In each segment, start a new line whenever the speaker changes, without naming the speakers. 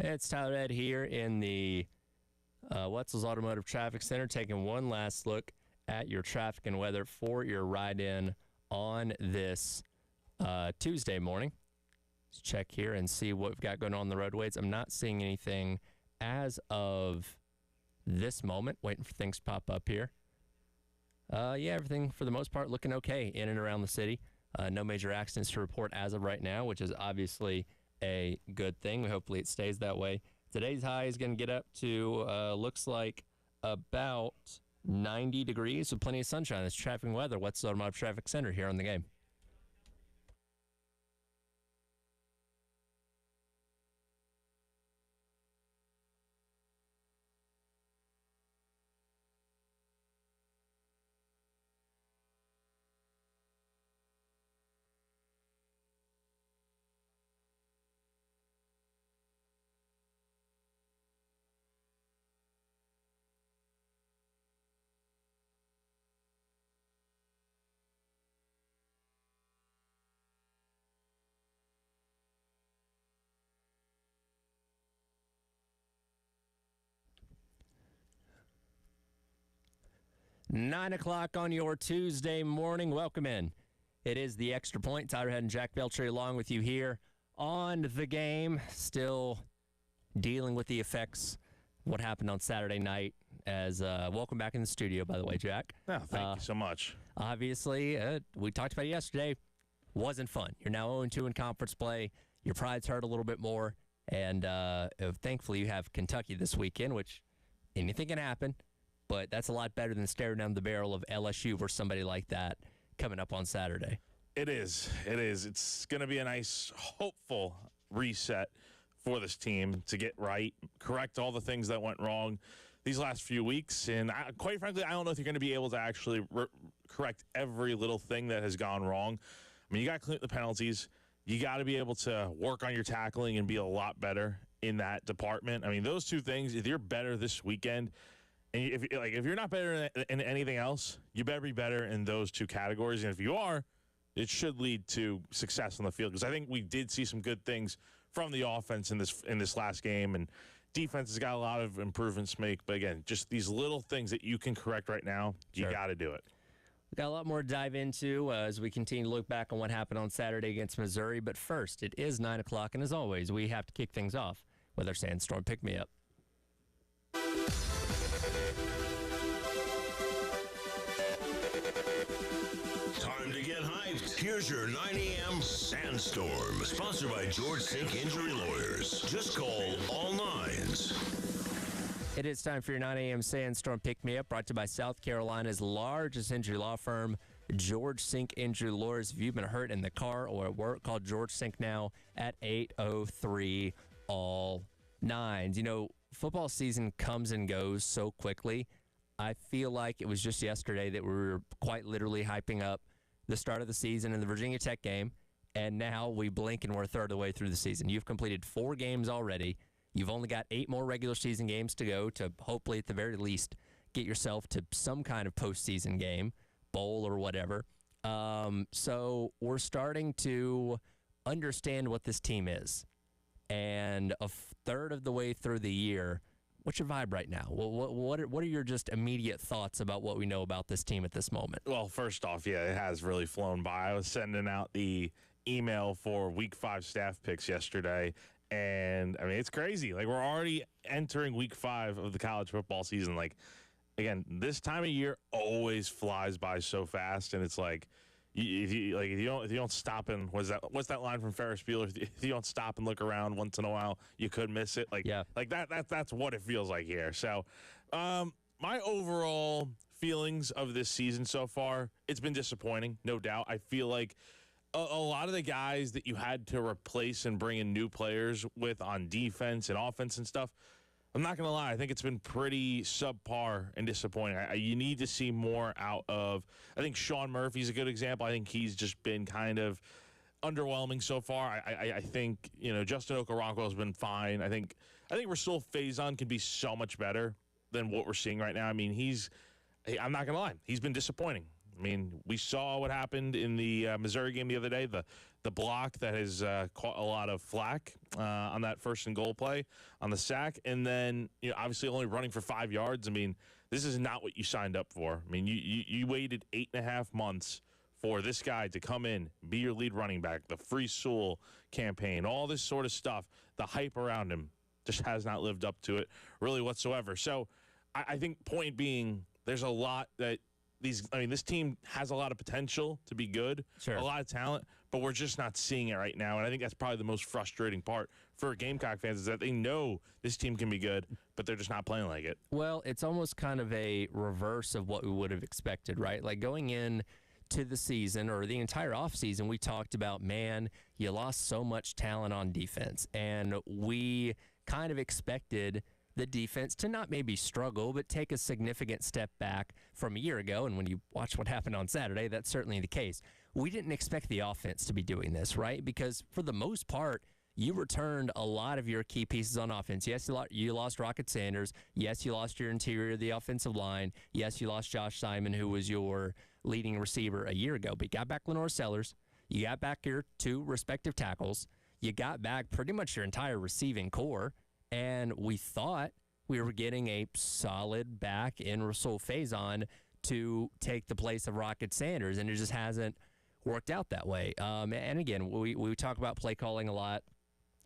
It's Tyler Ed here in the Wetzel's Automotive Traffic Center, taking one last look at your traffic and weather for your ride-in on this Tuesday morning. Let's check here and see what we've got going on the roadways. I'm not seeing anything as of this moment. Waiting for things to pop up here. Everything for the most part looking okay in and around the city. No major accidents to report as of right now, which is obviously a good thing. Hopefully it stays that way. Today's high is going to get up to, looks like about 90 degrees with plenty of sunshine. It's traffic and weather. What's the Automotive Traffic Center here on the game? Nine o'clock on your Tuesday morning. Welcome in. It is the Extra Point. Tyler Head and Jack Beltry along with you here on the game. Still dealing with the effects of what happened on Saturday night. As welcome back in the studio, by the way, Jack.
Oh, thank you so much.
Obviously, we talked about it yesterday. Wasn't fun. You're now 0-2 in conference play. Your pride's hurt a little bit more. And thankfully, you have Kentucky this weekend, which anything can happen. But that's a lot better than staring down the barrel of LSU versus somebody like that coming up on Saturday.
It is. It's going to be a nice, hopeful reset for this team to get right, correct all the things that went wrong these last few weeks. And quite frankly, I don't know if you're going to be able to actually correct every little thing that has gone wrong. I mean, you got to clean up the penalties. You got to be able to work on your tackling and be a lot better in that department. I mean, those two things, if you're better this weekend, and if you're not better in anything else, you better be better in those two categories. And if you are, it should lead to success on the field. Because I think we did see some good things from the offense in this last game, and defense has got a lot of improvements to make. But again, just these little things that you can correct right now, you got to do it.
We've got a lot more to dive into as we continue to look back on what happened on Saturday against Missouri. But first, it is 9 o'clock, and as always, we have to kick things off with our Sandstorm Pick-Me-Up.
Time to get hyped. Here's your 9 a.m. Sandstorm, sponsored by George Sink Injury Lawyers. Just call all nines.
It is time for your 9 a.m. Sandstorm Pick-Me-Up, brought to you by South Carolina's largest injury law firm, George Sink Injury Lawyers. If you've been hurt in the car or at work, call George Sink now at 803 all nines. You know, football season comes and goes so quickly. I feel like it was just yesterday that we were quite literally hyping up the start of the season in the Virginia Tech game, and now we blink and we're a third of the way through the season. You've completed 4 games already. You've only got 8 more regular season games to go to hopefully at the very least get yourself to some kind of postseason game, bowl or whatever. So we're starting to understand what this team is. And a third of the way through the year, what's your vibe right now? What are your just immediate thoughts about what we know about this team at this moment?
Well, first off, it has really flown by. I was sending out the email for Week 5 staff picks yesterday, and, I mean, it's crazy. Like, we're already entering Week 5 of the college football season. Like, again, this time of year always flies by so fast, and it's like, if you don't stop and what's that line from Ferris Bueller? If you don't stop and look around once in a while, you could miss it. That's what it feels like here. So, my overall feelings of this season so far, it's been disappointing, no doubt. I feel like a lot of the guys that you had to replace and bring in new players with on defense and offense and stuff, I'm not going to lie. I think it's been pretty subpar and disappointing. You need to see more out of, I think Sean Murphy's a good example. I think he's just been kind of underwhelming so far. I think, Justin Okoronkwo has been fine. I think Rasul Faison can be so much better than what we're seeing right now. I mean, I'm not going to lie. He's been disappointing. I mean, we saw what happened in the Missouri game the other day. The the block that has caught a lot of flack on that first and goal play on the sack, and then obviously only running for 5 yards. I mean, this is not what you signed up for. I mean, you waited 8.5 months for this guy to come in, be your lead running back, the Free Sewell campaign, all this sort of stuff. The hype around him just has not lived up to it really whatsoever. So I think point being, there's a lot that this team has a lot of potential to be good,
Sure.
a lot of talent, but we're just not seeing it right now. And I think that's probably the most frustrating part for Gamecock fans is that they know this team can be good, but they're just not playing like it.
Well, it's almost kind of a reverse of what we would have expected, right? Like going in to the season or the entire offseason, we talked about, man, you lost so much talent on defense. And we kind of expected the defense to not maybe struggle, but take a significant step back from a year ago. And when you watch what happened on Saturday, that's certainly the case. We didn't expect the offense to be doing this, right? Because for the most part, you returned a lot of your key pieces on offense. Yes, you lost Rocket Sanders. Yes, you lost your interior of the offensive line. Yes, you lost Josh Simon, who was your leading receiver a year ago. But you got back Lenore Sellers. You got back your 2 respective tackles. You got back pretty much your entire receiving core. And we thought we were getting a solid back in Rasul Faison to take the place of Rocket Sanders. And it just hasn't worked out that way. And again, we talk about play calling a lot.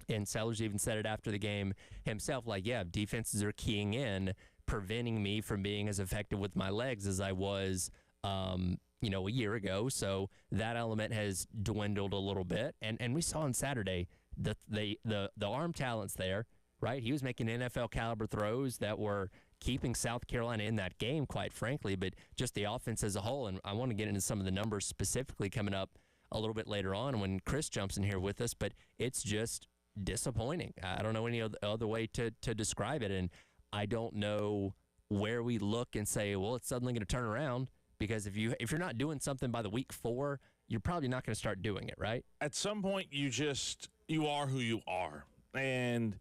And Sellers even said it after the game himself, like, yeah, defenses are keying in, preventing me from being as effective with my legs as I was, a year ago. So that element has dwindled a little bit. And we saw on Saturday the arm talent's there, right? He was making NFL caliber throws that were keeping South Carolina in that game, quite frankly, but just the offense as a whole. And I want to get into some of the numbers specifically coming up a little bit later on when Chris jumps in here with us, but it's just disappointing. I don't know any other way to describe it, and I don't know where we look and say, well, it's suddenly going to turn around, because if you're not doing something by the week 4, you're probably not going to start doing it, right?
At some point, you are who you are, and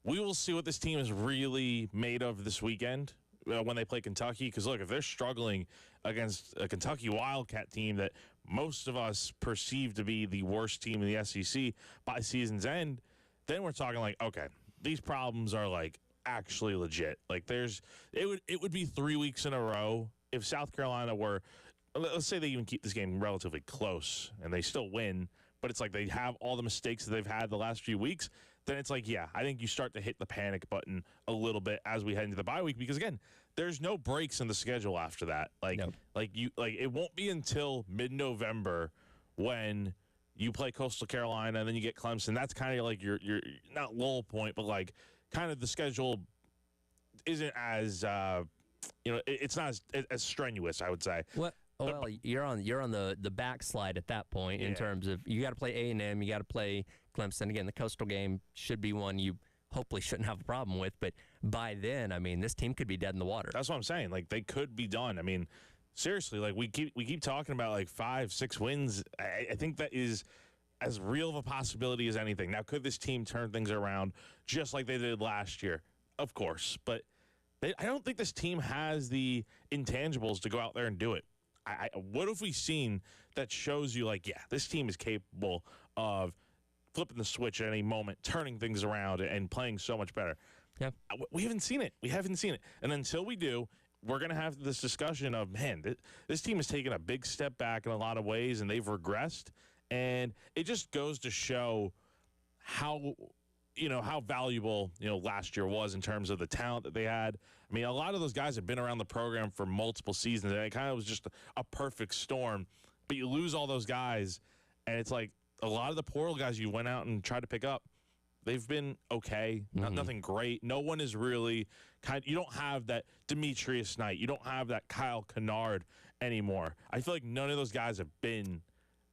we will see what this team is really made of this weekend when they play Kentucky. Because look, if they're struggling against a Kentucky Wildcat team that most of us perceive to be the worst team in the SEC by season's end, then we're talking like, okay, these problems are like actually legit. Like it would be 3 weeks in a row if South Carolina were, let's say they even keep this game relatively close and they still win, but it's like they have all the mistakes that they've had the last few weeks, then it's like, yeah, I think you start to hit the panic button a little bit as we head into the bye week, because again, there's no breaks in the schedule after that. It won't be until mid-November when you play Coastal Carolina and then you get Clemson. That's kind of like your not lull point, but like kind of the schedule isn't as it's not as strenuous, I would say.
Well, you're on the backslide at that point in terms of you got to play A&M, you got to play Clemson. Again, the Coastal game should be one you hopefully shouldn't have a problem with, but by then, I mean, this team could be dead in the water.
That's what I'm saying. Like, they could be done. I mean, seriously, like we keep talking about like 5-6 wins. I think that is as real of a possibility as anything. Now, could this team turn things around just like they did last year? Of course, but I don't think this team has the intangibles to go out there and do it. What have we seen that shows you like, yeah, this team is capable of flipping the switch at any moment, turning things around, and playing so much better?
Yeah,
we haven't seen it. And until we do, we're going to have this discussion of, man, this team has taken a big step back in a lot of ways, and they've regressed. And it just goes to show how valuable, last year was in terms of the talent that they had. I mean, a lot of those guys have been around the program for multiple seasons, and it kind of was just a perfect storm. But you lose all those guys, and it's like a lot of the portal guys you went out and tried to pick up, they've been okay, nothing great. No one is really you don't have that Demetrius Knight. You don't have that Kyle Kennard anymore. I feel like none of those guys have been,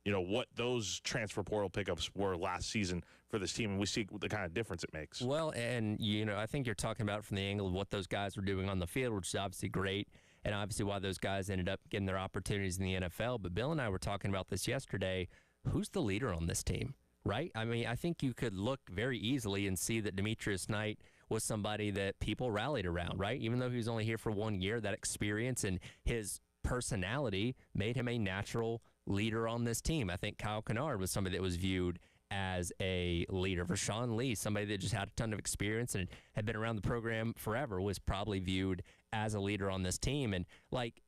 what those transfer portal pickups were last season for this team, and we see the kind of difference it makes.
Well, and, I think you're talking about from the angle of what those guys were doing on the field, which is obviously great, and obviously why those guys ended up getting their opportunities in the NFL. But Bill and I were talking about this yesterday. Who's the leader on this team, right? I mean, I think you could look very easily and see that Demetrius Knight was somebody that people rallied around, right? Even though he was only here for 1 year, that experience and his personality made him a natural leader on this team. I think Kyle Kennard was somebody that was viewed as a leader. For Sean Lee, somebody that just had a ton of experience and had been around the program forever, was probably viewed as a leader on this team. And like,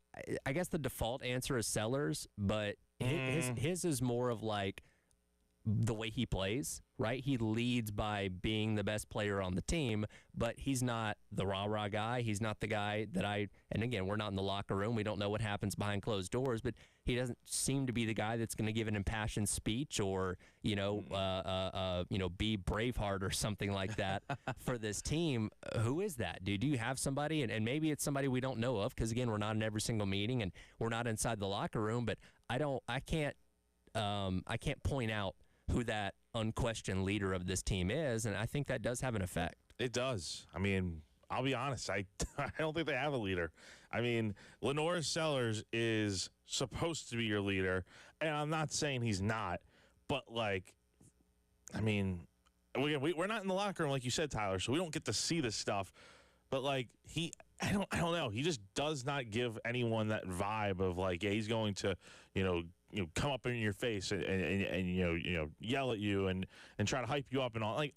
I guess the default answer is Sellers, but his is more of like the way he plays, right? He leads by being the best player on the team, but he's not the rah-rah guy. He's not the guy that and again, we're not in the locker room. We don't know what happens behind closed doors, but he doesn't seem to be the guy that's going to give an impassioned speech or, be Braveheart or something like that for this team. Who is that, dude? Do you have somebody? And maybe it's somebody we don't know of because, again, we're not in every single meeting and we're not inside the locker room, but I can't point out who that unquestioned leader of this team is, and I think that does have an effect.
It does. I mean, I'll be honest. I don't think they have a leader. I mean, Lenore Sellers is supposed to be your leader, and I'm not saying he's not, but like, I mean, we're not in the locker room like you said, Tyler, so we don't get to see this stuff. But like I don't know. He just does not give anyone that vibe of like, yeah, he's going to, come up in your face and yell at you and try to hype you up and all. Like,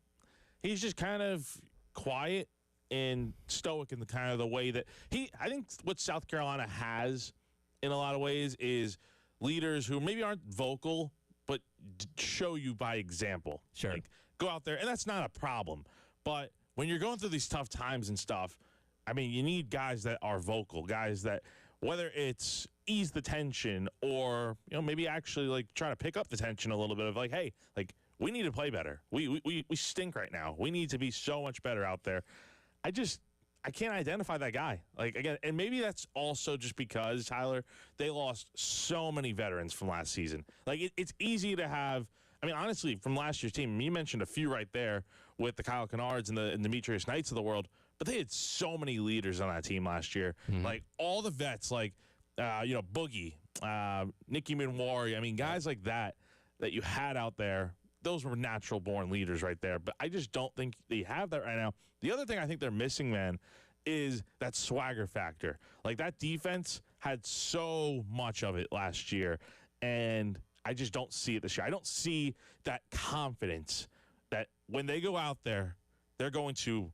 he's just kind of quiet and stoic in the kind of the way that I think what South Carolina has in a lot of ways is leaders who maybe aren't vocal, but show you by example.
Sure.
Like, go out there, and that's not a problem. But when you're going through these tough times and stuff, I mean, you need guys that are vocal, guys that, whether it's ease the tension or, maybe actually like try to pick up the tension a little bit of like, hey, like, we need to play better. We stink right now. We need to be so much better out there. I can't identify that guy. Like, again, and maybe that's also just because, Tyler, they lost so many veterans from last season. Like, it's easy to have, I mean, honestly, from last year's team, you mentioned a few right there with the Kyle Kennards and the Demetrius Knights of the world, but they had so many leaders on that team last year. Mm-hmm. Like, all the vets, like, Boogie, Nicky Minwari, I mean, guys like that you had out there, those were natural-born leaders right there. But I just don't think they have that right now. The other thing I think they're missing, man, is that swagger factor. Like, that defense had so much of it last year, and I just don't see it this year. I don't see that confidence that when they go out there, they're going to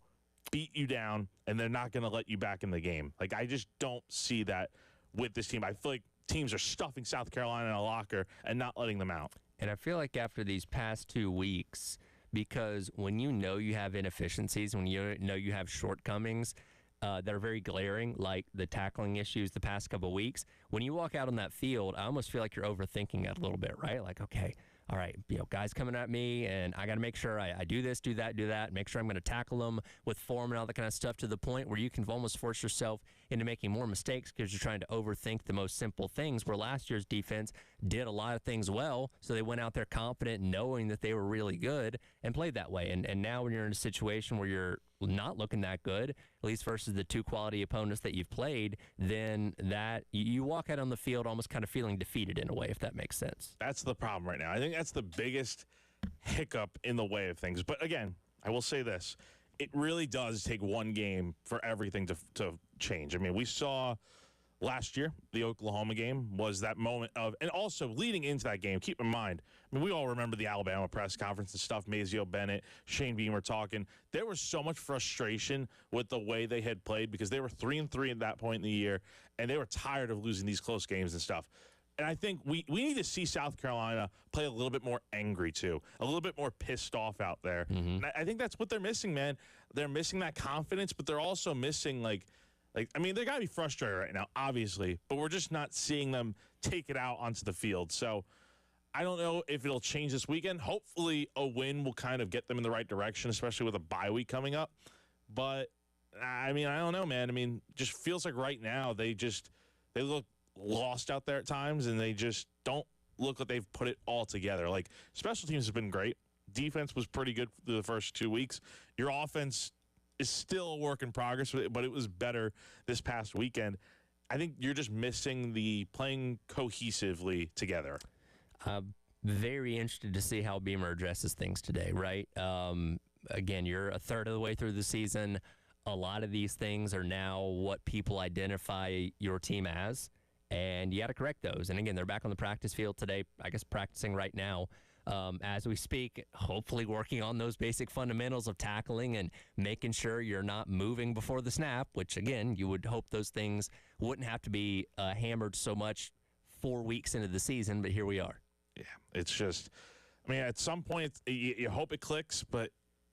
beat you down, and they're not going to let you back in the game. Like, I just don't see that with this team. I feel like teams are stuffing South Carolina in a locker and not letting them out.
And I feel like after these past 2 weeks, because when you know you have inefficiencies, when you know you have shortcomings that are very glaring, like the tackling issues the past couple of weeks, when you walk out on that field, I almost feel like you're overthinking it a little bit, right? Like, okay, all right, guys coming at me, and I got to make sure I do this, do that, make sure I'm going to tackle them with form and all that kind of stuff, to the point where you can almost force yourself into making more mistakes because you're trying to overthink the most simple things, where last year's defense did a lot of things well, so they went out there confident, knowing that they were really good, and played that way. And now when you're in a situation where you're not looking that good, at least versus the 2 quality opponents that you've played, then that you walk out on the field almost kind of feeling defeated in a way, if that makes sense.
That's the problem right now. I think that's the biggest hiccup in the way of things. But again, I will say this. It really does take one game for everything to change. I mean, we saw last year, the Oklahoma game was that moment of, and also leading into that game, keep in mind, I mean, we all remember the Alabama press conference and stuff, Mazio Bennett, Shane Beamer talking. There was so much frustration with the way they had played because they were 3-3 at that point in the year, and they were tired of losing these close games and stuff. And I think we need to see South Carolina play a little bit more angry, too, a little bit more pissed off out there. Mm-hmm. And I think that's what they're missing, man. They're missing that confidence, but they're also missing, like I mean, they got to be frustrated right now, obviously, but we're just not seeing them take it out onto the field. So I don't know if it'll change this weekend. Hopefully a win will kind of get them in the right direction, especially with a bye week coming up. But, I mean, I don't know, man. I mean, just feels like right now they look lost out there at times, and they just don't look like they've put it all together. Like, special teams have been great. Defense was pretty good for the first 2 weeks. Your offense is still a work in progress, but it was better this past weekend. I think you're just missing the playing cohesively together.
Very interested to see how Beamer addresses things today, right? Again, you're a third of the way through the season. A lot of these things are now what people identify your team as. and you got to correct those. And again, they're back on the practice field today, I guess practicing right now as we speak, hopefully working on those basic fundamentals of tackling and making sure you're not moving before the snap, which, again, you would hope those things wouldn't have to be hammered so much 4 weeks into the season, but here we are.
Yeah, it's just, I mean, at some point, you hope it clicks, but,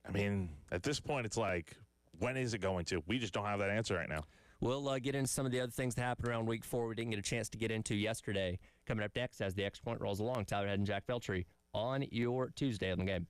I mean, at this point, it's like, when is it going to? We just don't have that answer right now.
We'll get into some of the other things that happened around week 4 we didn't get a chance to get into yesterday. Coming up next as the X Point rolls along, Tyler Head and Jack Veltri on your Tuesday on the game.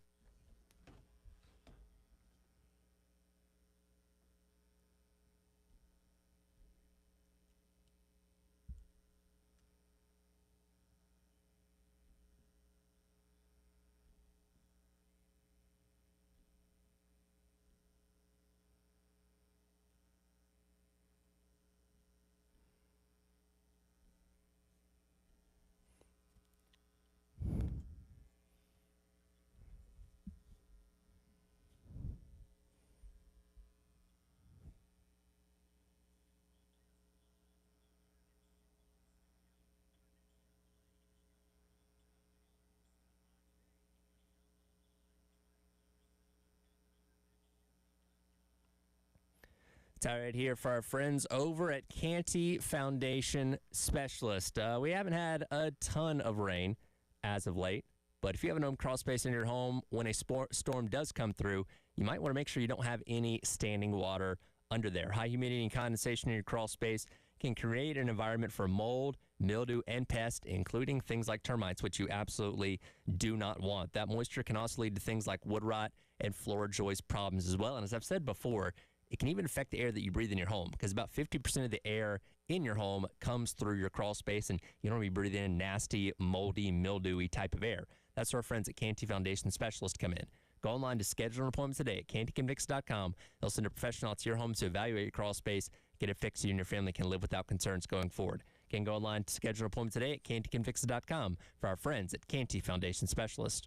Tyler Head here for our friends over at Canty Foundation Specialist. We haven't had a ton of rain as of late, but if you have an open crawl space in your home, when a storm does come through, you might want to make sure you don't have any standing water under there. High humidity and condensation in your crawl space can create an environment for mold, mildew, and pests, including things like termites, which you absolutely do not want. That moisture can also lead to things like wood rot and floor joist problems as well. And as I've said before, it can even affect the air that you breathe in your home, because about 50% of the air in your home comes through your crawl space, and you don't want to be breathing in nasty, moldy, mildewy type of air. That's where our friends at Canty Foundation Specialist come in. Go online to schedule an appointment today at cantyconvicts.com. They'll send a professional out to your home to evaluate your crawl space, get it fixed so you and your family can live without concerns going forward. Again, go online to schedule an appointment today at cantyconvicts.com for our friends at Canty Foundation Specialist.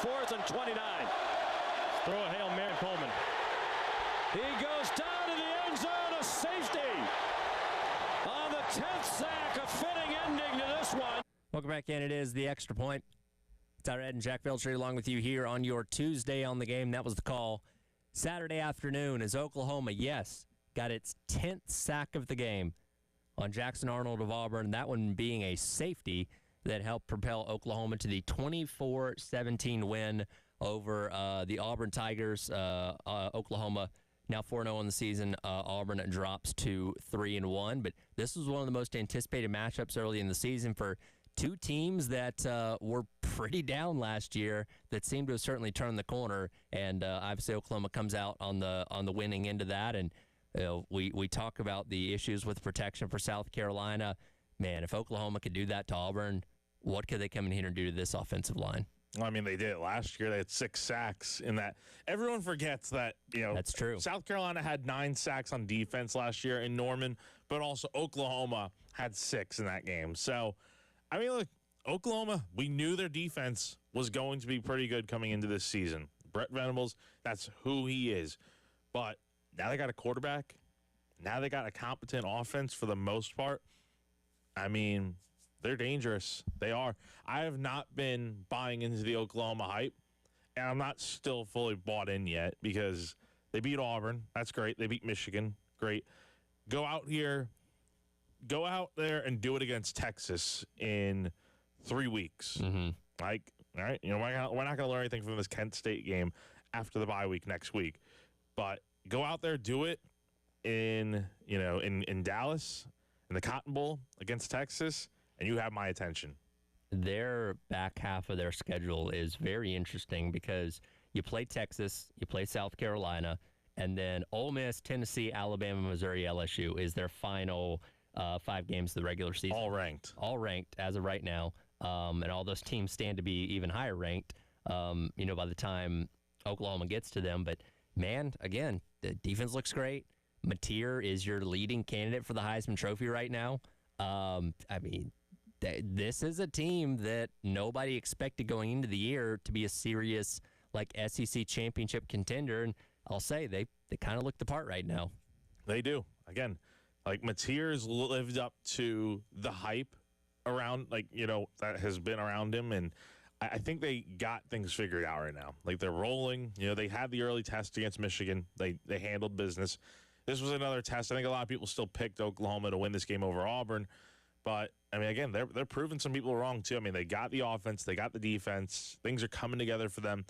4th and 29. Throw a Hail Mary Coleman. He goes down to the end zone, a safety. On the 10th sack, a fitting ending to this one.
Welcome back in. It is the Extra Point. Tyler Ed and Jack Belcher along with you here on your Tuesday on the Game. That was the call. Saturday afternoon is Oklahoma, yes, got its 10th sack of the game on Jackson Arnold of Auburn, that one being a safety that helped propel Oklahoma to the 24-17 win over the Auburn Tigers. Oklahoma now 4-0 in the season. Auburn drops to 3-1, but this was one of the most anticipated matchups early in the season for two teams that were pretty down last year that seemed to have certainly turned the corner, and obviously Oklahoma comes out on the winning end of that. And we talk about the issues with protection for South Carolina. Man, if Oklahoma could do that to Auburn, what could they come in here and do to this offensive line?
Well, I mean, they did it last year. They had 6 sacks in that. Everyone forgets that,
That's true.
South Carolina had 9 sacks on defense last year in Norman, but also Oklahoma had 6 in that game. So, I mean, look, Oklahoma, we knew their defense was going to be pretty good coming into this season. Brett Venables, that's who he is. But now they got a quarterback. Now they got a competent offense for the most part. I mean, they're dangerous. They are. I have not been buying into the Oklahoma hype, and I'm not still fully bought in yet because they beat Auburn. That's great. They beat Michigan. Great. Go out there and do it against Texas in 3 weeks.
Mm-hmm.
Like, all right, we're not going to learn anything from this Kent State game after the bye week next week. But go out there, do it in Dallas, in the Cotton Bowl against Texas, and you have my attention.
Their back half of their schedule is very interesting because you play Texas, you play South Carolina, and then Ole Miss, Tennessee, Alabama, Missouri, LSU is their final 5 games of the regular season.
All ranked
as of right now. And all those teams stand to be even higher ranked, by the time Oklahoma gets to them. But, man, again, the defense looks great. Mateer is your leading candidate for the Heisman Trophy right now. This is a team that nobody expected going into the year to be a serious, SEC championship contender. And I'll say they kind of look the part right now.
They do. Again, Mateer's lived up to the hype around, that has been around him. And I think they got things figured out right now. They're rolling. They had the early test against Michigan. They handled business. This was another test. I think a lot of people still picked Oklahoma to win this game over Auburn. But, I mean, again, they're proving some people wrong, too. I mean, they got the offense. They got the defense. Things are coming together for them.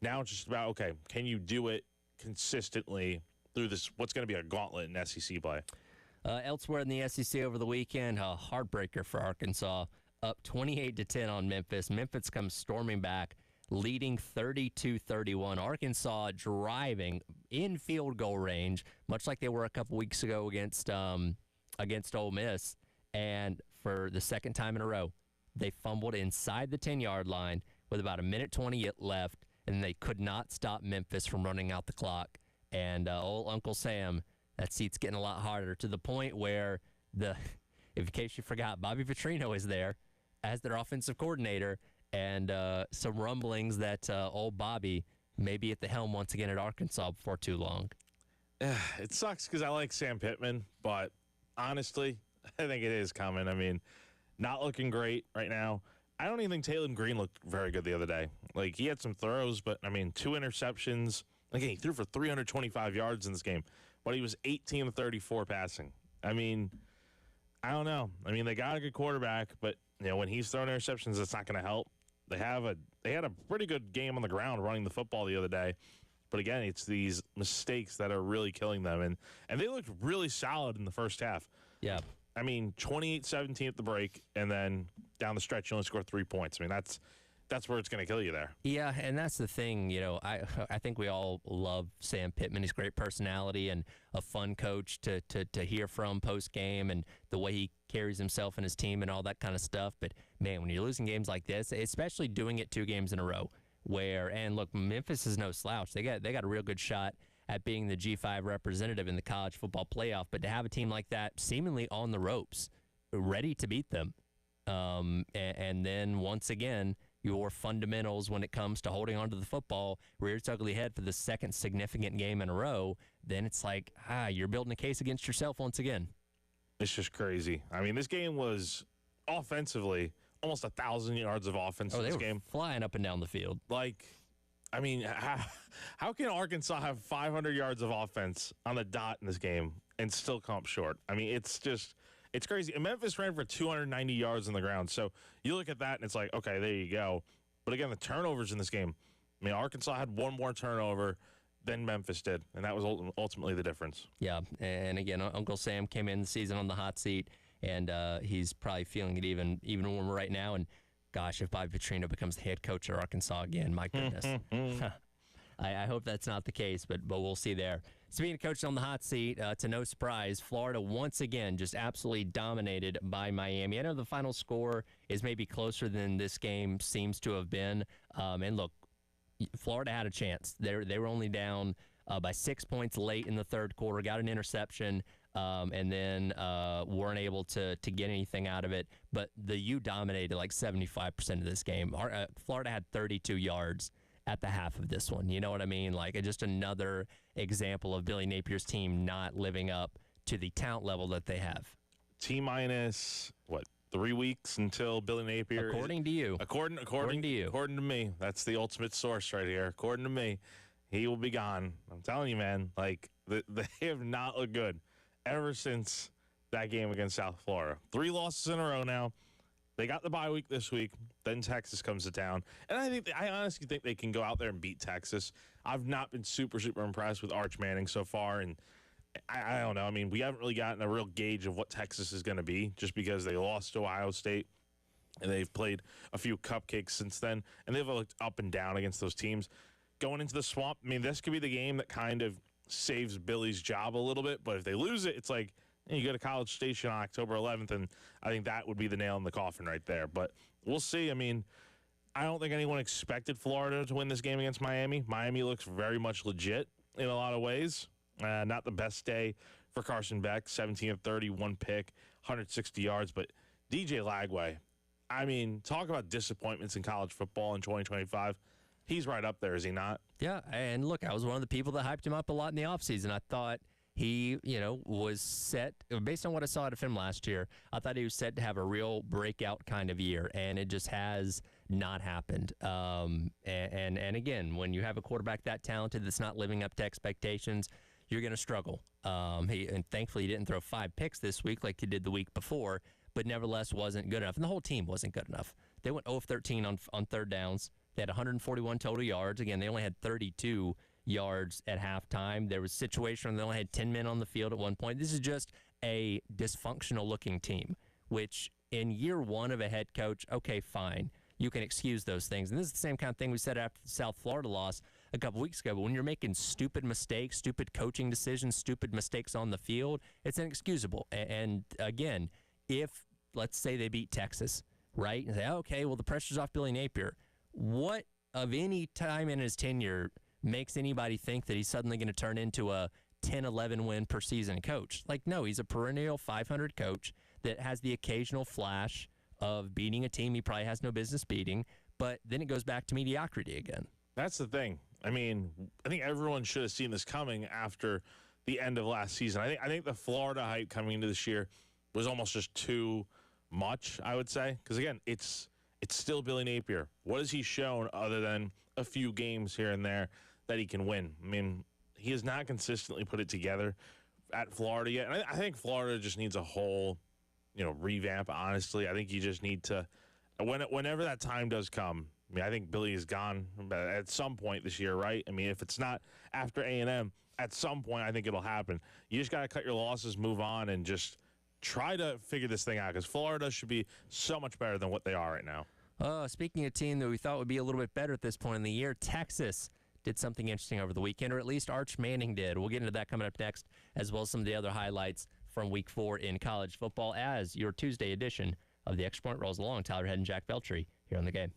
Now it's just about, okay, can you do it consistently through this, what's going to be a gauntlet in SEC play?
Elsewhere in the SEC over the weekend, a heartbreaker for Arkansas, up 28-10 on Memphis. Memphis comes storming back, leading 32-31. Arkansas driving in field goal range, much like they were a couple weeks ago against Ole Miss. And for the second time in a row, they fumbled inside the 10-yard line with about 1:20 left, and they could not stop Memphis from running out the clock. And old Uncle Sam, that seat's getting a lot harder, to the point where in case you forgot, Bobby Petrino is there as their offensive coordinator, and some rumblings that old Bobby may be at the helm once again at Arkansas before too long.
It sucks because I like Sam Pittman, but honestly, I think it is coming. I mean, not looking great right now. I don't even think Taylor Green looked very good the other day. He had some throws, but, 2 interceptions. Again, he threw for 325 yards in this game, but he was 18 of 34 passing. I mean, I don't know. I mean, they got a good quarterback, but, when he's throwing interceptions, it's not going to help. They had a pretty good game on the ground running the football the other day. But, again, it's these mistakes that are really killing them. And they looked really solid in the first half.
Yeah.
28-17 at the break, and then down the stretch, you only score 3 points. I mean, that's where it's going to kill you there.
Yeah, and that's the thing. I think we all love Sam Pittman. He's a great personality and a fun coach to hear from post-game, and the way he carries himself and his team and all that kind of stuff. But, man, when you're losing games like this, especially doing it 2 games in a row, and look, Memphis is no slouch. They got a real good shot at being the G5 representative in the college football playoff, but to have a team like that seemingly on the ropes, ready to beat them, and then once again your fundamentals when it comes to holding onto the football rear its ugly head for the second significant game in a row, then it's like, you're building a case against yourself once again.
It's just crazy. I mean, this game was offensively almost 1,000 yards of offense in
They
this
were
game.
flying up and down the field.
Like, I mean, how can Arkansas have 500 yards of offense on the dot in this game and still come up short? I mean, it's crazy. And Memphis ran for 290 yards on the ground. So you look at that and it's like, okay, there you go. But again, the turnovers in this game, I mean, Arkansas had one more turnover than Memphis did, and that was ultimately the difference.
Yeah, and again, Uncle Sam came in the season on the hot seat, and he's probably feeling it even warmer right now. And gosh, if Bobby Petrino becomes the head coach at Arkansas again, my goodness. I hope that's not the case, but we'll see there. Speaking of coaches on the hot seat, to no surprise, Florida once again just absolutely dominated by Miami. I know the final score is maybe closer than this game seems to have been. And look, Florida had a chance. They were only down by 6 points late in the third quarter, got an interception, and then weren't able to get anything out of it. But the U dominated like 75% of this game. Florida had 32 yards at the half of this one. You know what I mean? Like, just another example of Billy Napier's team not living up to the talent level that they have.
T-minus, 3 weeks until Billy Napier.
According to you.
According to you. According to me. That's the ultimate source right here. According to me, he will be gone. I'm telling you, man, like, they have not looked good ever since that game against South Florida. 3 losses in a row now. They got the bye week this week. Then Texas comes to town. And I honestly think they can go out there and beat Texas. I've not been super impressed with Arch Manning so far. And I don't know. I mean, we haven't really gotten a real gauge of what Texas is going to be just because they lost to Ohio State. And they've played a few cupcakes since then. And they've looked up and down against those teams. Going into the swamp, I mean, this could be the game that kind of saves Billy's job a little bit. But if they lose it, it's like, you go to College Station on October 11th, and I think that would be the nail in the coffin right there. But we'll see. I mean, I don't think anyone expected Florida to win this game against Miami. Miami looks very much legit in a lot of ways. Not the best day for Carson Beck, 17 of 30, 1 pick, 160 yards. But DJ Lagway, I mean, talk about disappointments in college football in 2025. He's right up there, is he not?
Yeah, and look, I was one of the people that hyped him up a lot in the offseason. I thought he, was set, based on what I saw out of him last year, I thought he was set to have a real breakout kind of year, and it just has not happened. And again, when you have a quarterback that talented that's not living up to expectations, you're going to struggle. And thankfully he didn't throw 5 picks this week like he did the week before, but nevertheless wasn't good enough. And the whole team wasn't good enough. They went 0 of 13 on third downs. They had 141 total yards. Again, they only had 32 yards at halftime. There was a situation where they only had 10 men on the field at one point. This is just a dysfunctional-looking team, which in year one of a head coach, okay, fine. You can excuse those things. And this is the same kind of thing we said after the South Florida loss a couple weeks ago. But when you're making stupid mistakes, stupid coaching decisions, stupid mistakes on the field, it's inexcusable. And again, if, let's say they beat Texas, right? And say, okay, well, the pressure's off Billy Napier. What of any time in his tenure makes anybody think that he's suddenly going to turn into a 10-11 win per season coach? Like, no, he's a perennial 500 coach that has the occasional flash of beating a team he probably has no business beating, but then it goes back to mediocrity again.
That's the thing. I mean, I think everyone should have seen this coming after the end of last season. I think the Florida hype coming into this year was almost just too much, I would say, because again, it's still Billy Napier. What has he shown other than a few games here and there that he can win? I mean, he has not consistently put it together at Florida yet. And I think Florida just needs a whole, revamp, honestly. I think you just need to, whenever that time does come, I mean, I think Billy is gone at some point this year, right? I mean, if it's not after A&M, at some point I think it'll happen. You just got to cut your losses, move on, and just try to figure this thing out because Florida should be so much better than what they are right now.
Speaking of a team that we thought would be a little bit better at this point in the year, Texas did something interesting over the weekend, or at least Arch Manning did. We'll get into that coming up next, as well as some of the other highlights from Week 4 in college football as your Tuesday edition of the Extra Point rolls along. Tyler Head and Jack Beltry here on The Game.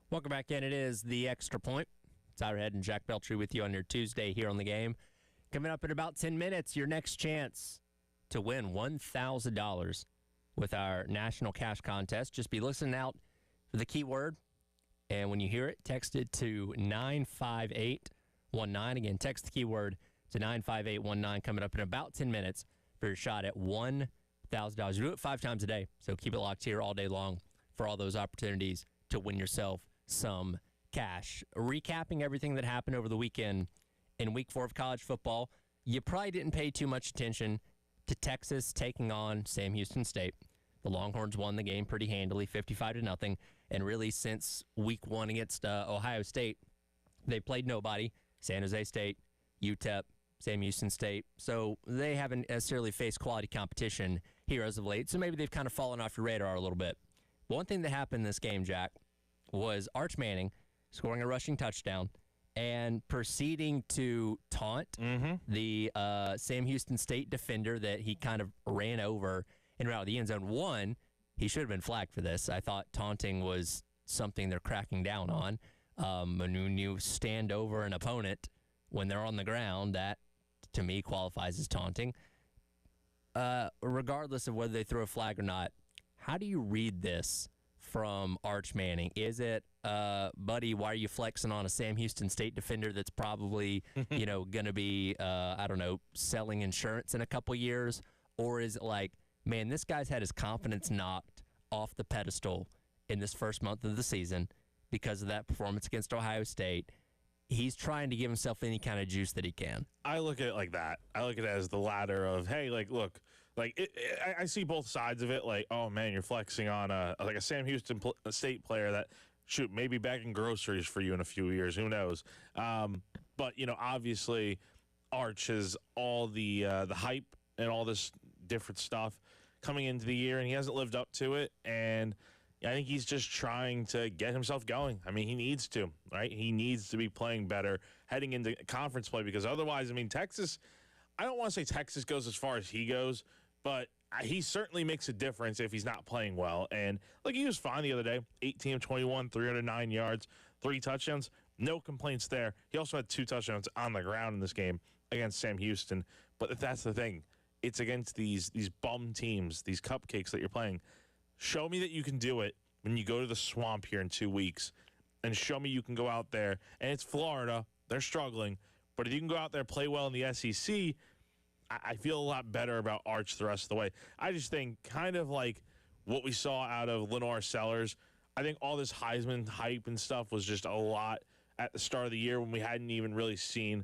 Welcome back in. It is the Extra Point. Tyler Head and Jack Beltry with you on your Tuesday here on the game. Coming up in about 10 minutes, your next chance to win $1,000 with our national cash contest. Just be listening out for the keyword, and when you hear it, text it to 95819. Again, text the keyword to 95819. Coming up in about 10 minutes for your shot at $1,000. You do it 5 times a day, so keep it locked here all day long for all those opportunities to win yourself some cash. Recapping everything that happened over the weekend in Week 4 of college football, you probably didn't pay too much attention to Texas taking on Sam Houston State. The Longhorns won the game pretty handily, 55-0, and really since Week 1 against Ohio State, they played nobody. San Jose State, UTEP, Sam Houston State. So they haven't necessarily faced quality competition here as of late, so maybe they've kind of fallen off your radar a little bit. One thing that happened in this game, Jack, was Arch Manning scoring a rushing touchdown and proceeding to taunt the Sam Houston State defender that he kind of ran over en route to the end zone. One, he should have been flagged for this. I thought taunting was something they're cracking down on. When you stand over an opponent when they're on the ground, that, to me, qualifies as taunting. Regardless of whether they throw a flag or not, how do you read this from Arch Manning? Is it, buddy, why are you flexing on a Sam Houston State defender that's probably, going to be, selling insurance in a couple years? Or is it like, man, this guy's had his confidence knocked off the pedestal in this first month of the season because of that performance against Ohio State. He's trying to give himself any kind of juice that he can.
I look at it like that. I look at it as the ladder of, hey, look, I see both sides of it. Like, oh man, you're flexing on a Sam Houston State player that maybe bagging groceries for you in a few years. Who knows? But obviously, Arch has all the hype and all this different stuff coming into the year, and he hasn't lived up to it. And I think he's just trying to get himself going. I mean, he needs to, right? He needs to be playing better heading into conference play, because otherwise, I mean, Texas, I don't want to say Texas goes as far as he goes, but he certainly makes a difference if he's not playing well. And he was fine the other day, 18 of 21, 309 yards, 3 touchdowns. No complaints there. He also had 2 touchdowns on the ground in this game against Sam Houston. But that's the thing. It's against these bum teams, these cupcakes that you're playing. Show me that you can do it when you go to the swamp here in 2 weeks, and show me you can go out there. And it's Florida. They're struggling. But if you can go out there, play well in the SEC, I feel a lot better about Arch the rest of the way. I just think kind of like what we saw out of Lenore Sellers. I think all this Heisman hype and stuff was just a lot at the start of the year when we hadn't even really seen,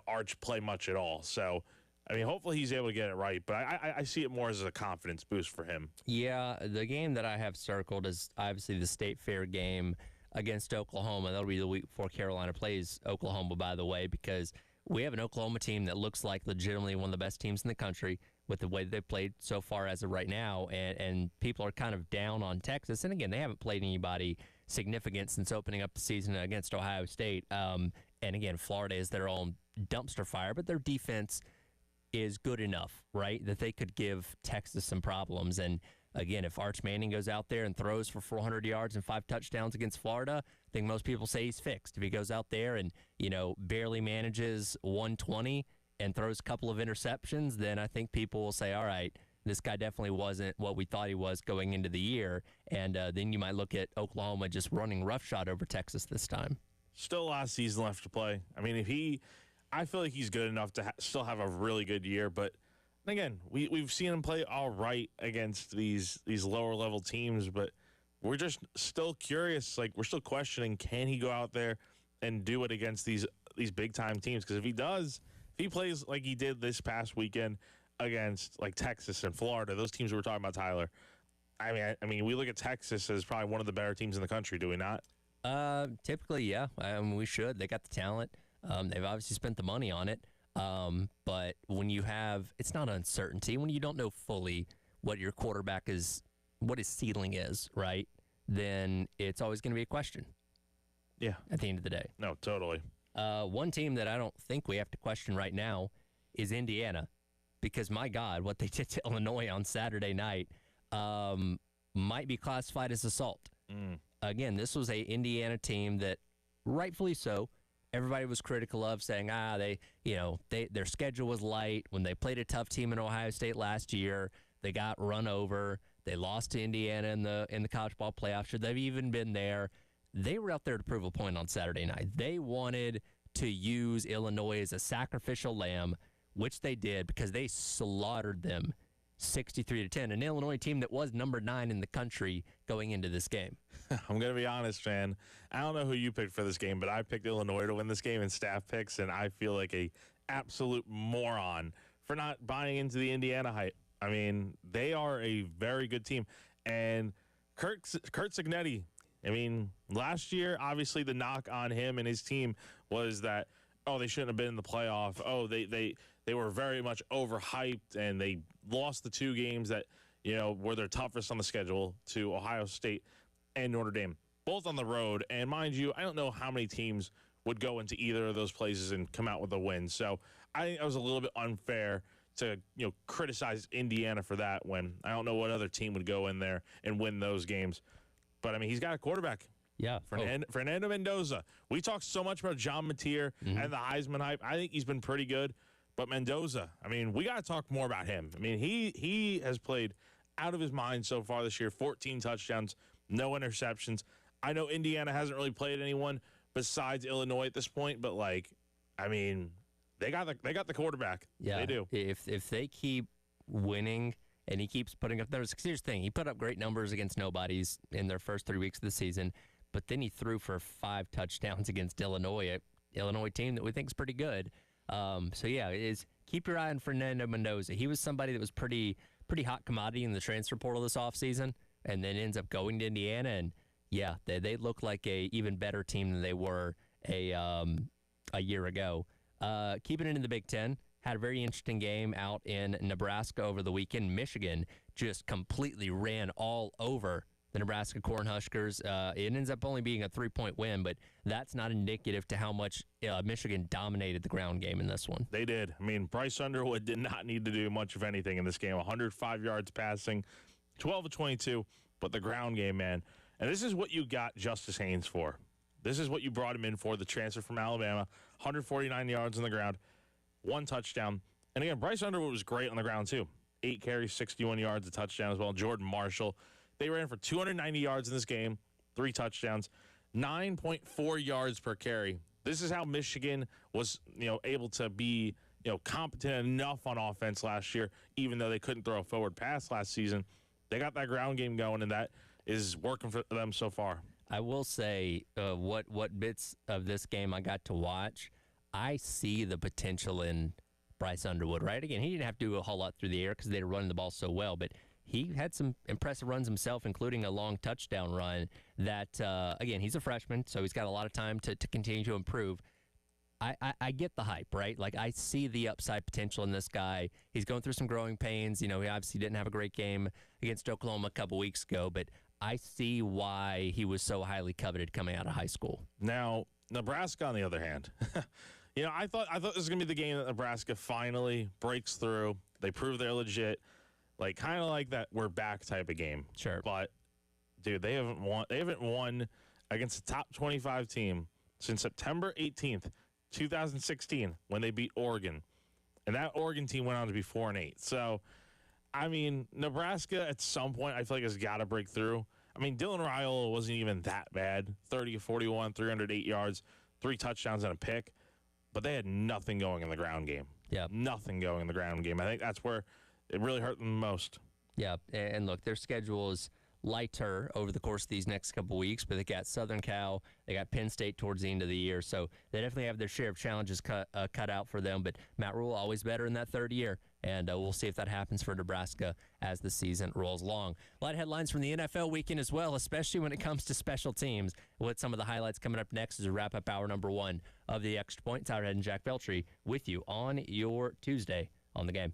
Arch play much at all. So, I mean, hopefully he's able to get it right, but I see it more as a confidence boost for him.
Yeah, the game that I have circled is obviously the State Fair game against Oklahoma. That'll be the week before Carolina plays Oklahoma, by the way, because we have an Oklahoma team that looks like legitimately one of the best teams in the country with the way they've played so far as of right now, and people are kind of down on Texas. And again, they haven't played anybody significant since opening up the season against Ohio State. And again, Florida is their own dumpster fire, but their defense is good enough, right, that they could give Texas some problems. And again, if Arch Manning goes out there and throws for 400 yards and 5 touchdowns against Florida, I think most people say he's fixed. If he goes out there and, barely manages 120 and throws a couple of interceptions, then I think people will say, all right, this guy definitely wasn't what we thought he was going into the year. And then you might look at Oklahoma just running roughshod over Texas this time.
Still a lot of season left to play. I mean, I feel like he's good enough to still have a really good year, but again, we've seen him play all right against these lower level teams, but we're just still curious. We're still questioning, can he go out there and do it against these big time teams? Because if he plays like he did this past weekend against Texas and Florida, those teams we were talking about, Tyler. I mean, we look at Texas as probably one of the better teams in the country, do we not?
Typically, yeah. We should. They got the talent. They've obviously spent the money on it. But when you have, it's not uncertainty, when you don't know fully what your quarterback is, what his ceiling is, right? Then it's always going to be a question.
Yeah.
At the end of the day.
No, totally.
One team that I don't think we have to question right now is Indiana, because my God, what they did to Illinois on Saturday night might be classified as assault. again, this was a Indiana team that, rightfully so, everybody was critical of, saying, their schedule was light. When they played a tough team in Ohio State last year, they got run over. They lost to Indiana in the college ball playoff. Should they've even been there? They were out there to prove a point on Saturday night. They wanted to use Illinois as a sacrificial lamb, which they did because they slaughtered them 63-10. An Illinois team that was number 9 in the country going into this game.
I'm going to be honest, man. I don't know who you picked for this game, but I picked Illinois to win this game in staff picks, and I feel like a absolute moron for not buying into the Indiana hype. I mean, they are a very good team. And Kurt Cignetti, I mean, last year, obviously the knock on him and his team was that, they shouldn't have been in the playoff. They were very much overhyped, and they lost the 2 games that, were their toughest on the schedule to Ohio State and Notre Dame, both on the road. And mind you, I don't know how many teams would go into either of those places and come out with a win. So I think that was a little bit unfair to criticize Indiana for that when I don't know what other team would go in there and win those games. But, I mean, he's got a quarterback.
Yeah.
Fernando Mendoza. We talked so much about John Mateer and the Heisman hype. I think he's been pretty good. But Mendoza, I mean, we got to talk more about him. I mean, he has played out of his mind so far this year. 14 touchdowns, no interceptions. I know Indiana hasn't really played anyone besides Illinois at this point, but, they got the quarterback.
Yeah,
they do.
If they keep winning and he keeps putting up numbers, 'cause here's the thing, he put up great numbers against nobodies in their first 3 weeks of the season, but then he threw for 5 touchdowns against Illinois, Illinois team that we think is pretty good. Keep your eye on Fernando Mendoza. He was somebody that was pretty hot commodity in the transfer portal this offseason, and then ends up going to Indiana, and they look like a even better team than they were a year ago. Keeping it in the Big Ten, had a very interesting game out in Nebraska over the weekend. Michigan just completely ran all over the Nebraska Cornhuskers. It ends up only being a 3-point win, but that's not indicative to how much Michigan dominated the ground game in this one.
They did. I mean, Bryce Underwood did not need to do much of anything in this game. 105 yards passing, 12 of 22, but the ground game, man. And this is what you got Justice Haynes for. This is what you brought him in for, the transfer from Alabama. 149 yards on the ground, 1 touchdown. And again, Bryce Underwood was great on the ground, too. 8 carries, 61 yards, a touchdown as well. Jordan Marshall. They ran for 290 yards in this game, 3 touchdowns, 9.4 yards per carry. This is how Michigan was, able to be, competent enough on offense last year, even though they couldn't throw a forward pass last season. They got that ground game going, and that is working for them so far.
I will say what bits of this game I got to watch, I see the potential in Bryce Underwood, right? Again, he didn't have to do a whole lot through the air because they were running the ball so well, but he had some impressive runs himself, including a long touchdown run that, again, he's a freshman, so he's got a lot of time to continue to improve. I get the hype, right? Like, I see the upside potential in this guy. He's going through some growing pains. He obviously didn't have a great game against Oklahoma a couple weeks ago, but I see why he was so highly coveted coming out of high school.
Now, Nebraska, on the other hand, I thought this was going to be the game that Nebraska finally breaks through. They prove they're legit, kind of like that we're back type of game.
Sure.
But, dude, they haven't won against a top 25 team since September 18th, 2016, when they beat Oregon. And that Oregon team went on to be 4-8. So, I mean, Nebraska at some point I feel like has got to break through. I mean, Dylan Raiola wasn't even that bad. 30-41, 308 yards, 3 touchdowns and a pick. But they had nothing going in the ground game.
Yeah.
Nothing going in the ground game. I think that's where it really hurt them the most.
Yeah, and look, their schedule is lighter over the course of these next couple weeks, but they got Southern Cal, they got Penn State towards the end of the year, so they definitely have their share of challenges cut out for them, but Matt Rule always better in that third year, and we'll see if that happens for Nebraska as the season rolls along. A lot of headlines from the NFL weekend as well, especially when it comes to special teams. With some of the highlights coming up next as we wrap up hour number 1 of the Extra Point. Tyler Head and Jack Veltri with you on your Tuesday on the Game.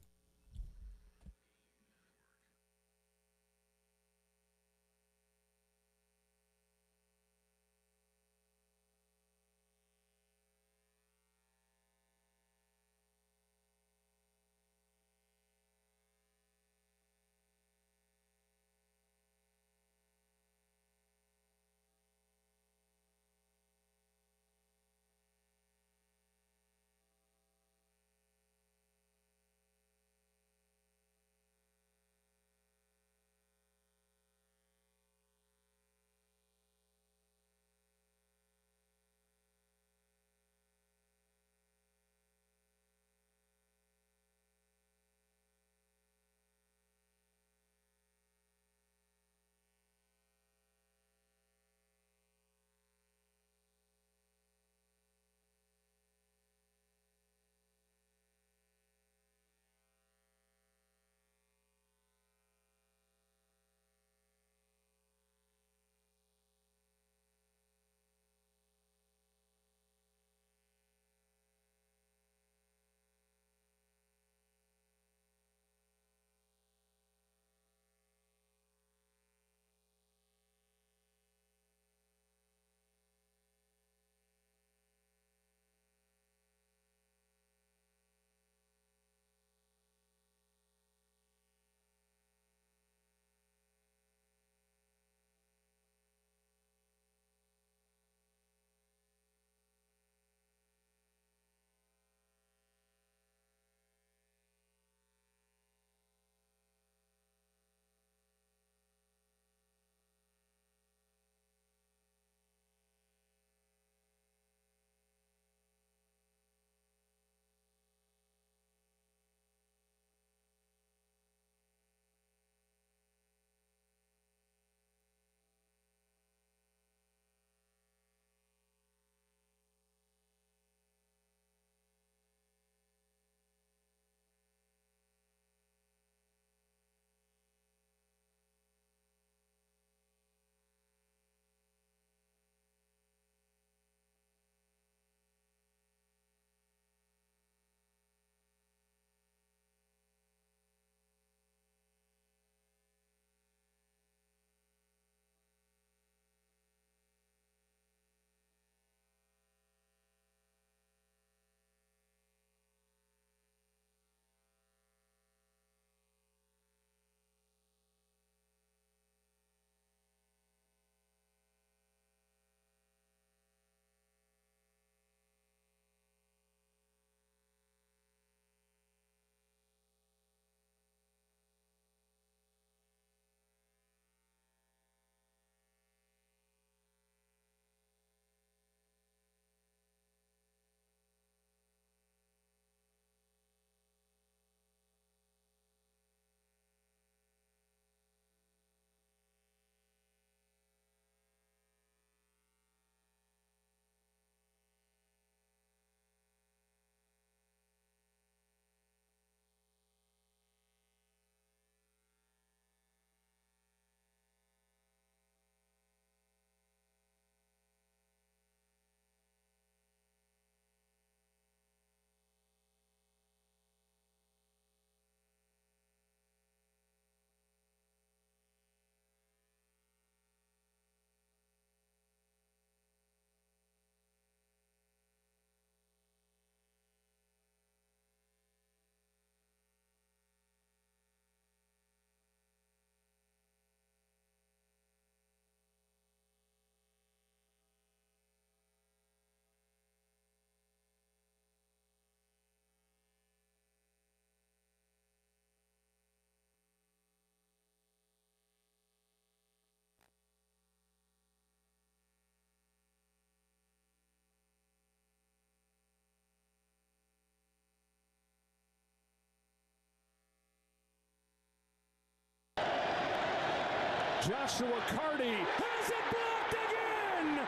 Joshua Carty has it blocked again.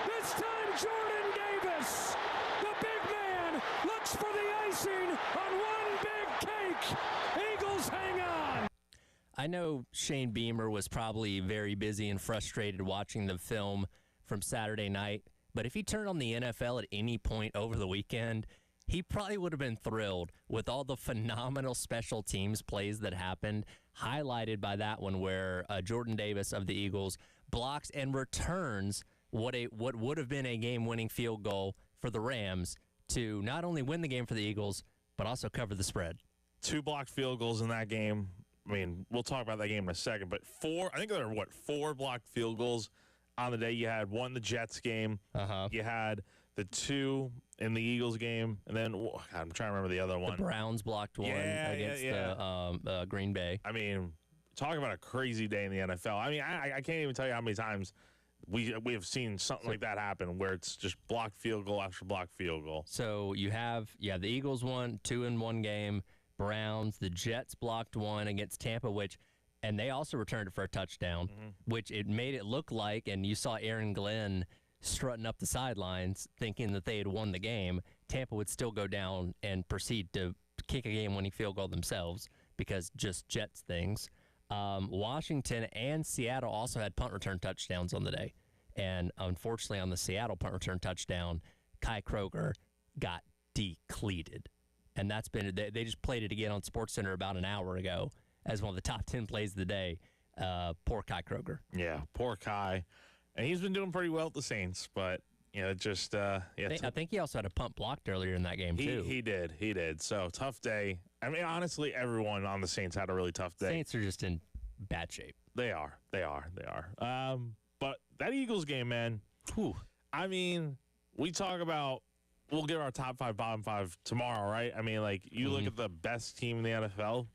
This time Jordan Davis, the big man, looks for the icing on one big cake. Eagles hang on.
I know Shane Beamer was probably very busy and frustrated watching the film from Saturday night, but if he turned on the NFL at any point over the weekend, he probably would have been thrilled with all the phenomenal special teams plays that happened, highlighted by that one where Jordan Davis of the Eagles blocks and returns what would have been a game-winning field goal for the Rams to not only win the game for the Eagles, but also cover the spread.
2 blocked field goals in that game. I mean, we'll talk about that game in a second, but 4, I think there were, 4 blocked field goals on the day. You had one the Jets game. You had the 2 in the Eagles game, and then I'm trying to remember the other one.
The Browns blocked one against the Green Bay.
I mean, talking about a crazy day in the NFL. I mean, I can't even tell you how many times we have seen something like that happen where it's just blocked field goal after blocked field goal.
So you have the Eagles won 2 in one game. Browns, the Jets blocked one against Tampa, and they also returned it for a touchdown, which it made it look like, and you saw Aaron Glenn strutting up the sidelines thinking that they had won the game. Tampa would still go down and proceed to kick a game-winning field goal themselves because just Jets things. Washington and Seattle also had punt return touchdowns on the day. And unfortunately on the Seattle punt return touchdown, Kai Kroger got decleated. And that's been, they just played it again on SportsCenter about an hour ago as one of the top 10 plays of the day. Poor Kai Kroger.
Yeah, poor Kai. And he's been doing pretty well at the Saints, but, just,
I think he also had a punt blocked earlier in that game, too.
He did. So, tough day. I mean, honestly, everyone on the Saints had a really tough day.
Saints are just in bad shape.
They are. But that Eagles game, man, I mean, we talk about, we'll get our top 5, bottom 5 tomorrow, right? I mean, like, you look at the best team in the NFL.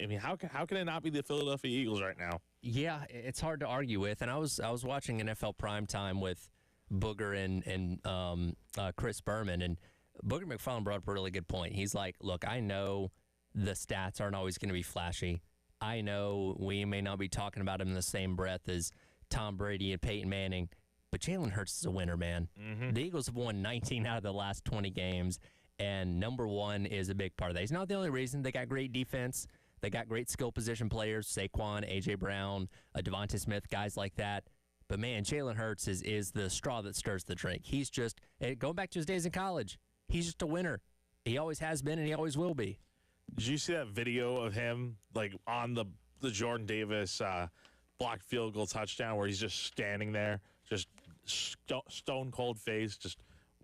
I mean, how can it not be the Philadelphia Eagles right now?
Yeah, it's hard to argue with. And I was watching NFL Primetime with Booger and Chris Berman, and Booger McFarland brought up a really good point. He's like, look, I know the stats aren't always going to be flashy. I know we may not be talking about him in the same breath as Tom Brady and Peyton Manning, but Jalen Hurts is a winner, man. The Eagles have won 19 out of the last 20 games, and number 1 is a big part of that. He's not the only reason. They got great defense. They got great skill position players, Saquon, A.J. Brown, Devonta Smith, guys like that. But, man, Jalen Hurts is the straw that stirs the drink. He's just, going back to his days in college, he's just a winner. He always has been, and he always will be.
Did you see that video of him, like, on the Jordan Davis blocked field goal touchdown where he's just standing there, just stone cold face, just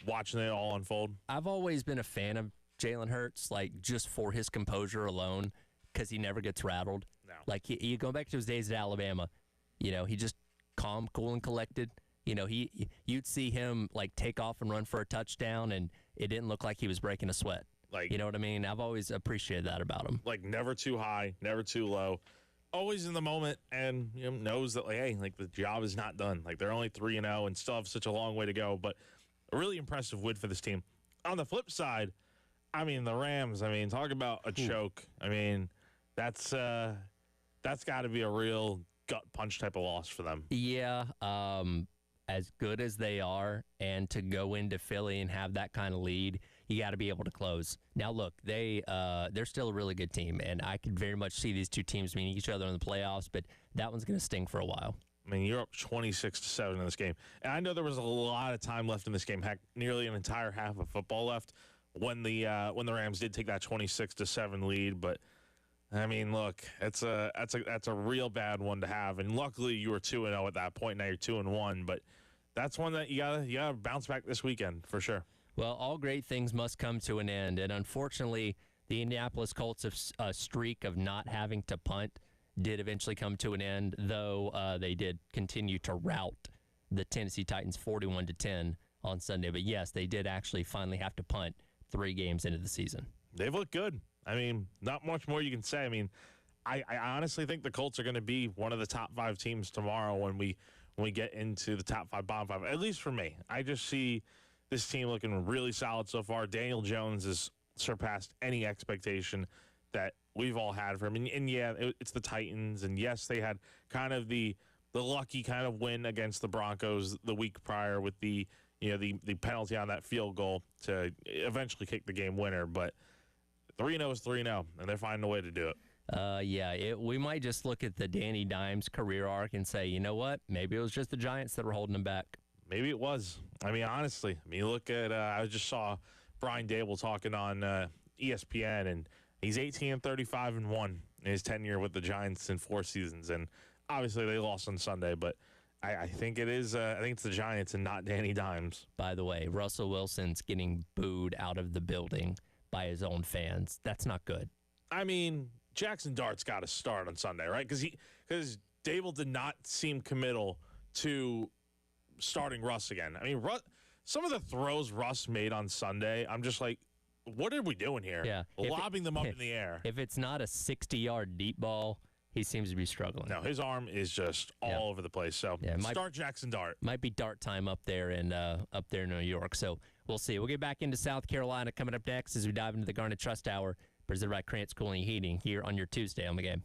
watching it all unfold? I've
always been a fan of Jalen Hurts, like, just for his composure alone, because he never gets rattled.
No.
Like, you go back to his days at Alabama, he just calm, cool, and collected. You'd see him, like, take off and run for a touchdown, and it didn't look like he was breaking a sweat.
Like,
you know what I mean? I've always appreciated that about him.
Like, never too high, never too low. Always in the moment, and knows that, like, hey, like, the job is not done. Like, they're only 3-0 and still have such a long way to go. But a really impressive win for this team. On the flip side, I mean, the Rams. I mean, talk about a choke. I mean, that's got to be a real gut punch type of loss for them.
Yeah, as good as they are, and to go into Philly and have that kind of lead, you got to be able to close. Now, look, they're still a really good team, and I could very much see these two teams meeting each other in the playoffs, but that one's going to sting for a while.
I mean, you're up 26-7 in this game. And I know there was a lot of time left in this game, heck, nearly an entire half of football left when the Rams did take that 26-7 lead, but I mean, look, that's a real bad one to have, and luckily you were 2-0 at that point. Now you're 2-1, but that's one that you gotta bounce back this weekend for sure.
Well, all great things must come to an end, and unfortunately, the Indianapolis Colts' streak of not having to punt did eventually come to an end, though they did continue to rout the Tennessee Titans 41-10 on Sunday. But yes, they did actually finally have to punt 3 games into the season.
They've looked good. I mean, not much more you can say. I mean, I honestly think the Colts are going to be one of the top 5 teams tomorrow when we get into the top 5, bottom 5. At least for me, I just see this team looking really solid so far. Daniel Jones has surpassed any expectation that we've all had for him. And yeah, it's the Titans. And yes, they had kind of the the lucky kind of win against the Broncos the week prior with the penalty on that field goal to eventually kick the game winner. But 3-0 is 3-0, and they're finding a way to do it.
We might just look at the Danny Dimes career arc and say, you know what? Maybe it was just the Giants that were holding him back.
Maybe it was. I mean, honestly, you look at I just saw Brian Dable talking on ESPN, and he's 18-35-1 in his tenure with the Giants in 4 seasons. And obviously they lost on Sunday, but I think it is. I think it's the Giants and not Danny Dimes.
By the way, Russell Wilson's getting booed out of the building by his own fans. That's not good.
I mean, Jackson Dart's got to start on Sunday, right? Because Dable did not seem committal to starting Russ again. I mean, some of the throws Russ made on Sunday, I'm just like, what are we doing here?
Yeah.
Lobbing them up in the air.
If it's not a 60-yard deep ball, he seems to be struggling.
No, his arm is just all over the place. So start Jackson Dart.
Might be Dart time up there in New York. So we'll see. We'll get back into South Carolina coming up next as we dive into the Garnet Trust Hour, presented by Krantz Cooling and Heating here on your Tuesday on the Game.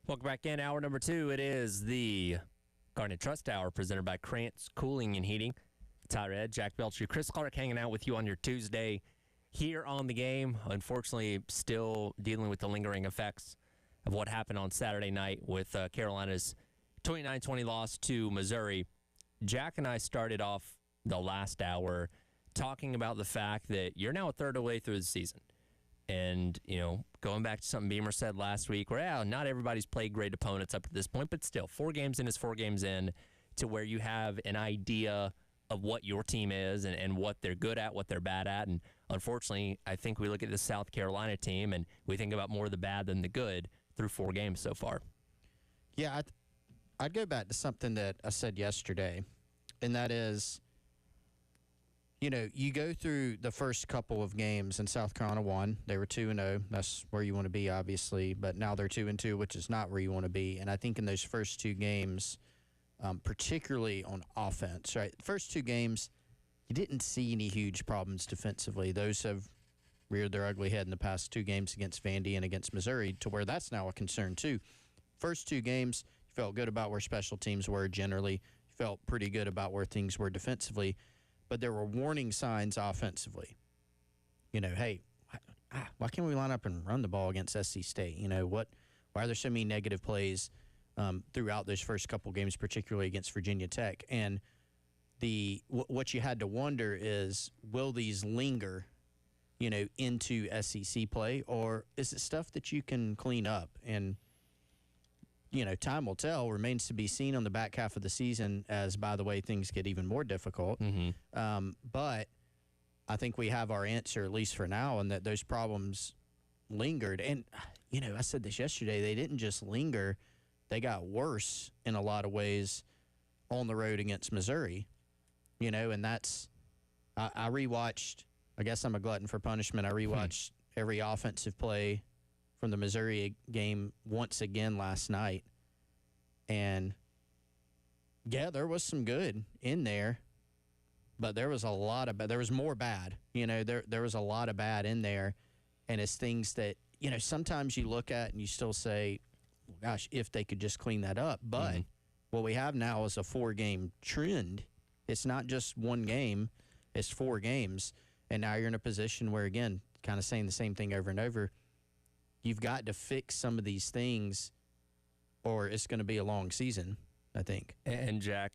Welcome back in. Hour number 2. It is the Garnet Trust Hour presented by Krantz Cooling and Heating. Tyler Ed, Jack Belcher, Chris Clark hanging out with you on your Tuesday here on the game. Unfortunately, still dealing with the lingering effects of what happened on Saturday night with Carolina's 29-20 loss to Missouri. Jack and I started off the last hour talking about the fact that you're now a third of the way through the season. And, going back to something Beamer said last week, where not everybody's played great opponents up to this point, but still, 4 games in is 4 games in to where you have an idea of what your team is and what they're good at, what they're bad at. And unfortunately, I think we look at the South Carolina team and we think about more of the bad than the good through 4 games so far.
Yeah, I'd go back to something that I said yesterday, and that is, you go through the first couple of games, and South Carolina won. They were 2-0. That's where you want to be, obviously. But now they're 2-2, which is not where you want to be. And I think in those first 2 games, particularly on offense, right? The first 2 games, you didn't see any huge problems defensively. Those have reared their ugly head in the past 2 games against Vandy and against Missouri, to where that's now a concern too. First 2 games, you felt good about where special teams were generally. You felt pretty good about where things were defensively. But there were warning signs offensively. Hey, why can't we line up and run the ball against SC State? Why are there so many negative plays throughout those first couple games, particularly against Virginia Tech? And what you had to wonder is, will these linger, into SEC play, or is it stuff that you can clean up? And time will tell. Remains to be seen on the back half of the season as, by the way, things get even more difficult.
Mm-hmm.
But I think we have our answer, at least for now, and that those problems lingered. And, I said this yesterday, they didn't just linger. They got worse in a lot of ways on the road against Missouri, and that's – I rewatched – I guess I'm a glutton for punishment. I rewatched every offensive play from the Missouri game once again last night. And, yeah, there was some good in there, but there was a lot of bad. There was more bad. There was a lot of bad in there. And it's things that, sometimes you look at and you still say, well, gosh, if they could just clean that up. But what we have now is a 4-game trend. It's not just 1 game. It's 4 games. And now you're in a position where, again, kind of saying the same thing over and over, you've got to fix some of these things or it's going to be a long season, I think.
And, Jack,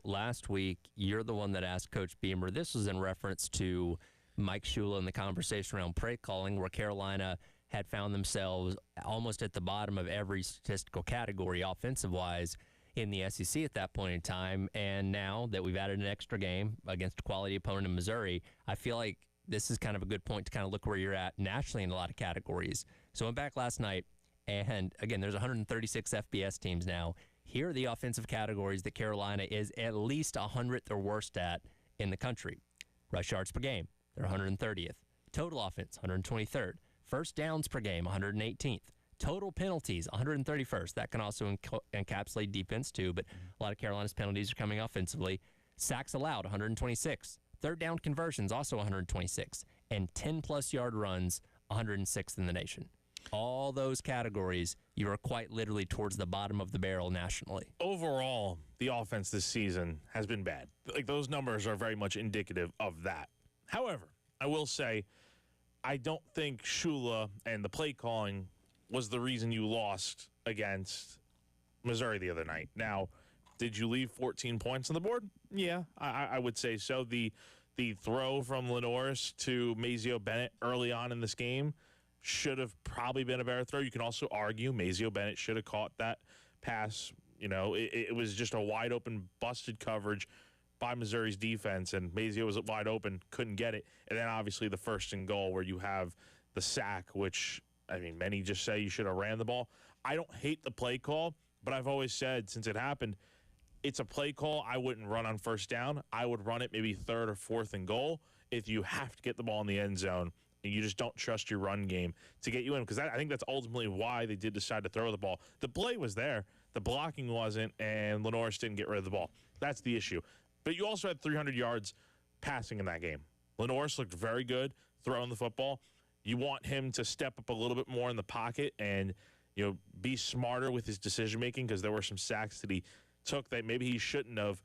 last week, you're the one that asked Coach Beamer. This was in reference to Mike Shula and the conversation around play calling, where Carolina had found themselves almost at the bottom of every statistical category offensive-wise in the SEC at that point in time. And now that we've added an extra game against a quality opponent in Missouri, I feel like this is kind of a good point to kind of look where you're at nationally in a lot of categories. So I went back last night, and again, there's 136 FBS teams now. Here are the offensive categories that Carolina is at least 100th or worst at in the country. Rush yards per game, they're 130th. Total offense, 123rd. First downs per game, 118th. Total penalties, 131st. That can also encapsulate defense too, but a lot of Carolina's penalties are coming offensively. Sacks allowed, 126. Third down conversions, also 126. And 10-plus yard runs, 106th in the nation. All those categories, you are quite literally towards the bottom of the barrel nationally.
Overall, the offense this season has been bad. Like, those numbers are very much indicative of that. However, I will say, I don't think Shula and the play calling was the reason you lost against Missouri the other night. Now, did you leave 14 points on the board? Yeah, I would say so. The throw from Lenoris to Mazio Bennett early on in this game should have probably been a better throw. You can also argue Mazio Bennett should have caught that pass. It was just a wide open, busted coverage by Missouri's defense, and Mazio was wide open, couldn't get it. And then obviously the 1st and goal where you have the sack, which, many just say you should have ran the ball. I don't hate the play call, but I've always said since it happened, it's a play call I wouldn't run on 1st down. I would run it maybe 3rd or 4th and goal if you have to get the ball in the end zone and you just don't trust your run game to get you in, because I think that's ultimately why they did decide to throw the ball. The play was there. The blocking wasn't, and Lenoris didn't get rid of the ball. That's the issue. But you also had 300 yards passing in that game. Lenoris looked very good throwing the football. You want him to step up a little bit more in the pocket and, be smarter with his decision making, because there were some sacks that he took that maybe he shouldn't have.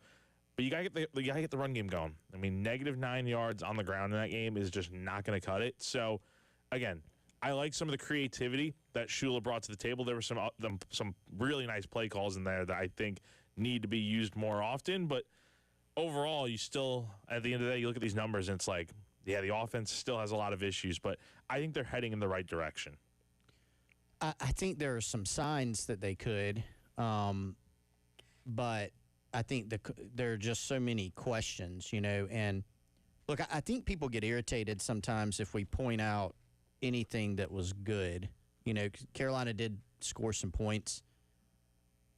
But you gotta get the run game going. I mean, -9 yards on the ground in that game is just not going to cut it. So, again, I like some of the creativity that Shula brought to the table. There were some really nice play calls in there that I think need to be used more often. But overall, you still, at the end of the day, you look at these numbers and it's like, yeah, the offense still has a lot of issues, but I think they're heading in the right direction.
I think there are some signs that they could, but I think there are just so many questions, and look, I think people get irritated sometimes if we point out anything that was good. Carolina did score some points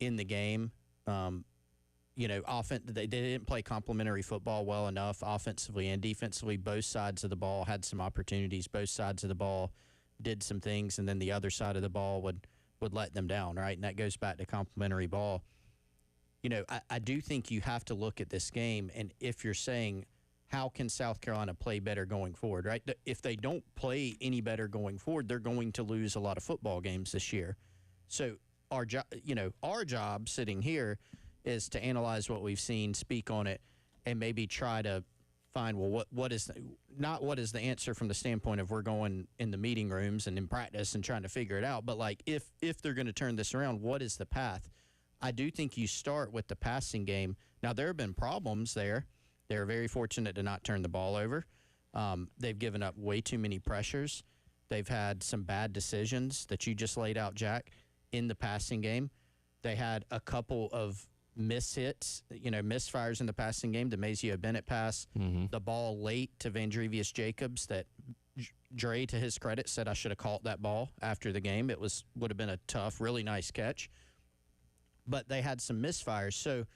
in the game. They didn't play complementary football well enough offensively and defensively. Both sides of the ball had some opportunities. Both sides of the ball did some things, and then the other side of the ball would let them down, right? And that goes back to complementary ball. I do think you have to look at this game, and if you're saying, how can South Carolina play better going forward, right? If they don't play any better going forward, they're going to lose a lot of football games this year. So our job sitting here is to analyze what we've seen, speak on it, and maybe try to find, what is the answer from the standpoint of we're going in the meeting rooms and in practice and trying to figure it out. But like if they're going to turn this around, what is the path? I do think you start with the passing game. Now, there have been problems there. They're very fortunate to not turn the ball over. They've given up way too many pressures. They've had some bad decisions that you just laid out, Jack, in the passing game. They had a couple of mishits, misfires in the passing game. The Mazio Bennett pass, the ball late to Vandrevius Jacobs that Dre, to his credit, said I should have caught that ball after the game. It would have been a tough, really nice catch. But they had some misfires. So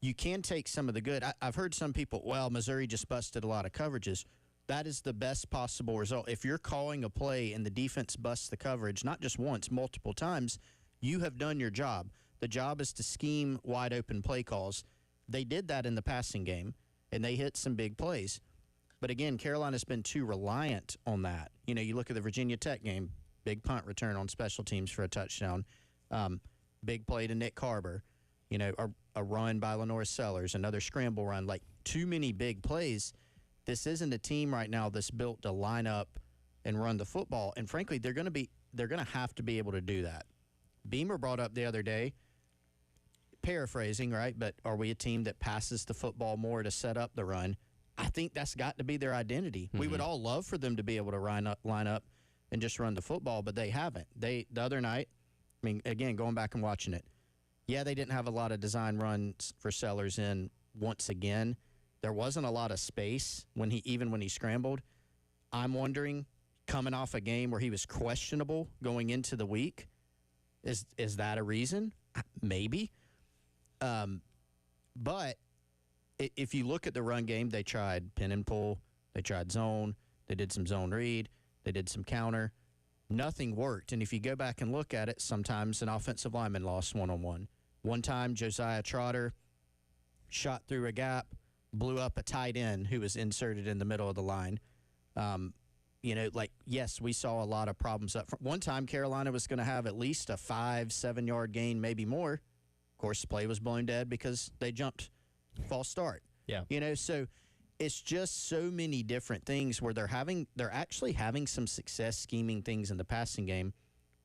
you can take some of the good. I've heard some people, Missouri just busted a lot of coverages. That is the best possible result. If you're calling a play and the defense busts the coverage, not just once, multiple times, you have done your job. The job is to scheme wide open play calls. They did that in the passing game, and they hit some big plays. But again, Carolina's been too reliant on that. You look at the Virginia Tech game, big punt return on special teams for a touchdown. Big play to Nick Carber, a run by Lenore Sellers, another scramble run, like too many big plays. This isn't a team right now that's built to line up and run the football. And frankly, they're going to have to be able to do that. Beamer brought up the other day, paraphrasing, right? But are we a team that passes the football more to set up the run? I think that's got to be their identity. We would all love for them to be able to line up and just run the football, but they haven't. The other night, again, going back and watching it, yeah, they didn't have a lot of design runs for Sellers in once again. There wasn't a lot of space when he scrambled. I'm wondering, coming off a game where he was questionable going into the week, is that a reason? Maybe. But if you look at the run game, they tried pin and pull, they tried zone, they did some zone read, they did some counter. Nothing worked. And if you go back and look at it, sometimes an offensive lineman lost one-on-one. One time, Josiah Trotter shot through a gap, blew up a tight end who was inserted in the middle of the line. Yes, we saw a lot of problems up front. One time, Carolina was going to have at least a 5-7 yard gain, maybe more. Of course, the play was blown dead because they jumped false start.
Yeah.
So it's just so many different things where they're actually having some success scheming things in the passing game.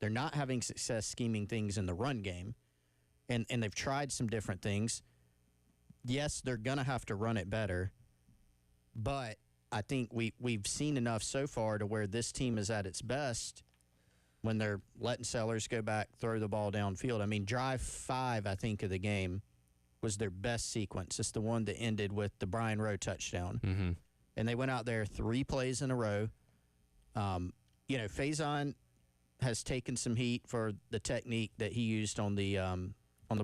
They're not having success scheming things in the run game. And they've tried some different things. Yes, they're going to have to run it better. But I think we've seen enough so far to where this team is at its best when they're letting Sellers go back, throw the ball downfield. Drive 5, I think, of the game was their best sequence. It's the one that ended with the Brian Rowe touchdown. Mm-hmm. And they went out there 3 plays in a row. Faison has taken some heat for the technique that he used on the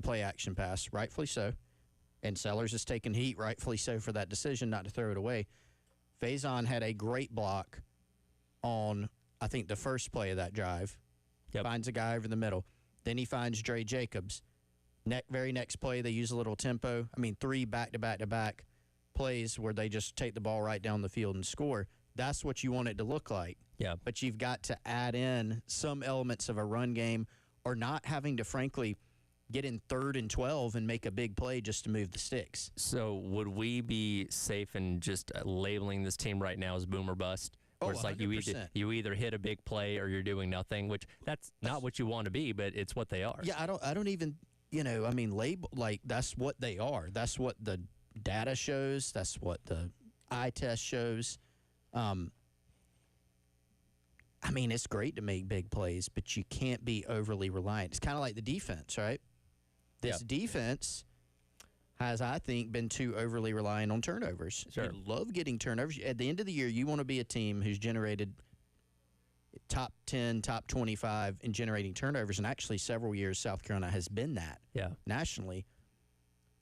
play action pass, rightfully so. And Sellers has taken heat, rightfully so, for that decision not to throw it away. Faison had a great block on, I think, the first play of that drive. Yep. Finds a guy over the middle. Then he finds Dre Jacobs. Very next play, they use a little tempo. 3 back-to-back-to-back plays where they just take the ball right down the field and score. That's what you want it to look like.
Yeah.
But you've got to add in some elements of a run game or not having to, frankly, get in 3rd and 12 and make a big play just to move the sticks.
So would we be safe in just labeling this team right now as boom or bust? Where it's like
100%.
you either hit a big play or you're doing nothing, which that's not what you want to be, but it's what they are.
Yeah, I don't even, label, like, that's what they are. That's what the data shows. That's what the eye test shows. It's great to make big plays, but you can't be overly reliant. It's kind of like the defense, right? This defense has, I think, been too overly reliant on turnovers.
Sure.
You love getting turnovers. At the end of the year, you want to be a team who's generated top 10, top 25 in generating turnovers. And actually, several years, South Carolina has been that nationally.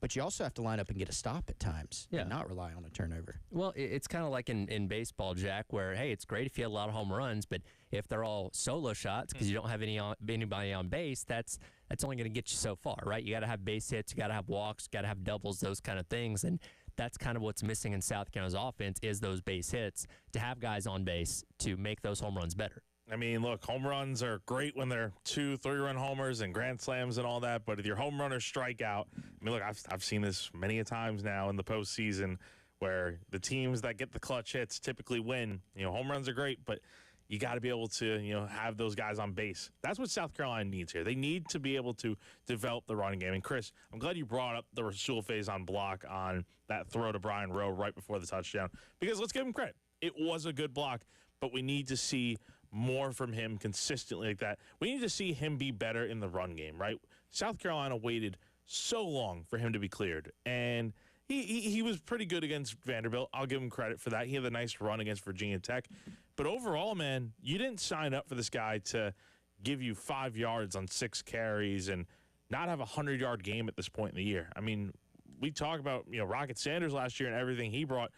But you also have to line up and get a stop at times and not rely on a turnover.
Well, it's kind of like in baseball, Jack, where, hey, it's great if you had a lot of home runs, but if they're all solo shots because you don't have anybody on base, that's only going to get you so far, right? You got to have base hits, you got to have walks, got to have doubles, those kind of things. And that's kind of what's missing in South Carolina's offense is those base hits to have guys on base to make those home runs better.
I mean, look, home runs are great when they're 2-3-run homers and grand slams and all that. But if your home runners strike out, look, I've seen this many a times now in the postseason where the teams that get the clutch hits typically win. Home runs are great, but you got to be able to, have those guys on base. That's what South Carolina needs here. They need to be able to develop the running game. And Chris, I'm glad you brought up the Rasul Faison block on that throw to Brian Rowe right before the touchdown, because let's give him credit. It was a good block, but we need to see more from him consistently like that. We need to see him be better in the run game, right? South Carolina waited so long for him to be cleared, and he was pretty good against Vanderbilt. I'll give him credit for that. He had a nice run against Virginia Tech. But overall, man, you didn't sign up for this guy to give you 5 yards on 6 carries and not have a 100-yard game at this point in the year. I mean, we talk about, Rocket Sanders last year and everything he brought.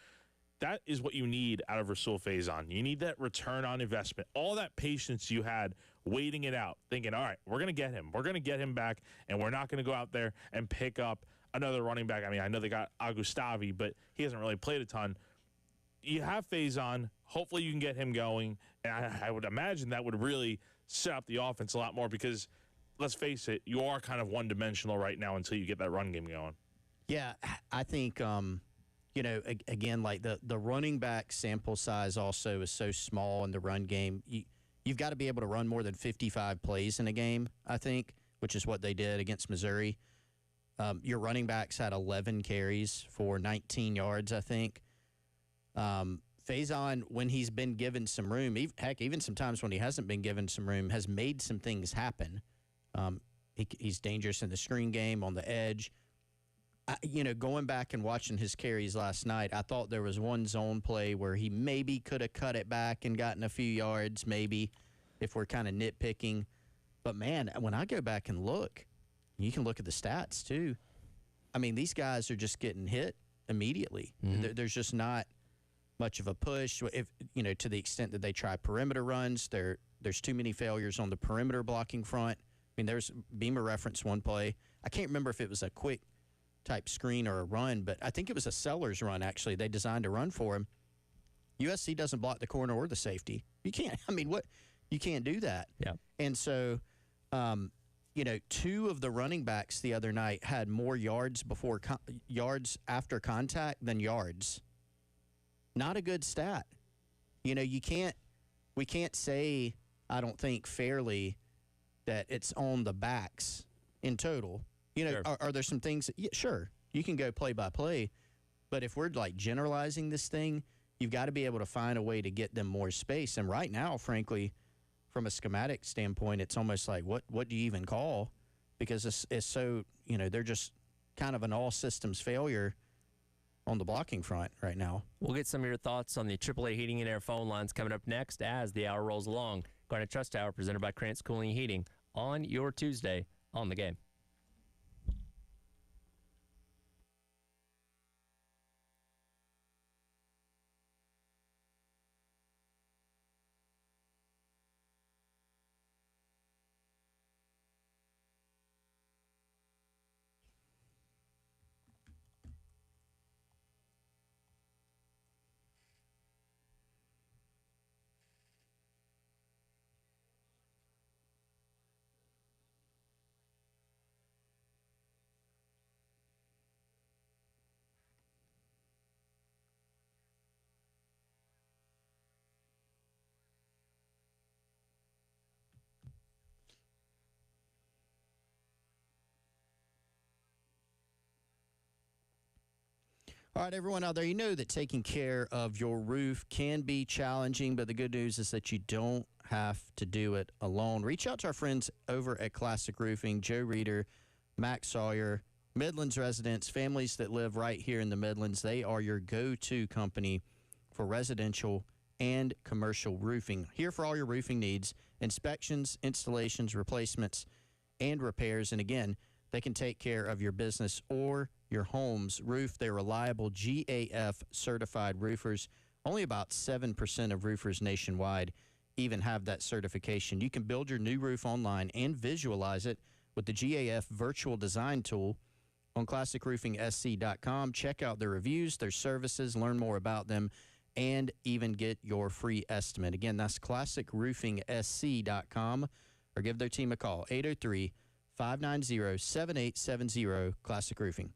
That is what you need out of Rasul Faison. You need that return on investment. All that patience you had waiting it out, thinking, all right, we're going to get him. We're going to get him back, and we're not going to go out there and pick up another running back. I mean, I know they got Agustavi, but he hasn't really played a ton. You have Faison. Hopefully you can get him going, and I would imagine that would really set up the offense a lot more because, let's face it, you are kind of one-dimensional right now until you get that run game going.
Yeah, I think again, like the running back sample size also is so small in the run game. You've got to be able to run more than 55 plays in a game, I think, which is what they did against Missouri. Your running backs had 11 carries for 19 yards, I think. Faison, when he's been given some room, even sometimes when he hasn't been given some room, has made some things happen. He's dangerous in the screen game, on the edge. Going back and watching his carries last night, I thought there was one zone play where he maybe could have cut it back and gotten a few yards, maybe, if we're kind of nitpicking. But, man, when I go back and look, you can look at the stats, too. I mean, these guys are just getting hit immediately. Mm-hmm. There's just not much of a push. If to the extent that they try perimeter runs, there's too many failures on the perimeter blocking front. I mean, there's Beamer referenced one play. I can't remember if it was a quick type screen or a run, but I think it was a Sellers run, actually. They designed a run for him. USC doesn't block the corner or the safety. You can't. I mean, what? You can't do that.
Yeah.
And so, two of the running backs the other night had more yards yards after contact than yards. Not a good stat. We can't say, I don't think fairly, that it's on the backs in total.
Sure.
Are there some things? Yeah, sure, you can go play by play, but if we're like generalizing this thing, you've got to be able to find a way to get them more space. And right now, frankly, from a schematic standpoint, it's almost like what do you even call? Because it's so they're just kind of an all systems failure on the blocking front right now.
We'll get some of your thoughts on the AAA Heating and Air phone lines coming up next as the hour rolls along. Garnet Trust Hour presented by Krantz Cooling and Heating on your Tuesday on the Game.
All right, everyone out there, you know that taking care of your roof can be challenging, but the good news is that you don't have to do it alone. Reach out to our friends over at Classic Roofing, Joe Reeder, Max Sawyer, Midlands residents, families that live right here in the Midlands. They are your go-to company for residential and commercial roofing. Here for all your roofing needs, inspections, installations, replacements, and repairs. And again, they can take care of your business or your home's roof. They're reliable GAF certified roofers. Only about 7% of roofers nationwide even have that certification. You can build your new roof online and visualize it with the GAF virtual design tool on classicroofingsc.com. Check out their reviews, their services, learn more about them, and even get your free estimate. Again, that's classicroofingsc.com, or give their team a call, 803-590-7870, Classic Roofing.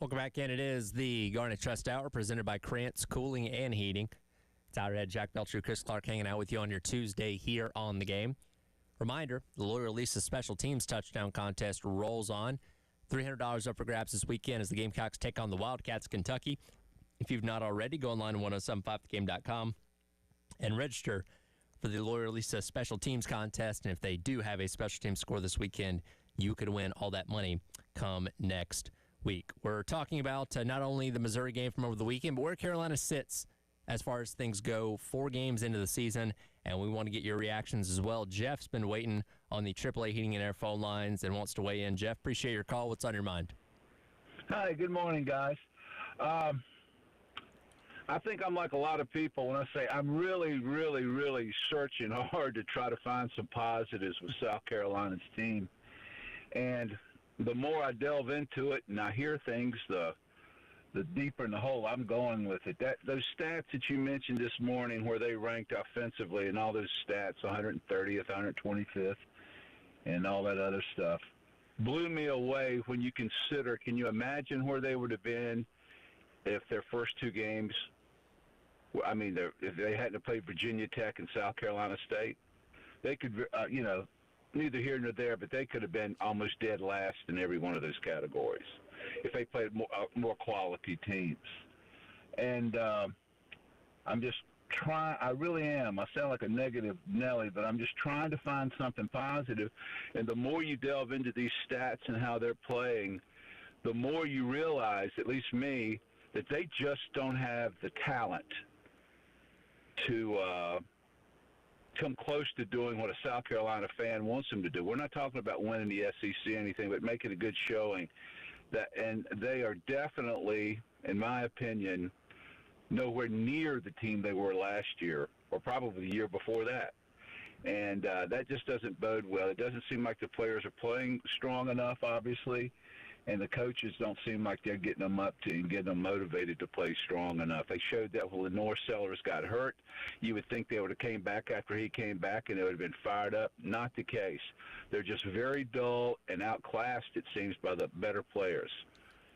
Welcome back in. It is the Garnet Trust Hour presented by Krantz Cooling and Heating. Tyler Head, Jack Belcher, Chris Clark hanging out with you on your Tuesday here on the game. Reminder, the Loyola Lisa Special Teams Touchdown Contest rolls on. $300 up for grabs this weekend as the Gamecocks take on the Wildcats of Kentucky. If you've not already, go online to 1075thegame.com and register for the Loyola Lisa Special Teams Contest. And if they do have a special team score this weekend, you could win all that money come next week. We're talking about not only the Missouri game from over the weekend, but where Carolina sits as far as things go, 4 games into the season, and we want to get your reactions as well. Jeff's been waiting on the AAA Heating and Air phone lines and wants to weigh in. Jeff, appreciate your call. What's on your mind?
Hi, good morning, guys. I think I'm like a lot of people when I say I'm really, really, really searching hard to try to find some positives with South Carolina's team. And the more I delve into it and I hear things, the deeper in the hole I'm going with it. Those stats that you mentioned this morning where they ranked offensively and all those stats, 130th, 125th, and all that other stuff, blew me away when you consider, can you imagine where they would have been if their first 2 games, I mean, if they hadn't played Virginia Tech and South Carolina State? They could, neither here nor there, but they could have been almost dead last in every one of those categories if they played more quality teams. And I'm just trying, I really am. I sound like a negative Nelly, but I'm just trying to find something positive. And the more you delve into these stats and how they're playing, the more you realize, at least me, that they just don't have the talent to come close to doing what a South Carolina fan wants them to do. We're not talking about winning the SEC or anything, but making a good showing. And they are definitely, in my opinion, nowhere near the team they were last year or probably the year before that. And that just doesn't bode well. It doesn't seem like the players are playing strong enough, obviously, and the coaches don't seem like they're getting them up to and getting them motivated to play strong enough. They showed that when Lenore Sellers got hurt, you would think they would have came back after he came back and they would have been fired up. Not the case. They're just very dull and outclassed, it seems, by the better players.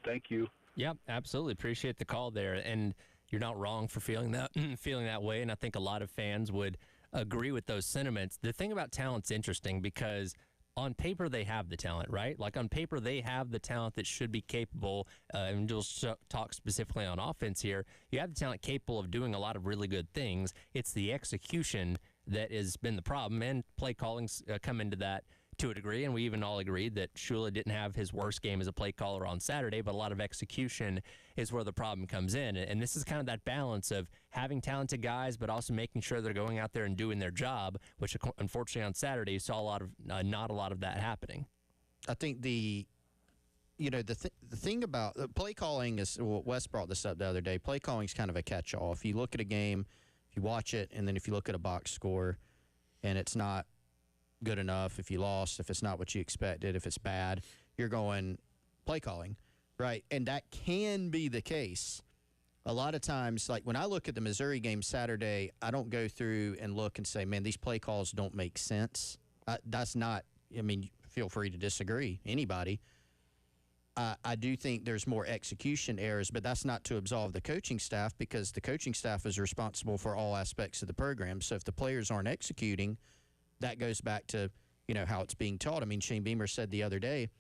Thank you.
Yep, absolutely. Appreciate the call there. And you're not wrong for feeling that way, and I think a lot of fans would agree with those sentiments. The thing about talent's interesting because on paper they have the talent, right? Like on paper they have the talent that should be capable, and we'll talk specifically on offense here. You have the talent capable of doing a lot of really good things. It's the execution that has been the problem, and play callings come into that to a degree, and we even all agreed that Shula didn't have his worst game as a play caller on Saturday, but a lot of execution is where the problem comes in. And this is kind of that balance of having talented guys, but also making sure they're going out there and doing their job, which unfortunately on Saturday you saw a lot of not a lot of that happening.
I think the thing about play calling is, well, Wes brought this up the other day, play calling is kind of a catch-all. If you look at a game, if you watch it, and then if you look at a box score and it's not good enough, if you lost, if it's not what you expected, if it's bad, you're going play calling, right? And that can be the case. A lot of times, like when I look at the Missouri game Saturday, I don't go through and look and say, man, these play calls don't make sense. That's not, I mean, feel free to disagree, anybody. I do think there's more execution errors, but that's not to absolve the coaching staff because the coaching staff is responsible for all aspects of the program. So if the players aren't executing, that goes back to, how it's being taught. I mean, Shane Beamer said the other day,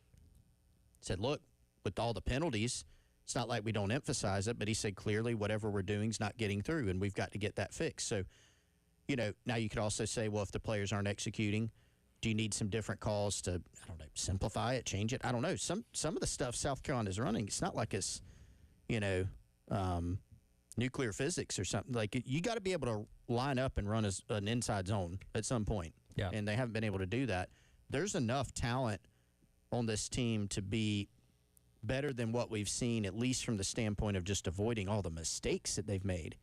said, look, with all the penalties, it's not like we don't emphasize it, but he said clearly whatever we're doing is not getting through, and we've got to get that fixed. So, now you could also say, well, if the players aren't executing, do you need some different calls to, simplify it, change it? I don't know. Some of the stuff South Carolina is running, it's not like it's, nuclear physics or something. Like, you got to be able to line up and run an inside zone at some point.
Yeah.
And they haven't been able to do that. There's enough talent on this team to be better than what we've seen, at least from the standpoint of just avoiding all the mistakes that they've made.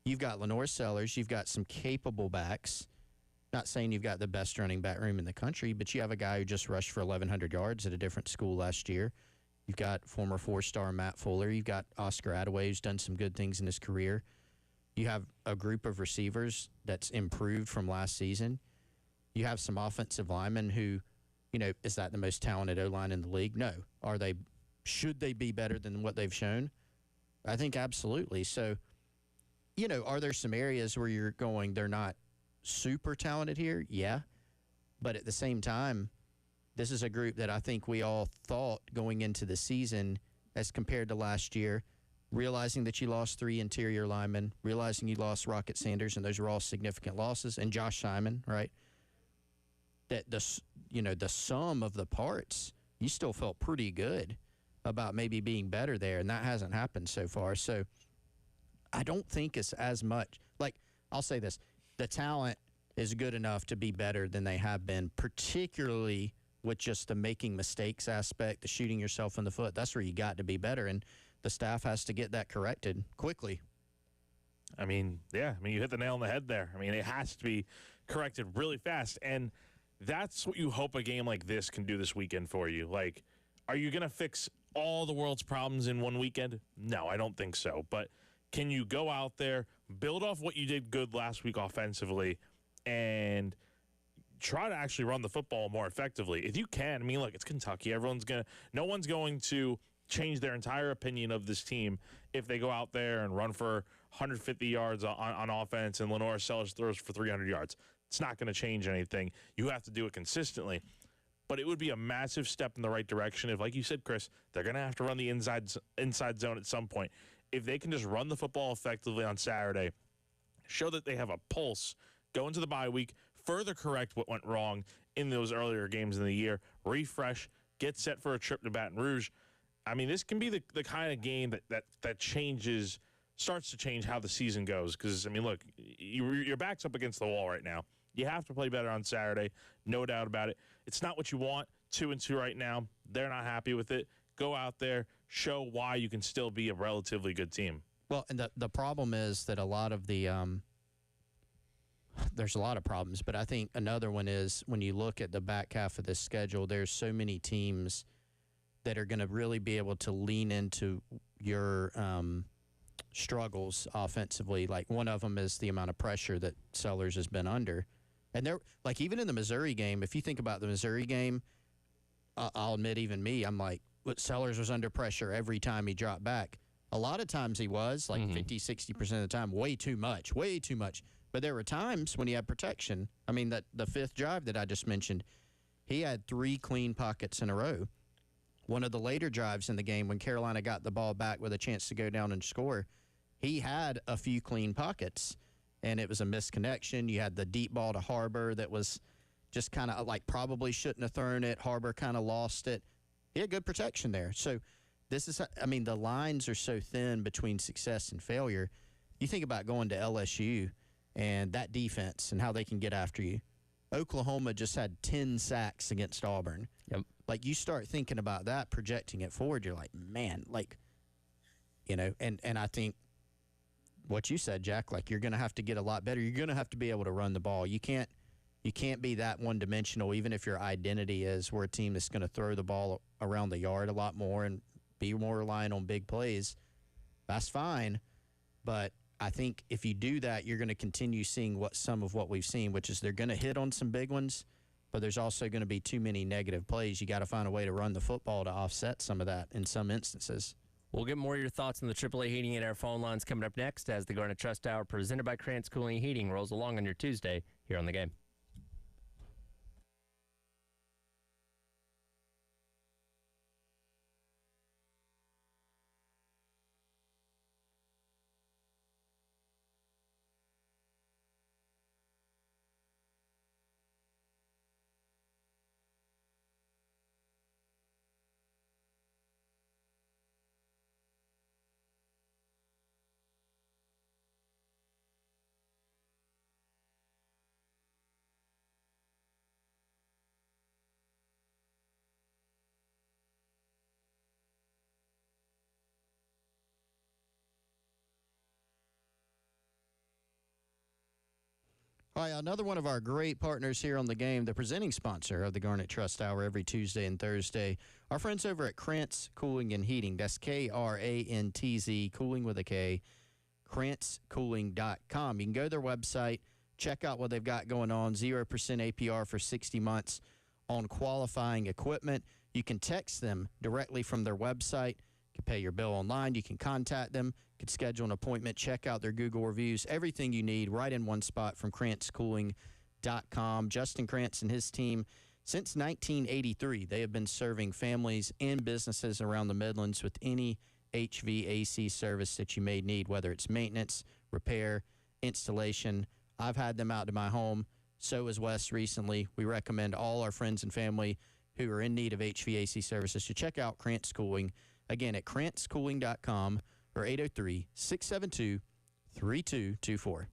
You've got Lenore Sellers. You've got some capable backs. Not saying you've got the best running back room in the country, but you have a guy who just rushed for 1,100 yards at a different school last year. You've got former 4-star Matt Fuller. You've got Oscar Attaway, who's done some good things in his career. You have a group of receivers that's improved from last season. You have some offensive linemen who, is that the most talented O-line in the league? No. Should they be better than what they've shown? I think absolutely. So, are there some areas where you're going, they're not super talented here? Yeah. But at the same time, this is a group that I think we all thought going into the season as compared to last year, realizing that you lost 3 interior linemen, realizing you lost Rocket Sanders, and those were all significant losses, and Josh Simon, right? That the sum of the parts, you still felt pretty good about maybe being better there, and that hasn't happened so far. So I don't think it's as much. Like, I'll say this. The talent is good enough to be better than they have been, particularly with just the making mistakes aspect, the shooting yourself in the foot. That's where you got to be better, and the staff has to get that corrected quickly.
I mean, yeah. I mean, you hit the nail on the head there. I mean, it has to be corrected really fast, and that's what you hope a game like this can do this weekend for you. Like, are you going to fix all the world's problems in one weekend? No, I don't think so. But can you go out there, build off what you did good last week offensively, and try to actually run the football more effectively? If you can, I mean, look, it's Kentucky. No one's going to change their entire opinion of this team if they go out there and run for 150 yards on offense and Lenore Sellers throws for 300 yards. It's not going to change anything. You have to do it consistently. But it would be a massive step in the right direction if, like you said, Chris, they're going to have to run the inside zone at some point. If they can just run the football effectively on Saturday, show that they have a pulse, go into the bye week, further correct what went wrong in those earlier games in the year, refresh, get set for a trip to Baton Rouge. I mean, this can be the kind of game that starts to change how the season goes. Because, I mean, look, your back's up against the wall right now. You have to play better on Saturday, no doubt about it. It's not what you want, 2-2 right now. They're not happy with it. Go out there, show why you can still be a relatively good team.
Well, and the problem is that a lot of the there's a lot of problems, but I think another one is when you look at the back half of this schedule, there's so many teams that are going to really be able to lean into your struggles offensively. Like, one of them is the amount of pressure that Sellers has been under. And they're like, even in the Missouri game, if you think about the Missouri game, I'll admit, even me, I'm like, Sellers was under pressure every time he dropped back. A lot of times he was, like 50, 60% of the time, way too much. But there were times when he had protection. I mean, the fifth drive that I just mentioned, he had 3 clean pockets in a row. One of the later drives in the game, when Carolina got the ball back with a chance to go down and score, he had a few clean pockets, and it was a misconnection. You had the deep ball to Harbor that was just kind of like probably shouldn't have thrown it. Harbor kind of lost it. He had good protection there. So this is, I mean, the lines are so thin between success and failure. You think about going to LSU and that defense and how they can get after you. Oklahoma just had 10 sacks against Auburn.
Yep.
Like, you start thinking about that, projecting it forward, you're like, man, like, you know, and I think what you said, Jack, like, you're going to have to get a lot better. You're going to have to be able to run the ball. You can't be that one-dimensional, even if your identity is we're a team that's going to throw the ball around the yard a lot more and be more reliant on big plays. That's fine, but I think if you do that, you're going to continue seeing some of what we've seen, which is they're going to hit on some big ones, but there's also going to be too many negative plays. You got to find a way to run the football to offset some of that in some instances.
We'll get more of your thoughts on the AAA Heating and Air phone lines coming up next as the Garnet Trust Hour presented by Krantz Cooling and Heating rolls along on your Tuesday here on The Game.
All right, another one of our great partners here on The Game, the presenting sponsor of the Garnet Trust Hour every Tuesday and Thursday, our friends over at Krantz Cooling and Heating. That's Krantz, cooling with a K, KrantzCooling.com. You can go to their website, check out what they've got going on, 0% APR for 60 months on qualifying equipment. You can text them directly from their website. You can pay your bill online. You can contact them. You can schedule an appointment. Check out their Google reviews. Everything you need right in one spot from KrantzCooling.com. Justin Krantz and his team, since 1983, they have been serving families and businesses around the Midlands with any HVAC service that you may need, whether it's maintenance, repair, installation. I've had them out to my home. So has Wes recently. We recommend all our friends and family who are in need of HVAC services to check out Krantz Cooling. Again, at KrantzCooling.com or 803-672-3700. 3224.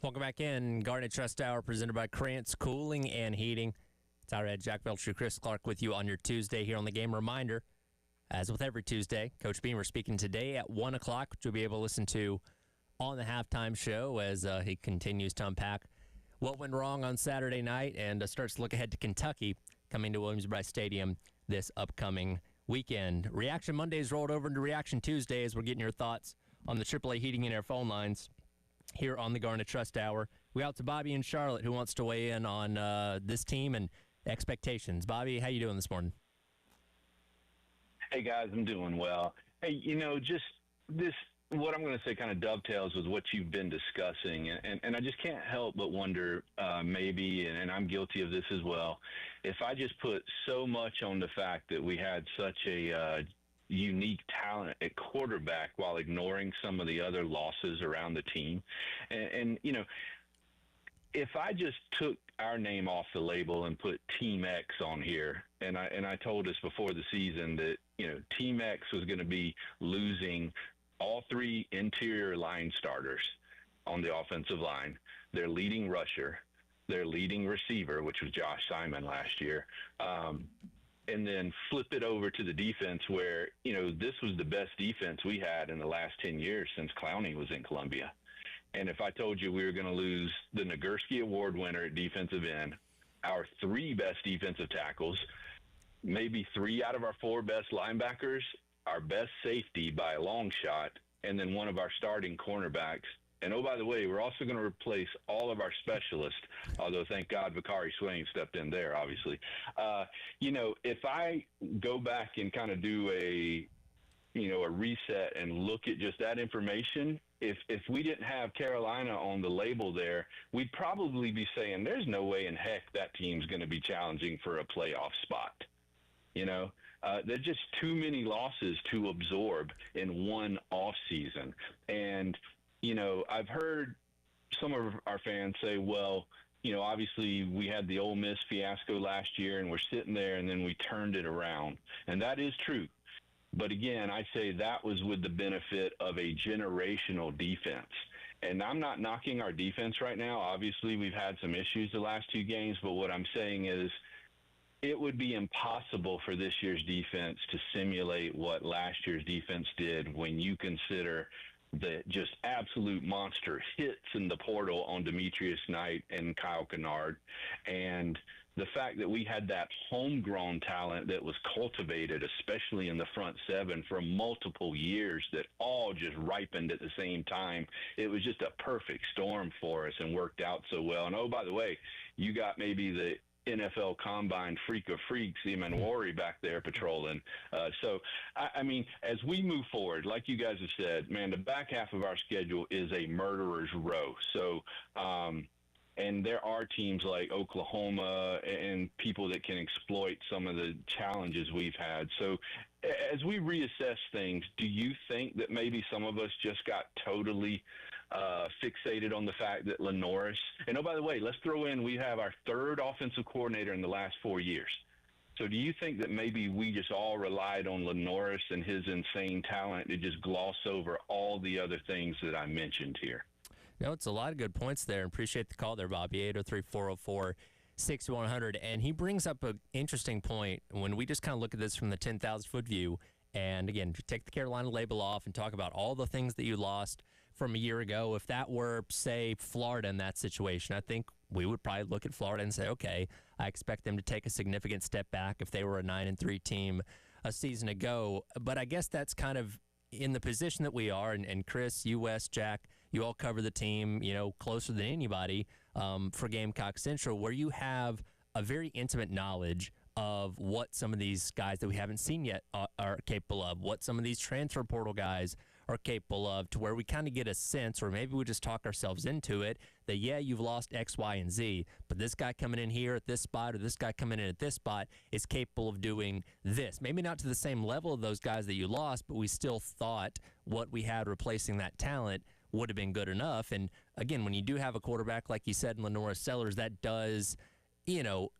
Welcome back in. Garnet Trust Hour presented by Krantz Cooling and Heating. Tyler Head, Jack Belcher, Chris Clark with you on your Tuesday here on the game. Reminder, as with every Tuesday, Coach Beamer speaking today at 1 o'clock, which you'll be able to listen to on the halftime show as he continues to unpack what went wrong on Saturday night and starts to look ahead to Kentucky coming to Williams-Brice Stadium this upcoming weekend. Reaction Mondays rolled over into Reaction Tuesdays. We're getting your thoughts on the AAA Heating and Air phone lines here on the Garnet Trust Hour. We out to Bobby in Charlotte, who wants to weigh in on this team and expectations. Bobby, how you doing this morning?
Hey, guys, I'm doing well. Hey, just this, what I'm going to say kind of dovetails with what you've been discussing, and I just can't help but wonder maybe, and I'm guilty of this as well, if I just put so much on the fact that we had such a unique talent at quarterback while ignoring some of the other losses around the team. And if I just took our name off the label and put Team X on here, and I told us before the season that, Team X was going to be losing all three interior line starters on the offensive line, their leading rusher, their leading receiver, which was Josh Simon last year, and then flip it over to the defense where, this was the best defense we had in the last 10 years since Clowney was in Columbia. And if I told you we were going to lose the Nagurski Award winner at defensive end, our three best defensive tackles, maybe three out of our four best linebackers, our best safety by a long shot, and then one of our starting cornerbacks. And, oh, by the way, we're also going to replace all of our specialists, although thank God Vakari Swain stepped in there, obviously. If I go back and kind of do a reset and look at just that information, if we didn't have Carolina on the label there, we'd probably be saying there's no way in heck that team's going to be challenging for a playoff spot. There's just too many losses to absorb in one off season. And, I've heard some of our fans say, well, obviously we had the Ole Miss fiasco last year and we're sitting there and then we turned it around. And that is true. But again, I say that was with the benefit of a generational defense. And I'm not knocking our defense right now. Obviously, we've had some issues the last two games. But what I'm saying is it would be impossible for this year's defense to simulate what last year's defense did when you consider the just absolute monster hits in the portal on Demetrius Knight and Kyle Kennard, and the fact that we had that homegrown talent that was cultivated, especially in the front seven, for multiple years that all just ripened at the same time. It was just a perfect storm for us and worked out so well. And, oh, by the way, you got maybe the NFL Combine freak of freaks, Eamon Wari back there patrolling. I mean, as we move forward, like you guys have said, man, the back half of our schedule is a murderer's row. So, and there are teams like Oklahoma and people that can exploit some of the challenges we've had. So as we reassess things, do you think that maybe some of us just got totally fixated on the fact that Lenoris, and oh, by the way, let's throw in, we have our third offensive coordinator in the last 4 years. So do you think that maybe we just all relied on Lenoris and his insane talent to just gloss over all the other things that I mentioned here?
No, it's a lot of good points there. Appreciate the call there, Bobby. 803-404-6100. And he brings up an interesting point when we just kind of look at this from the 10,000-foot view. And, again, take the Carolina label off and talk about all the things that you lost from a year ago. If that were, say, Florida in that situation, I think we would probably look at Florida and say, okay, I expect them to take a significant step back if they were a 9-3 team a season ago. But I guess that's kind of in the position that we are. And Chris, you, Wes, Jack, you all cover the team, closer than anybody for Gamecock Central, where you have a very intimate knowledge of what some of these guys that we haven't seen yet are capable of, what some of these transfer portal guys are capable of, to where we kind of get a sense, or maybe we just talk ourselves into it, that, yeah, you've lost X, Y, and Z, but this guy coming in here at this spot or this guy coming in at this spot is capable of doing this. Maybe not to the same level of those guys that you lost, but we still thought what we had replacing that talent would have been good enough. And, again, when you do have a quarterback, like you said, in Lenoris Sellers, that does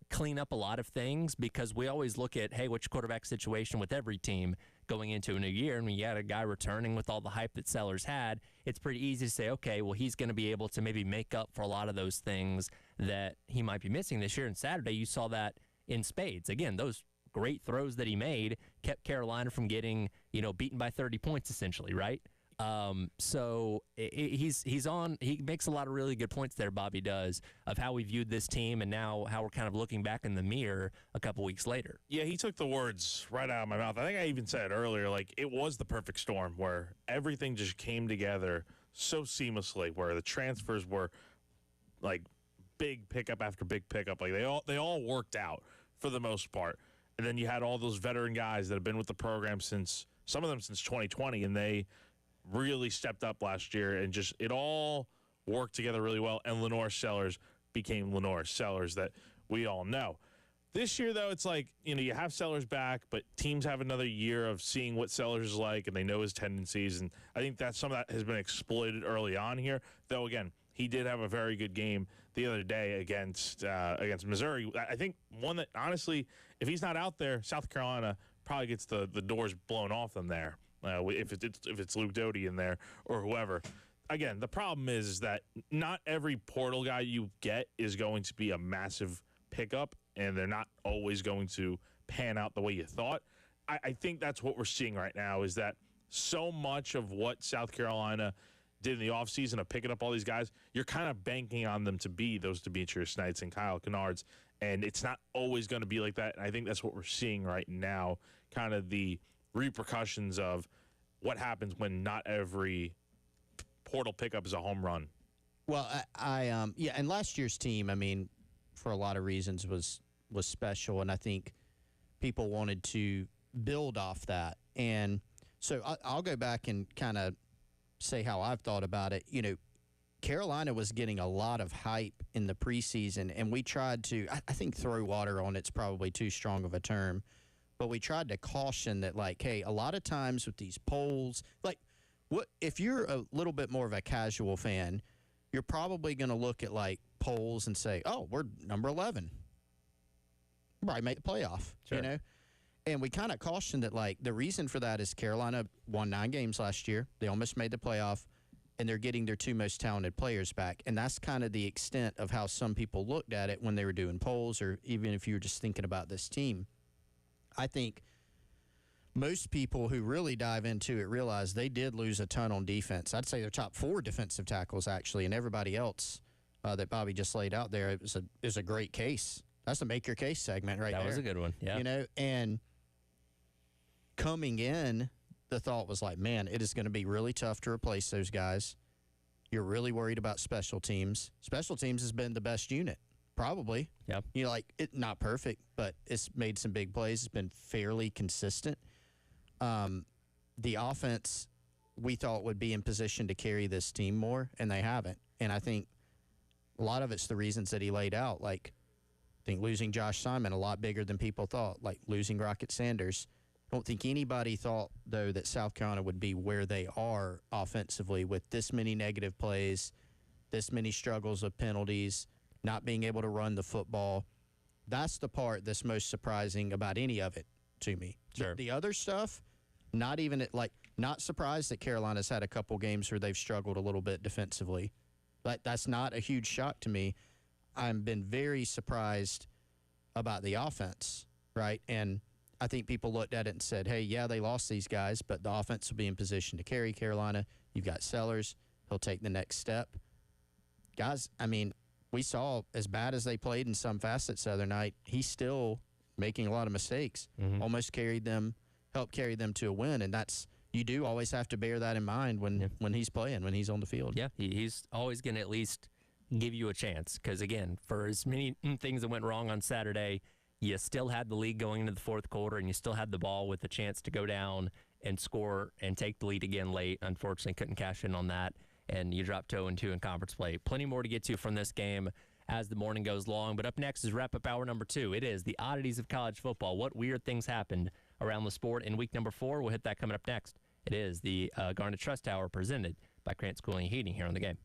clean up a lot of things, because we always look at, hey, what's your quarterback situation with every team going into a new year? And when you had a guy returning with all the hype that Sellers had, it's pretty easy to say, okay, well, he's going to be able to maybe make up for a lot of those things that he might be missing this year. And Saturday, you saw that in spades. Again, those great throws that he made kept Carolina from getting, beaten by 30 points, essentially, right? So he makes a lot of really good points there, Bobby does, of how we viewed this team and now how we're kind of looking back in the mirror a couple weeks later.
Yeah, he took the words right out of my mouth. I think I even said earlier, like, it was the perfect storm where everything just came together so seamlessly, where the transfers were like big pickup after big pickup. Like they all worked out for the most part. And then you had all those veteran guys that have been with the program since 2020, and they really stepped up last year, and just it all worked together really well. And Lenoris Sellers became Lenoris Sellers that we all know. This year, though, it's like, you have Sellers back, but teams have another year of seeing what Sellers is like, and they know his tendencies. And I think that some of that has been exploited early on here. Though, again, he did have a very good game the other day against Missouri. I think one that, honestly, if he's not out there, South Carolina probably gets the doors blown off them there. if it's Luke Doty in there or whoever. Again, the problem is that not every portal guy you get is going to be a massive pickup, and they're not always going to pan out the way you thought. I think that's what we're seeing right now is that so much of what South Carolina did in the offseason of picking up all these guys, you're kind of banking on them to be those Demetrius Knights and Kyle Kennards, and it's not always going to be like that. And I think that's what we're seeing right now, kind of the repercussions of what happens when not every portal pickup is a home run.
Well, and last year's team, I mean, for a lot of reasons was special, and I think people wanted to build off that. And so I'll go back and kind of say how I've thought about it. You know, Carolina was getting a lot of hype in the preseason, and we tried to, I think throw water on it's probably too strong of a term, but we tried to caution that, like, hey, a lot of times with these polls, like, what if you're a little bit more of a casual fan, you're probably going to look at, like, polls and say, oh, we're number 11. Probably make the playoff,
Sure.
you know? And we kind of cautioned that, like, the reason for that is Carolina won 9 games last year. They almost made the playoff, and they're getting their 2 most talented players back. And that's kind of the extent of how some people looked at it when they were doing polls, or even if you were just thinking about this team. I think most people who really dive into it realize they did lose a ton on defense. I'd say their top 4 defensive tackles, actually, and everybody else that Bobby just laid out there is a great case. That's a make your case segment right there.
That was a good one, yeah.
You know, and coming in, the thought was like, man, it is going to be really tough to replace those guys. You're really worried about special teams. Special teams has been the best unit, probably.
Yeah.
You know, like, not perfect, but it's made some big plays. It's been fairly consistent. The offense, we thought, would be in position to carry this team more, and they haven't. And I think a lot of it's the reasons that he laid out. Like, I think losing Josh Simon, a lot bigger than people thought. Like, losing Rocket Sanders. I don't think anybody thought, though, that South Carolina would be where they are offensively with this many negative plays, this many struggles of penalties, not being able to run the football. That's the part that's most surprising about any of it to me.
Sure.
The other stuff, not even not surprised that Carolina's had a couple games where they've struggled a little bit defensively. That's not a huge shock to me. I've been very surprised about the offense, right? And I think people looked at it and said, hey, yeah, they lost these guys, but the offense will be in position to carry Carolina. You've got Sellers. He'll take the next step. Guys, I mean, we saw as bad as they played in some facets the other night, he's still making a lot of mistakes. Almost helped carry them to a win, and you do always have to bear that in mind when he's playing, when he's on the field.
Yeah, he's always going to at least give you a chance because, again, for as many things that went wrong on Saturday, you still had the lead going into the fourth quarter, and you still had the ball with a chance to go down and score and take the lead again late. Unfortunately, couldn't cash in on that, and you dropped 0-2 in conference play. Plenty more to get to from this game as the morning goes long, but up next is wrap-up hour number 2. It is the oddities of college football. What weird things happened around the sport in week number 4? We'll hit that coming up next. It is the Garnet Trust Hour presented by Krantz Cooling and Heating here on The Game.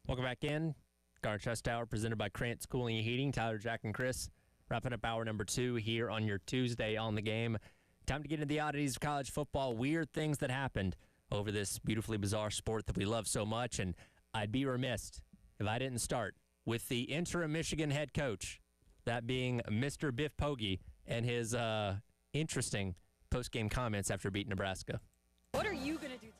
Welcome back in. Garner Chest Hour presented by Krantz Cooling and Heating. Tyler, Jack, and Chris wrapping up hour number 2 here on your Tuesday on the game. Time to get into the oddities of college football, weird things that happened over this beautifully bizarre sport that we love so much. And I'd be remiss if I didn't start with the interim Michigan head coach, that being Mr. Biff Poggi, and his interesting post-game comments after beating Nebraska.
What are you going to do tonight?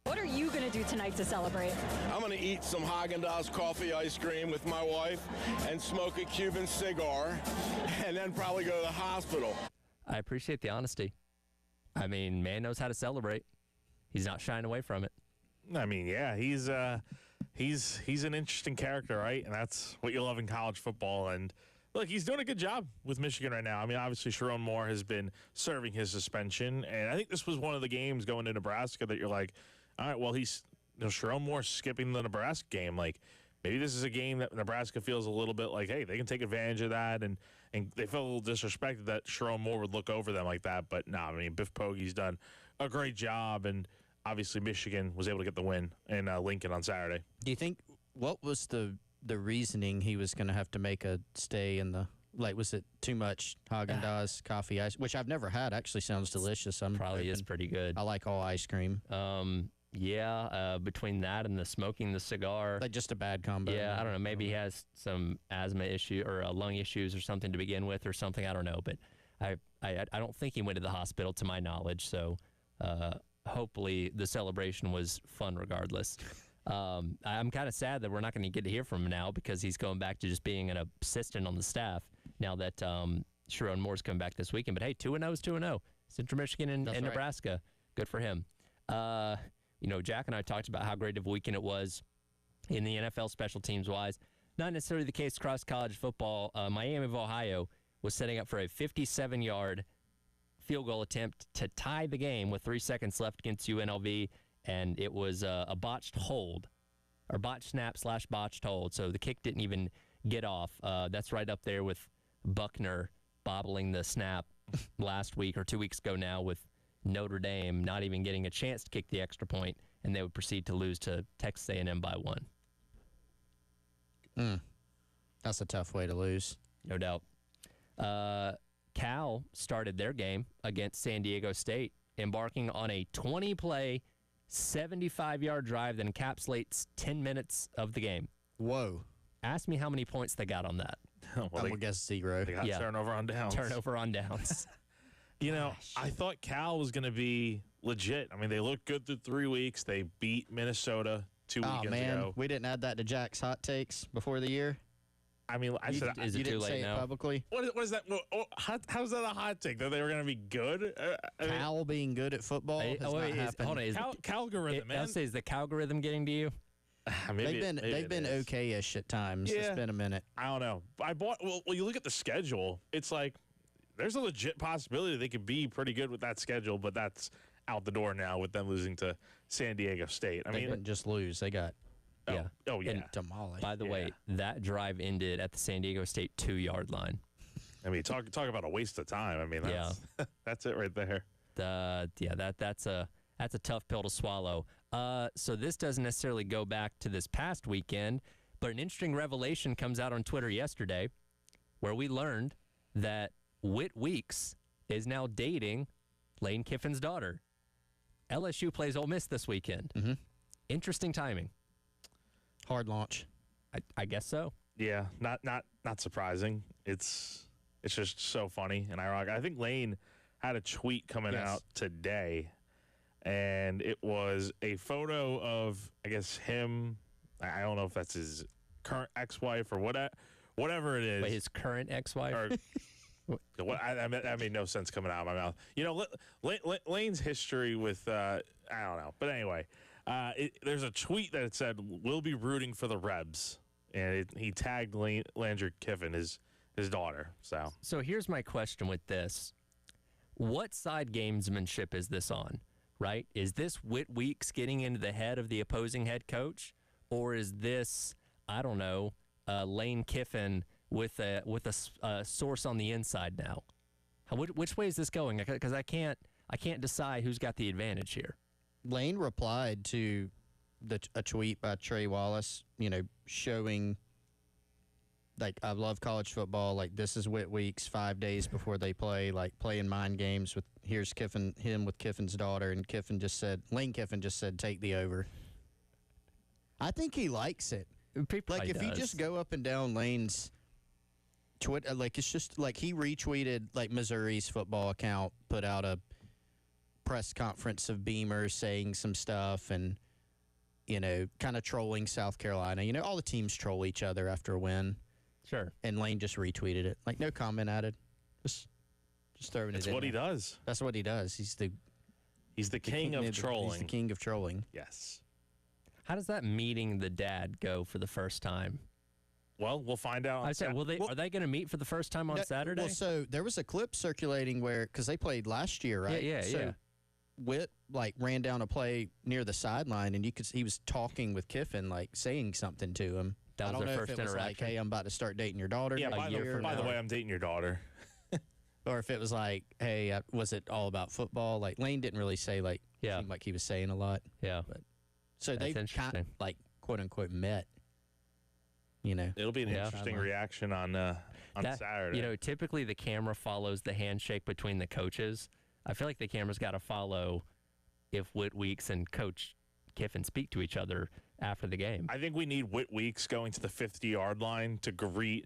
What are you going to do tonight to celebrate?
I'm going to eat some Haagen-Dazs coffee ice cream with my wife and smoke a Cuban cigar and then probably go to the hospital.
I appreciate the honesty. I mean, man knows how to celebrate. He's not shying away from it.
I mean, yeah, he's an interesting character, right? And that's what you love in college football. And look, he's doing a good job with Michigan right now. I mean, obviously, Sharon Moore has been serving his suspension, and I think this was one of the games going to Nebraska that you're like, all right, well, Sharon Moore skipping the Nebraska game. Like, maybe this is a game that Nebraska feels a little bit like, hey, they can take advantage of that, and they felt a little disrespected that Sharon Moore would look over them like that. But no, I mean, Biff Poggi's done a great job, and obviously Michigan was able to get the win in Lincoln on Saturday.
Do you think what was the reasoning he was going to have to make a stay in the, like, was it too much Haagen-Dazs coffee ice, which I've never had, actually sounds delicious.
Probably is pretty good.
I like all ice cream.
Between that and the smoking the cigar.
Like just a bad combo.
Yeah, I don't know. Maybe he has some asthma issue or lung issues or something to begin with or something. I don't know. But I don't think he went to the hospital to my knowledge. So hopefully the celebration was fun regardless. I'm kind of sad that we're not going to get to hear from him now because he's going back to just being an assistant on the staff now that Sharon Moore's coming back this weekend. But hey, 2-0 is 2-0. Central Michigan and
right.
Nebraska. Good for him. Jack and I talked about how great of a weekend it was in the NFL special teams wise. Not necessarily the case across college football. Miami of Ohio was setting up for a 57-yard field goal attempt to tie the game with 3 seconds left against UNLV, and it was a botched hold, or botched snap/botched hold, so the kick didn't even get off. That's right up there with Buckner bobbling the snap last week or 2 weeks ago now with Notre Dame not even getting a chance to kick the extra point, and they would proceed to lose to Texas A&M by 1.
That's a tough way to lose.
No doubt. Cal started their game against San Diego State, embarking on a 20-play, 75-yard drive that encapsulates 10 minutes of the game.
Whoa.
Ask me how many points they got on that.
I'm going to guess 0.
They got turnover on downs.
Turnover on downs.
I thought Cal was going to be legit. I mean, they looked good through 3 weeks. They beat Minnesota 2 weekends ago.
We didn't add that to Jack's hot takes before the year.
I mean,
is it
you
too
didn't
late
say
now?
it publicly.
What is that? How's that a hot take? That they were going to be good?
Cal being good at football has not happened.
Hold on.
Calgorithm, man.
I'll say, is the Calgorithm getting to you?
They've been okay-ish at times.
Yeah.
It's been a minute.
I don't know. Well, you look at the schedule. It's like there's a legit possibility they could be pretty good with that schedule, but that's out the door now with them losing to San Diego State.
They didn't just lose. They got demolished.
By the way, that drive ended at the San Diego State 2-yard line.
I mean, talk about a waste of time. I mean, that's it right there.
That's a tough pill to swallow. So this doesn't necessarily go back to this past weekend, but an interesting revelation comes out on Twitter yesterday where we learned that Whit Weeks is now dating Lane Kiffin's daughter. LSU plays Ole Miss this weekend.
Mm-hmm.
Interesting timing.
Hard launch.
I guess so.
Yeah, not surprising. It's just so funny and ironic. I think Lane had a tweet coming out today, and it was a photo of, I guess, him. I don't know if that's his current ex-wife or whatever it is.
Wait, his current ex-wife?
That made no sense coming out of my mouth. You know, Lane's history with, I don't know. But anyway, there's a tweet that said, "We'll be rooting for the Rebs." And he tagged Landry Kiffin, his daughter. So
here's my question with this. What side gamesmanship is this on, right? Is this Whit Weeks getting into the head of the opposing head coach? Or is this, I don't know, Lane Kiffin with a source on the inside now? Which way is this going? Because I can't decide who's got the advantage here.
Lane replied to a tweet by Trey Wallace, showing, like, I love college football. Like, this is Whit Weeks 5 days before they play, like, playing mind games with, here's him with Kiffin's daughter, and Lane Kiffin just said, take the over. I think he likes it. Like, if you just go up and down Lane's Twitter, like, it's just, like, he retweeted, like, Missouri's football account, put out a press conference of Beamer saying some stuff and, kind of trolling South Carolina. All the teams troll each other after a win.
Sure.
And Lane just retweeted it. Like, no comment added. Just throwing it in.
That's what he does.
That's what he does. He's the
king of trolling.
He's the king of trolling.
Yes.
How does that meeting the dad go for the first time?
Well, we'll find out.
I said, are they going to meet for the first time on Saturday?
Well, so there was a clip circulating because they played last year, right?
Yeah.
Witt, like, ran down a play near the sideline, and he was talking with Kiffin, like, saying something to him.
That was
I don't
their
know
first
if it was
interaction.
like, hey, I'm about to start dating your daughter.
Yeah, by the way, I'm dating your daughter.
Or if it was like, hey, was it all about football? Like, Lane didn't really say, like, seemed like he was saying a lot.
Yeah.
So they kind of, like, quote unquote, met.
It'll be an interesting reaction on Saturday.
Typically the camera follows the handshake between the coaches. I feel like the camera's got to follow if Whit Weeks and Coach Kiffin speak to each other after the game.
I think we need Whit Weeks going to the 50-yard line to greet.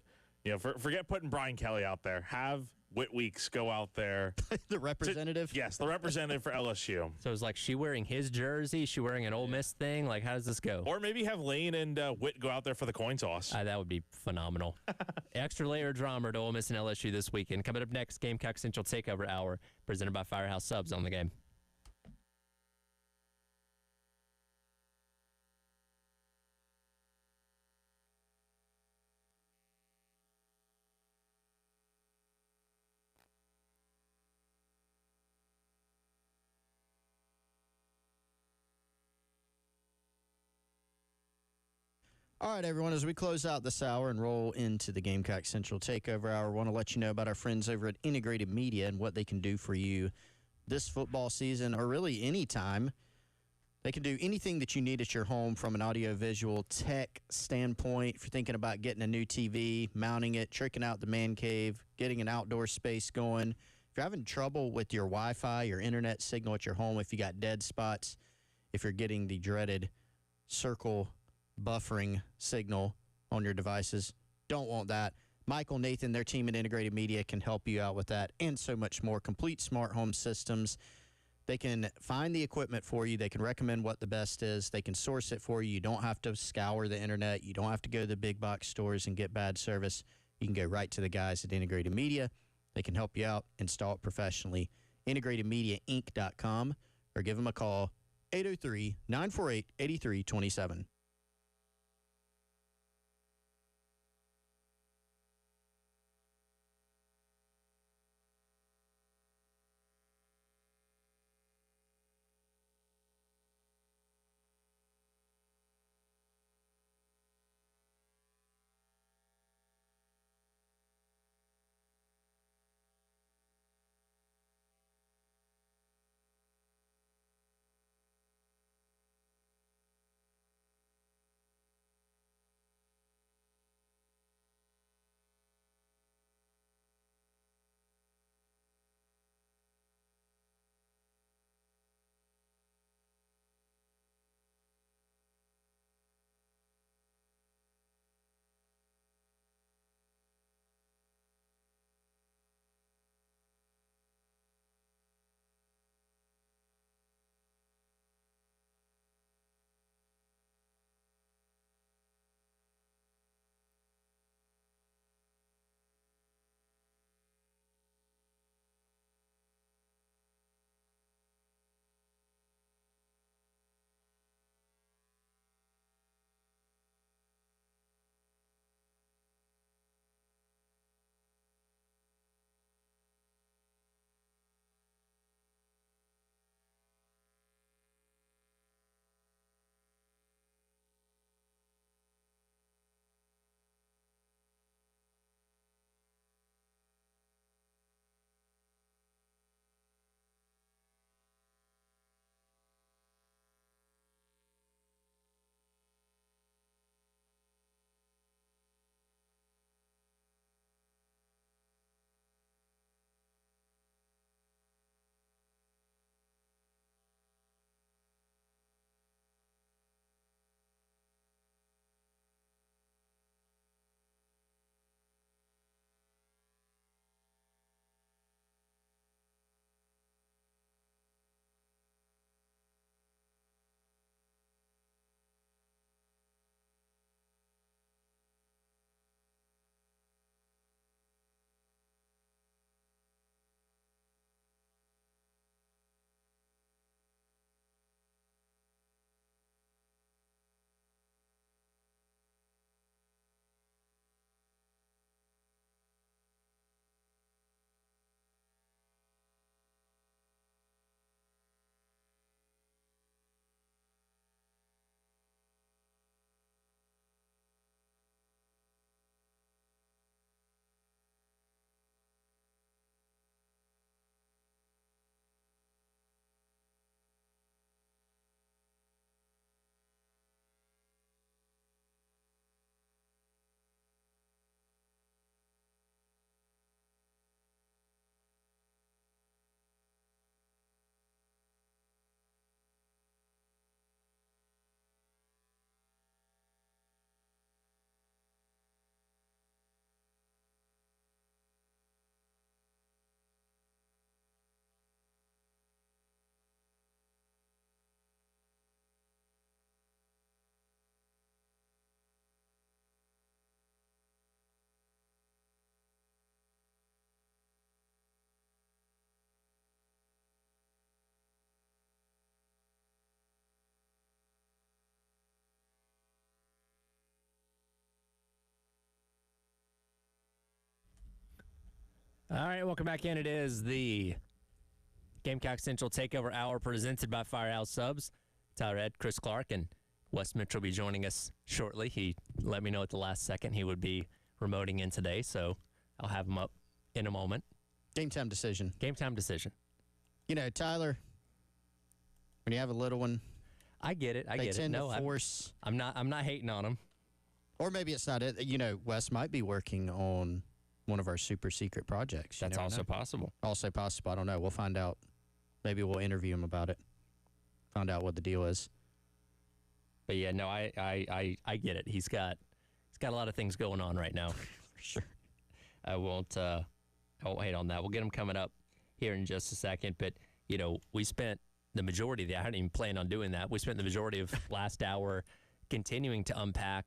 Forget putting Brian Kelly out there. Have Whit Weeks go out there.
The representative?
Yes, the representative for LSU.
So it's like she wearing his jersey, she wearing an Ole Miss thing. Like, how does this go?
Or maybe have Lane and Whit go out there for the coin toss.
That would be phenomenal. Extra layer of drama to Ole Miss and LSU this weekend. Coming up next, Gamecock Central Takeover Hour, presented by Firehouse Subs on the game.
All right, everyone, as we close out this hour and roll into the Gamecock Central Takeover Hour, I want to let you know about our friends over at Integrated Media and what they can do for you this football season, or really any time. They can do anything that you need at your home from an audio-visual tech standpoint. If you're thinking about getting a new TV, mounting it, tricking out the man cave, getting an outdoor space going. If you're having trouble with your Wi-Fi, your internet signal at your home, if you got dead spots, if you're getting the dreaded circle buffering signal on your devices, don't want that. Michael, Nathan, their team at Integrated Media can help you out with that and so much more. Complete smart home systems. They can find the equipment for you. They can recommend what the best is. They can source it for you. You don't have to scour the internet. You don't have to go to the big box stores and get bad service. You can go right to the guys at Integrated Media. They can help you out, install it professionally. IntegratedMediaInc.com, or give them a call, 803-948-8327.
All right, welcome back in. It is the Gamecock Central Takeover Hour presented by Firehouse Subs. Tyler Ed, Chris Clark, and Wes Mitchell will be joining us shortly. He let me know at the last second he would be remoting in today, so I'll have him up in a moment.
Game time decision.
Game time decision.
You know, Tyler, when you have a little one,
I get it.
they tend to force.
I'm not hating on him.
Or maybe it's not it. You know, Wes might be working on one of our super secret projects.
That's also possible.
Also possible. I don't know. We'll find out. Maybe we'll interview him about it. Find out what the deal is.
But yeah, no, I get it. He's got a lot of things going on right now.
For sure.
I won't hate on that. We'll get him coming up here in just a second. But you know, we spent the majority of I hadn't even planned on doing that. We spent the majority of last hour continuing to unpack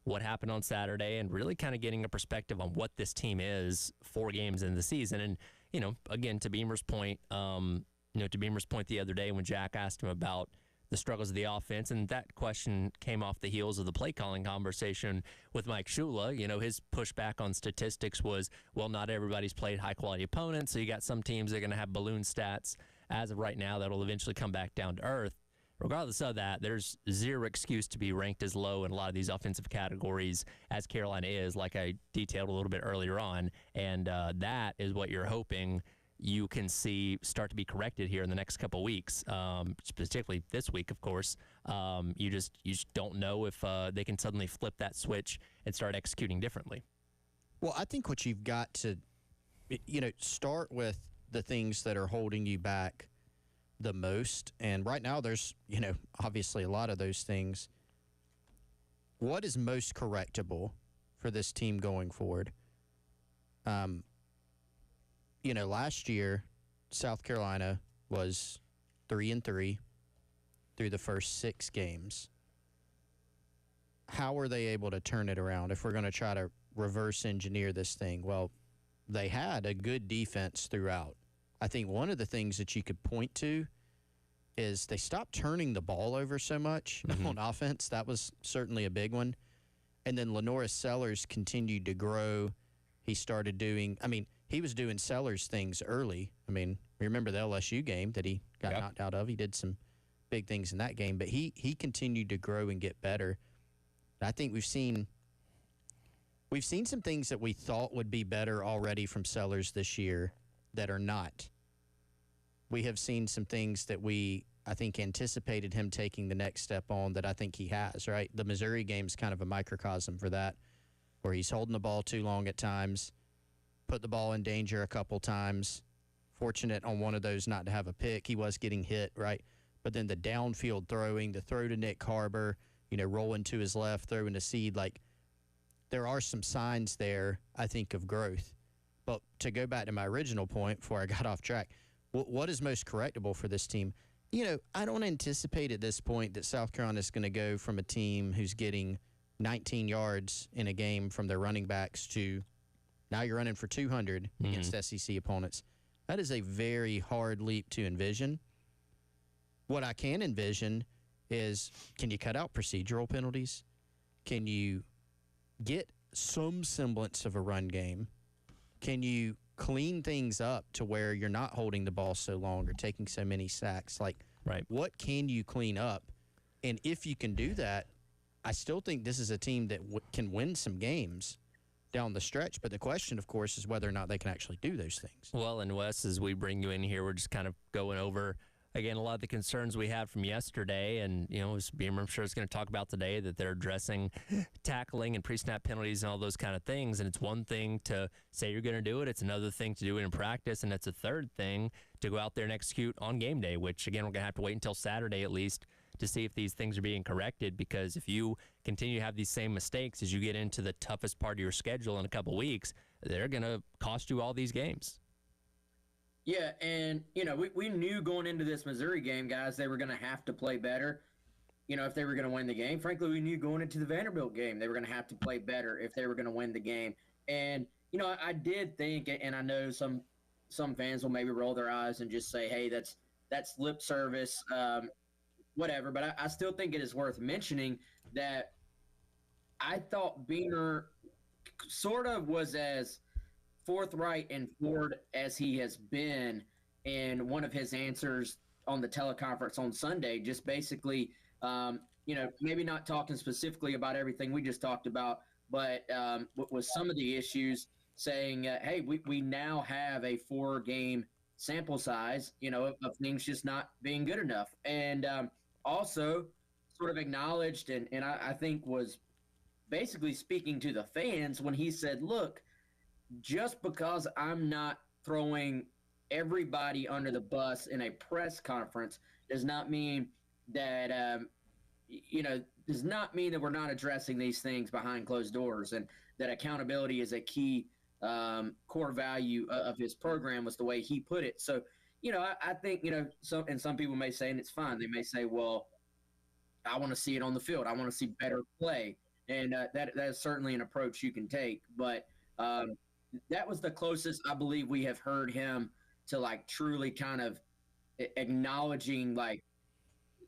what happened on Saturday and really kind of getting a perspective on what this team is 4 games in the season. And, you know, again, to Beamer's point, the other day when Jack asked him about the struggles of the offense, and that question came off the heels of the play calling conversation with Mike Shula. You know, his pushback on statistics was, well, not everybody's played high-quality opponents, so you got some teams that are going to have balloon stats as of right now that'll eventually come back down to earth. Regardless of that, there's zero excuse to be ranked as low in a lot of these offensive categories as Carolina is, like I detailed a little bit earlier on. And that is what you're hoping you can see start to be corrected here in the next couple of weeks, particularly this week, of course. You just don't know if they can suddenly flip that switch and start executing differently.
Well, I think what you've got to, start with the things that are holding you back the most. And right now there's, obviously a lot of those things. What is most correctable for this team going forward? Last year, South Carolina was 3-3 through the first 6 games. How are they able to turn it around if we're going to try to reverse engineer this thing? Well, they had a good defense throughout. I think one of the things that you could point to is they stopped turning the ball over so much on offense. That was certainly a big one. And then Lenoris Sellers continued to grow. He started doing, he was doing Sellers things early. Remember the LSU game that he got knocked out of? He did some big things in that game, but he continued to grow and get better. I think we've seen some things that we thought would be better already from Sellers this year that are not. We have seen some things that I think, anticipated him taking the next step on that I think he has, right? The Missouri game's kind of a microcosm for that, where he's holding the ball too long at times, put the ball in danger a couple times, fortunate on one of those not to have a pick. He was getting hit, right? But then the downfield throwing, the throw to Nick Harbor, rolling to his left, throwing to Seed, there are some signs there, I think, of growth. But to go back to my original point before I got off track, what is most correctable for this team? I don't anticipate at this point that South Carolina is going to go from a team who's getting 19 yards in a game from their running backs to now you're running for 200 against SEC opponents. That is a very hard leap to envision. What I can envision is, can you cut out procedural penalties? Can you get some semblance of a run game? Can you clean things up to where you're not holding the ball so long or taking so many sacks? What can you clean up? And if you can do that, I still think this is a team that can win some games down the stretch. But the question, of course, is whether or not they can actually do those things.
Well, and Wes, as we bring you in here, we're just kind of going over, again, a lot of the concerns we had from yesterday. And, as Beamer, I'm sure, is going to talk about today, that they're addressing tackling and pre-snap penalties and all those kind of things. And it's one thing to say you're going to do it. It's another thing to do it in practice. And it's a third thing to go out there and execute on game day, which, again, we're going to have to wait until Saturday at least to see if these things are being corrected, because if you continue to have these same mistakes as you get into the toughest part of your schedule in a couple weeks, they're going to cost you all these games.
Yeah, and, we knew going into this Missouri game, guys, they were going to have to play better, if they were going to win the game. Frankly, we knew going into the Vanderbilt game, they were going to have to play better if they were going to win the game. And, I did think, and I know some fans will maybe roll their eyes and just say, hey, that's lip service, whatever. But I still think it is worth mentioning that I thought Beamer sort of was as forthright and forward as he has been in one of his answers on the teleconference on Sunday, just basically, maybe not talking specifically about everything we just talked about, but with some of the issues saying, hey, we now have a 4-game sample size, of things just not being good enough. And also sort of acknowledged and I think was basically speaking to the fans when he said, look, just because I'm not throwing everybody under the bus in a press conference does not mean that we're not addressing these things behind closed doors, and that accountability is a key core value of his program, was the way he put it. So, I think, some people may say, and it's fine, they may say, well, I want to see it on the field. I want to see better play. And that is certainly an approach you can take. But that was the closest I believe we have heard him to like truly kind of acknowledging, like,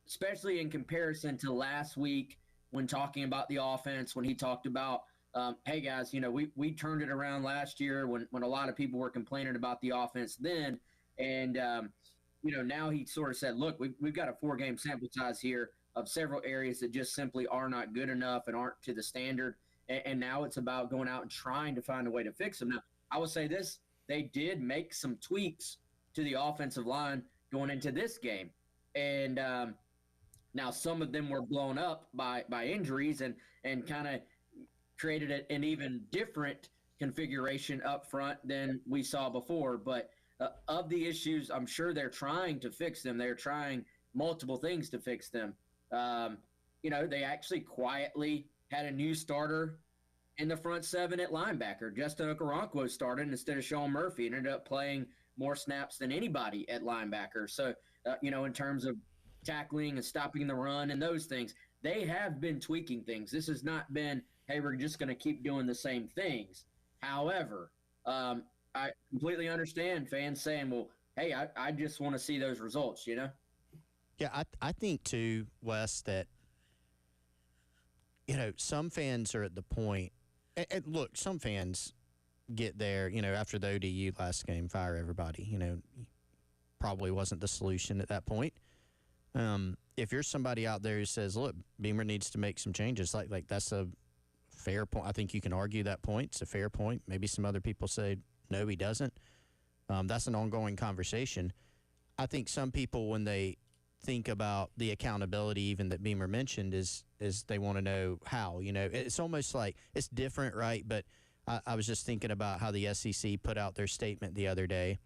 especially in comparison to last week when talking about the offense, when he talked about, hey guys, we turned it around last year when a lot of people were complaining about the offense then. And, now he sort of said, look, we've got a 4-game sample size here of several areas that just simply are not good enough and aren't to the standard. And now it's about going out and trying to find a way to fix them. Now, I will say this, they did make some tweaks to the offensive line going into this game. And now some of them were blown up by injuries and kind of created an even different configuration up front than we saw before. But of the issues, I'm sure they're trying to fix them. They're trying multiple things to fix them. They actually quietly had a new starter in the front 7 at linebacker. Justin Okoronkwo started instead of Sean Murphy and ended up playing more snaps than anybody at linebacker. So, in terms of tackling and stopping the run and those things, they have been tweaking things. This has not been, hey, we're just going to keep doing the same things. However, I completely understand fans saying, well, hey, I just want to see those results,
Yeah, I think, too, Wes, that, some fans are at the point and look, some fans get there, after the ODU last game, fire everybody. Probably wasn't the solution at that point. If you're somebody out there who says, look, Beamer needs to make some changes, like that's a fair point. I think you can argue that point. It's a fair point. Maybe some other people say, no, he doesn't. That's an ongoing conversation. I think some people, when they think about the accountability even that Beamer mentioned, is they want to know how. It's almost like it's different, right? But I was just thinking about how the SEC put out their statement the other day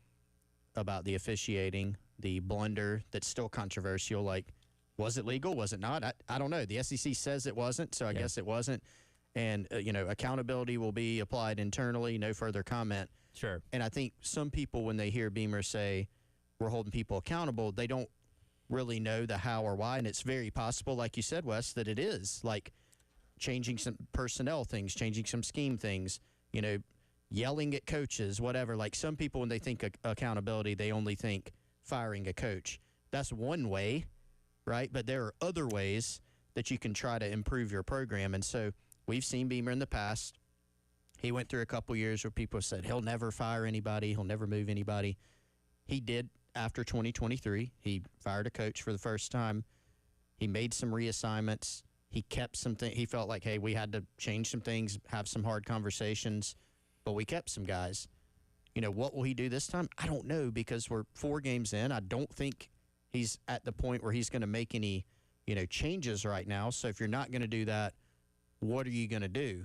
about the officiating, the blunder that's still controversial. Like, was it legal? Was it not? I don't know. The SEC says it wasn't, so I guess it wasn't. And, accountability will be applied internally, no further comment.
Sure.
And I think some people, when they hear Beamer say we're holding people accountable, they don't really know the how or why. And it's very possible, like you said, Wes, that it is like changing some personnel things, changing some scheme things, yelling at coaches, whatever. Like some people, when they think accountability, they only think firing a coach. That's one way, right? But there are other ways that you can try to improve your program. And so we've seen Beamer in the past. He went through a couple years where people said he'll never fire anybody, he'll never move anybody. He did after 2023. He fired a coach for the first time. He made some reassignments. He kept some things. He felt like, hey, we had to change some things, have some hard conversations, but we kept some guys. What will he do this time? I don't know, because we're 4 games in. I don't think he's at the point where he's going to make any, changes right now. So if you're not going to do that, what are you going to do?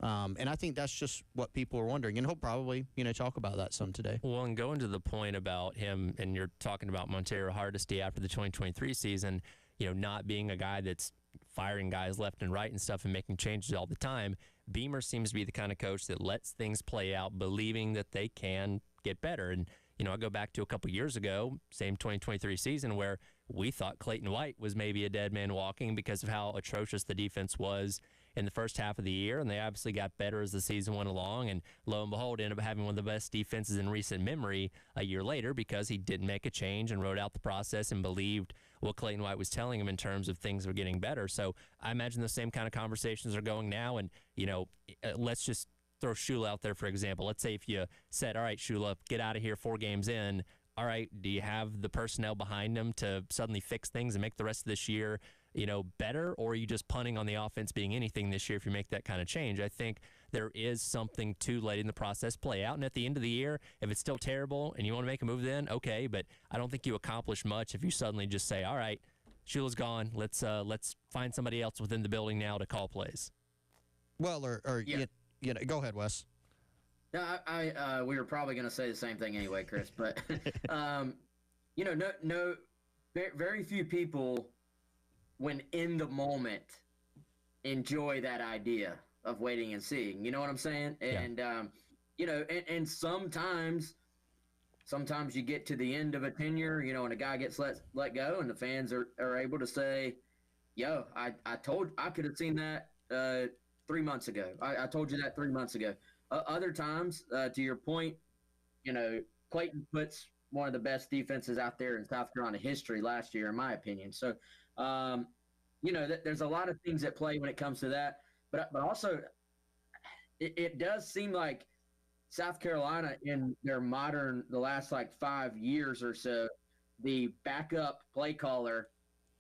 And I think that's just what people are wondering. And he'll probably, talk about that some today.
Well, and going to the point about him, and you're talking about Montero Hardesty after the 2023 season, not being a guy that's firing guys left and right and stuff and making changes all the time. Beamer seems to be the kind of coach that lets things play out, believing that they can get better. And, I go back to a couple years ago, same 2023 season, where we thought Clayton White was maybe a dead man walking because of how atrocious the defense was in the first half of the year, and they obviously got better as the season went along, and lo and behold, ended up having one of the best defenses in recent memory a year later because he didn't make a change and wrote out the process and believed what Clayton White was telling him in terms of things were getting better. So I imagine the same kind of conversations are going now, and, let's just throw Shula out there, for example. Let's say if you said, all right, Shula, get out of here 4 games in. All right, do you have the personnel behind him to suddenly fix things and make the rest of this year, better? Or are you just punting on the offense being anything this year if you make that kind of change? I think there is something to letting the process play out. And at the end of the year, if it's still terrible and you want to make a move then, okay. But I don't think you accomplish much if you suddenly just say, all right, Shula's gone. Let's find somebody else within the building now to call plays.
Well, go ahead, Wes.
No, we were probably going to say the same thing anyway, Chris. But very few people, when in the moment, enjoy that idea of waiting and seeing. You know what I'm saying? And and sometimes you get to the end of a tenure, and a guy gets let go, and the fans are able to say, "Yo, I could have seen that 3 months ago. I told you that 3 months ago." Other times, to your point, Clayton puts one of the best defenses out there in South Carolina history last year, in my opinion. So, there's a lot of things at play when it comes to that. But also, it does seem like South Carolina in the last 5 years or so, the backup play caller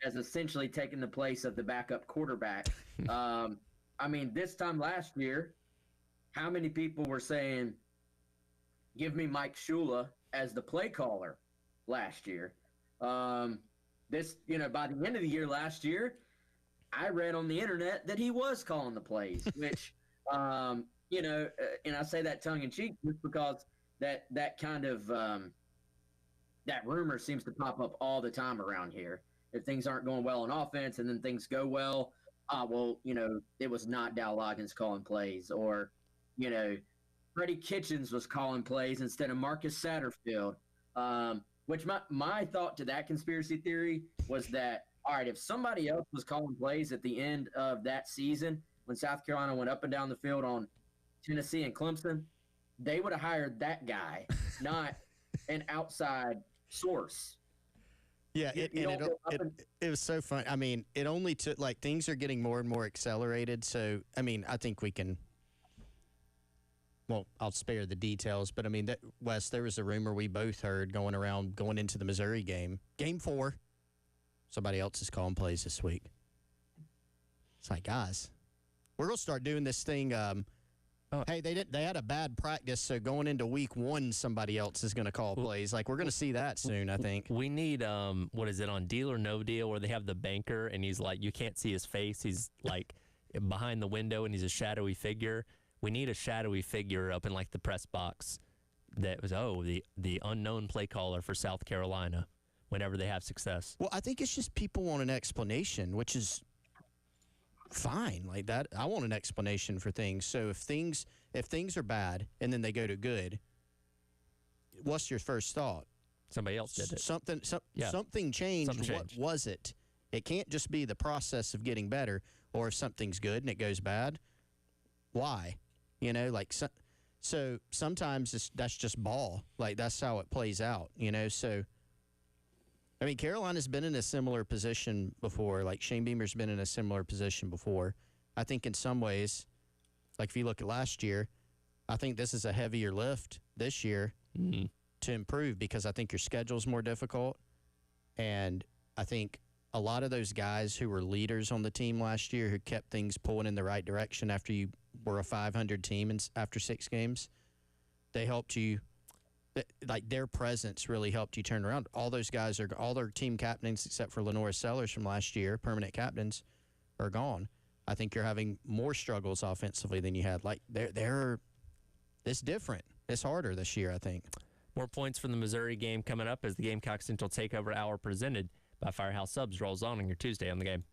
has essentially taken the place of the backup quarterback. This time last year, how many people were saying, give me Mike Shula as the play caller last year? By the end of the year last year, I read on the internet that he was calling the plays, which, and I say that tongue in cheek just because that kind of that rumor seems to pop up all the time around here. If things aren't going well on offense and then things go well, it was not Dow Loggins calling plays, or Freddie Kitchens was calling plays instead of Marcus Satterfield. Which my thought to that conspiracy theory was that, all right, if somebody else was calling plays at the end of that season when South Carolina went up and down the field on Tennessee and Clemson, they would have hired that guy, not an outside source.
Yeah, it was so fun. It only took, things are getting more and more accelerated. So, I think we can. Well, I'll spare the details, but Wes, there was a rumor we both heard going into the Missouri game. Game 4, somebody else is calling plays this week. It's like, guys, we're going to start doing this thing. Hey, they had a bad practice, so going into week 1, somebody else is going to call plays. We're going to see that soon, I think.
We need, what is it, on Deal or No Deal, where they have the banker, and he's you can't see his face. He's behind the window, and he's a shadowy figure. We need a shadowy figure up in the press box that was the unknown play caller for South Carolina whenever they have success.
Well, I think it's just people want an explanation, which is fine. That, I want an explanation for things. So if things are bad and then they go to good, what's your first thought?
Somebody else did it.
Something changed.
Something changed.
What was it? It can't just be the process of getting better, or if something's good and it goes bad, why? So sometimes that's just ball. That's how it plays out, So, Carolina's been in a similar position before. Shane Beamer's been in a similar position before. I think in some ways, if you look at last year, I think this is a heavier lift this year to improve, because I think your schedule's more difficult. And I think a lot of those guys who were leaders on the team last year, who kept things pulling in the right direction after you were a 500 team and after 6 games, they helped you. Their presence really helped you turn around. All those guys all their team captains except for Lenora Sellers from last year, permanent captains, are gone. I think you're having more struggles offensively than you had. It's different. It's harder this year, I think.
More points from the Missouri game coming up as the Gamecock Central Takeover Hour presented by Firehouse Subs rolls on your Tuesday on the game.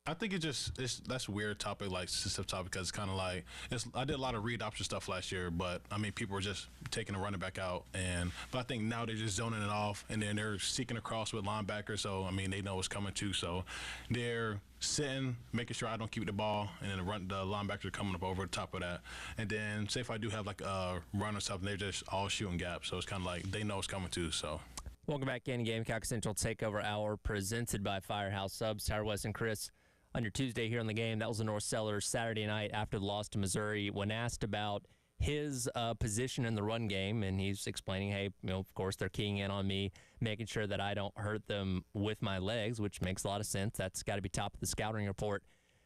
I think that's a weird topic, like sensitive topic, because it's kind of like I did a lot of read option stuff last year, but I mean people were just taking a running back out, but I think now they're just zoning it off, and then they're seeking across with linebackers. So I mean they know what's coming too, so they're sitting, making sure I don't keep the ball, and then the linebackers are coming up over the top of that. And then say if I do have like a run or something, they're just all shooting gaps, so it's kind of like they know what's coming too. So.
Welcome back in Gamecock Central Takeover Hour presented by Firehouse Subs. Tyler West and Chris on your Tuesday here on the game. That was Lenore Sellers Saturday night after the loss to Missouri. When asked about his position in the run game, and he's explaining, hey, of course they're keying in on me, making sure that I don't hurt them with my legs, which makes a lot of sense. That's got to be top of the scouting report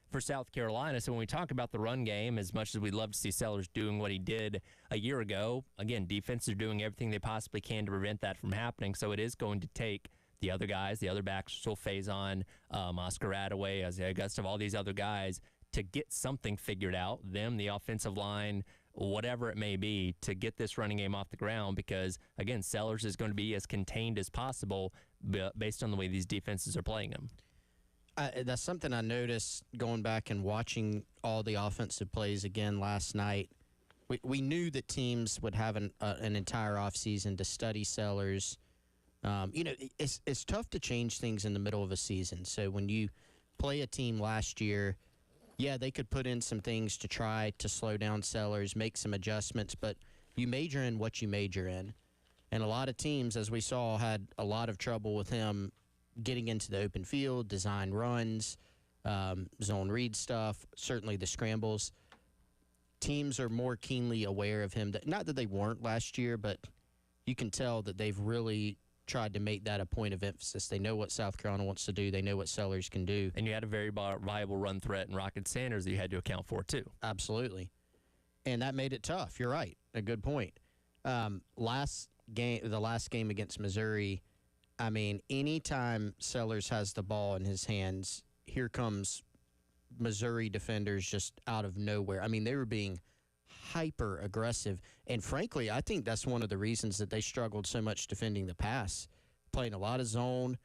for South Carolina. So when we talk about the run game, as much as we'd love to see Sellers doing what he did a year ago, again, defenses are doing everything they possibly can to prevent that from happening. So it is going to take the other guys, the other backs, Phil Faison, Oscar Attaway, Isaiah Gustav, all these other guys to get something figured out, them, the offensive line, whatever it may be, to get this running game off the ground because, again, Sellers is going to be as contained as possible based on the way these defenses are playing him.
That's something I noticed going back and watching all the offensive plays again last night. We knew that teams would have an entire offseason to study Sellers. It's tough to change things in the middle of a season. So when you play a team last year, yeah, they could put in some things to try to slow down Sellers, make some adjustments, but you major in what you major in. And a lot of teams, as we saw, had a lot of trouble with him getting into the open field, design runs, zone read stuff, certainly the scrambles. Teams are more keenly aware of him. Not that they weren't last year, but you can tell that they've really tried to make that a point of emphasis. They know what South Carolina wants to do. They know what Sellers can do.
And you had a very viable run threat in Rocket Sanders that you had to account for, too.
Absolutely. And that made it tough. You're right. A good point. The last game against Missouri, I mean, anytime Sellers has the ball in his hands, here comes Missouri defenders just out of nowhere. I mean, they were being hyper aggressive. And frankly, I think that's one of the reasons that they struggled so much defending the pass. Playing a lot of zone.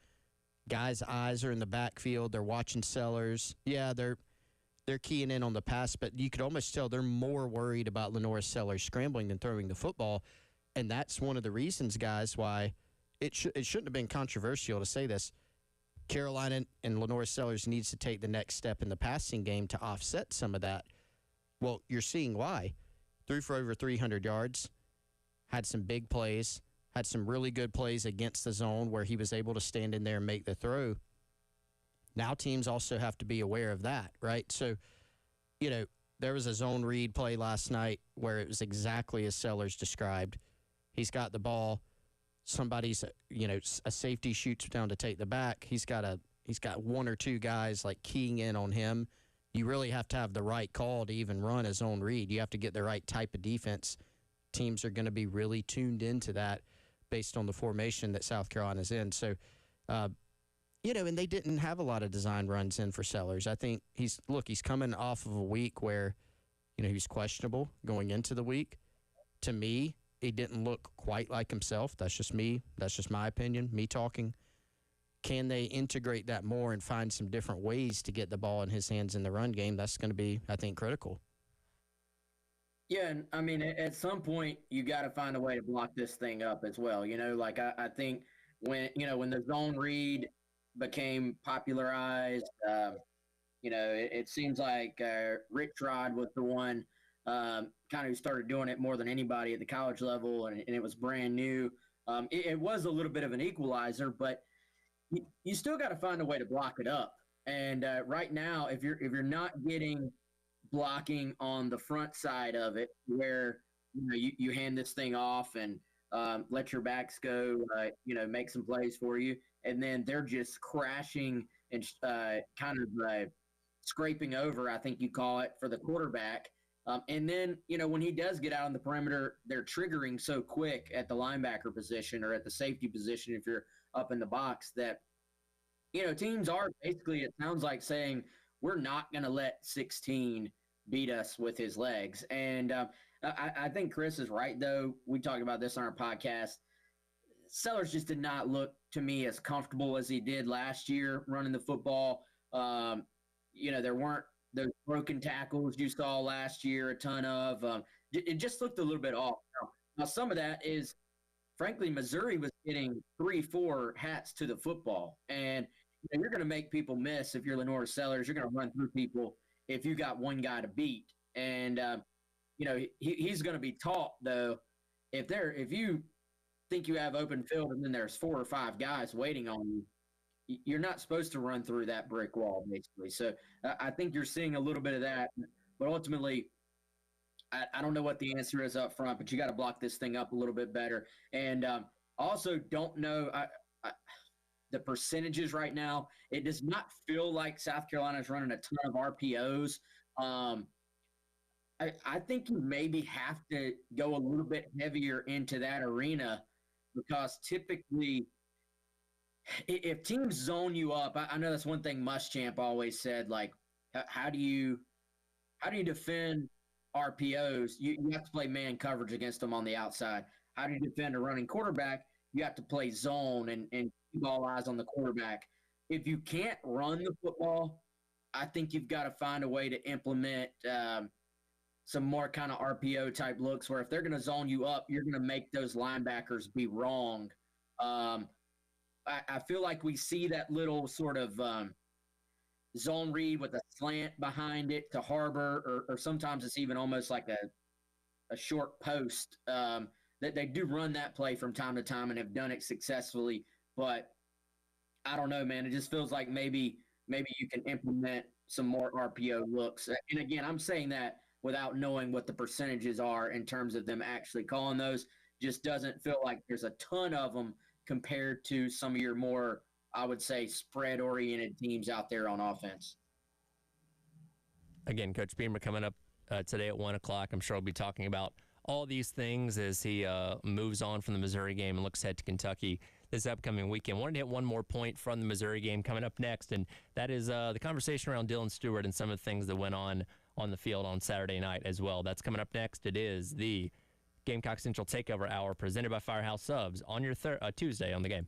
Guys' eyes are in the backfield. They're watching Sellers. Yeah, they're keying in on the pass, but you could almost tell they're more worried about Lenore Sellers scrambling than throwing the football. And that's one of the reasons, guys, why it shouldn't have been controversial to say this. Carolina and Lenore Sellers needs to take the next step in the passing game to offset some of that. Well, you're seeing why. Threw for over 300 yards, had some big plays, had some really good plays against the zone where he was able to stand in there and make the throw. Now teams also have to be aware of that, right? So, there was a zone read play last night where it was exactly as Sellers described. He's got the ball. Somebody's, a safety shoots down to take the back. He's got one or two guys like keying in on him. You really have to have the right call to even run a zone read. You have to get the right type of defense. Teams are going to be really tuned into that based on the formation that South Carolina's in. So, and they didn't have a lot of design runs in for Sellers. I think he's coming off of a week where, he was questionable going into the week. To me, he didn't look quite like himself. That's just me. That's just my opinion, me talking. Can they integrate that more and find some different ways to get the ball in his hands in the run game? That's going to be, I think, critical.
Yeah, and I mean, at some point, you got to find a way to block this thing up as well. I think when the zone read became popularized, it seems like Rick Rod was the one kind of who started doing it more than anybody at the college level, and it was brand new. It was a little bit of an equalizer, but you still got to find a way to block it up. And right now, if you're not getting blocking on the front side of it, where you hand this thing off and let your backs go, make some plays for you, and then they're just crashing and kind of scraping over, I think you call it, for the quarterback. And then, when he does get out on the perimeter, they're triggering so quick at the linebacker position or at the safety position if you're up in the box that, teams are basically, it sounds like, saying we're not going to let 16 beat us with his legs. And I think Chris is right, though. We talked about this on our podcast. Sellers just did not look to me as comfortable as he did last year running the football. there weren't those broken tackles you saw last year, a ton of. It just looked a little bit off. Now, some of that is, frankly, Missouri was getting 3-4 hats to the football. And you're going to make people miss if you're Lenore Sellers. You're going to run through people if you got one guy to beat. And, he's going to be taught, though, if you think you have open field and then there's 4 or 5 guys waiting on you, you're not supposed to run through that brick wall, basically. So I think you're seeing a little bit of that. But ultimately, I don't know what the answer is up front, but you got to block this thing up a little bit better. And also don't know the percentages right now. It does not feel like South Carolina is running a ton of RPOs. I think you maybe have to go a little bit heavier into that arena, because typically – if teams zone you up, I know that's one thing Muschamp always said, like, how do you defend RPOs? You have to play man coverage against them on the outside. How do you defend a running quarterback? You have to play zone and keep all eyes on the quarterback. If you can't run the football, I think you've got to find a way to implement some more kind of RPO type looks, where if they're going to zone you up, you're going to make those linebackers be wrong. I feel like we see that little sort of zone read with a slant behind it to Harbor, or sometimes it's even almost like a short post. That they do run that play from time to time and have done it successfully. But I don't know, man. It just feels like maybe you can implement some more RPO looks. And again, I'm saying that without knowing what the percentages are in terms of them actually calling those. Just doesn't feel like there's a ton of them compared to some of your more, I would say, spread-oriented teams out there on offense.
Again, Coach Beamer coming up today at 1 o'clock. I'm sure we'll be talking about all these things as he moves on from the Missouri game and looks ahead to Kentucky this upcoming weekend. Wanted to hit one more point from the Missouri game coming up next, and that is the conversation around Dylan Stewart and some of the things that went on the field on Saturday night as well. That's coming up next. It is the Gamecock Central Takeover Hour presented by Firehouse Subs on your Tuesday on the Game.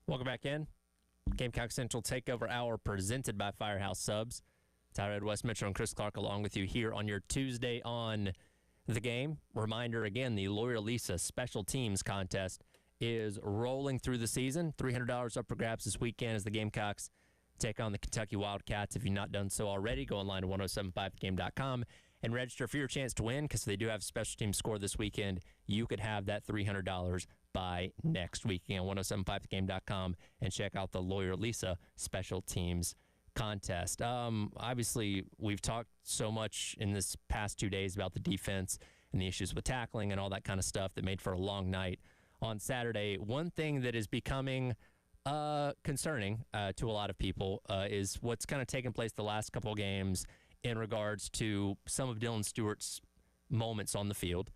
Welcome back in. Gamecock Central Takeover Hour presented by Firehouse Subs. Tyrod West Mitchell and Chris Clark along with you here on your Tuesday on the game. Reminder again, the Lawyer Lisa Special Teams Contest is rolling through the season. $300 up for grabs this weekend as the Gamecocks take on the Kentucky Wildcats. If you've not done so already, go online to 1075thegame.com and register for your chance to win, because they do have a special team score this weekend. You could have that $300 by next week. On 1075thegame.com and check out the Lawyer Lisa Special Teams Contest. Obviously, we've talked so much in this past 2 days about the defense and the issues with tackling and all that kind of stuff that made for a long night on Saturday. One thing that is becoming concerning to a lot of people is what's kind of taken place the last couple of games in regards to some of Dylan Stewart's moments on the field.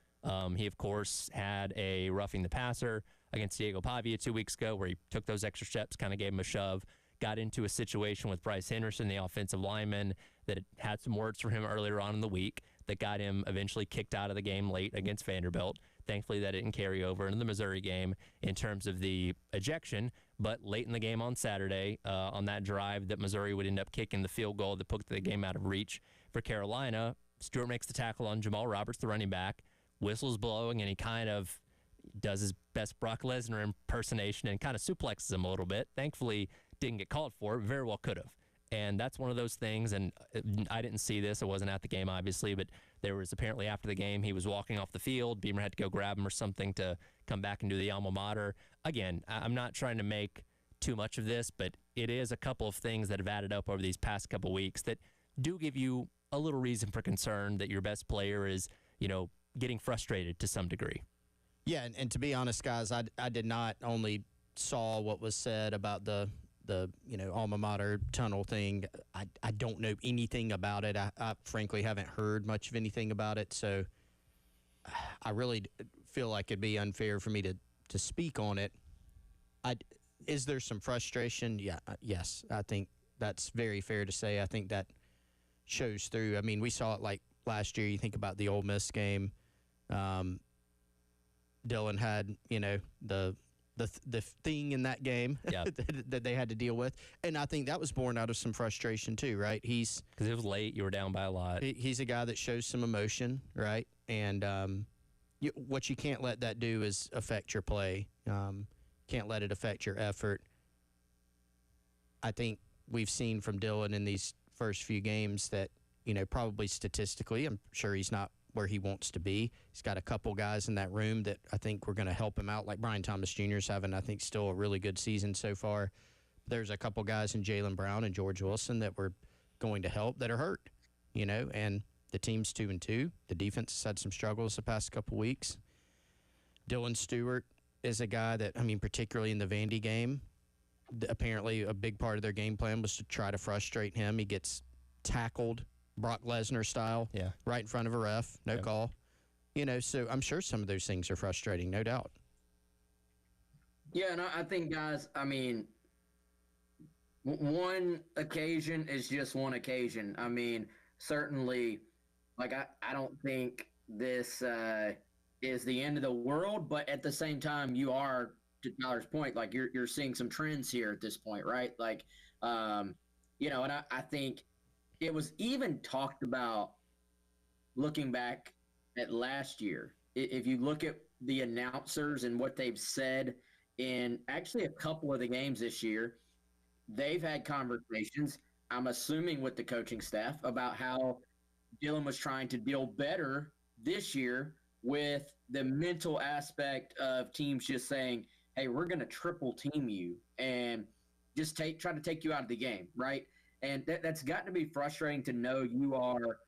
He, of course, had a roughing the passer against Diego Pavia 2 weeks ago where he took those extra steps, kind of gave him a shove, got into a situation with Bryce Henderson, the offensive lineman, that had some words for him earlier on in the week that got him eventually kicked out of the game late against Vanderbilt. Thankfully, that didn't carry over into the Missouri game in terms of the ejection, but late in the game on Saturday, on that drive that Missouri would end up kicking the field goal that put the game out of reach for Carolina, Stewart makes the tackle on Jamal Roberts, the running back, whistle's blowing, and he kind of does his best Brock Lesnar impersonation and kind of suplexes him a little bit. Thankfully, didn't get called for it. Very well could have. And that's one of those things, and I didn't see this. I wasn't at the game, obviously, but there was apparently after the game, he was walking off the field. Beamer had to go grab him or something to come back and do the alma mater. Again, I'm not trying to make too much of this, but it is a couple of things that have added up over these past couple weeks that do give you a little reason for concern that your best player is, getting frustrated to some degree.
Yeah, and to be honest, guys, I did not only saw what was said about the alma mater tunnel thing. I don't know anything about it. I frankly haven't heard much of anything about it, so I really feel like it'd be unfair for me to speak on it. Is there some frustration? Yeah, yes. I think that's very fair to say. I think that shows through. I mean, we saw it like last year. You think about the Ole Miss game. Dylan had, the thing in that game that they had to deal with. And I think that was born out of some frustration too, right? Because
it was late. You were down by a lot.
He's a guy that shows some emotion, right? And what you can't let that do is affect your play. Can't let it affect your effort. I think we've seen from Dylan in these first few games that, probably statistically, I'm sure he's not where he wants to be. He's got a couple guys in that room that I think we're going to help him out, like Brian Thomas Jr. is having, I think, still a really good season so far. There's a couple guys in Jalen Brown and George Wilson that we're going to help that are hurt, and the team's 2-2. The defense has had some struggles the past couple weeks. Dylan Stewart is a guy that, particularly in the Vandy game, apparently a big part of their game plan was to try to frustrate him. He gets tackled Brock Lesnar style, right in front of a ref, no call. So I'm sure some of those things are frustrating, no doubt.
Yeah, and I think, guys, one occasion is just one occasion. Certainly, I don't think this is the end of the world, but at the same time, you are, to Tyler's point, you're seeing some trends here at this point, right? And I think it was even talked about looking back at last year. If you look at the announcers and what they've said in actually a couple of the games this year, they've had conversations, I'm assuming with the coaching staff, about how Dylan was trying to deal better this year with the mental aspect of teams just saying, hey, we're going to triple team you and just try to take you out of the game, right? And that's gotten to be frustrating to know you are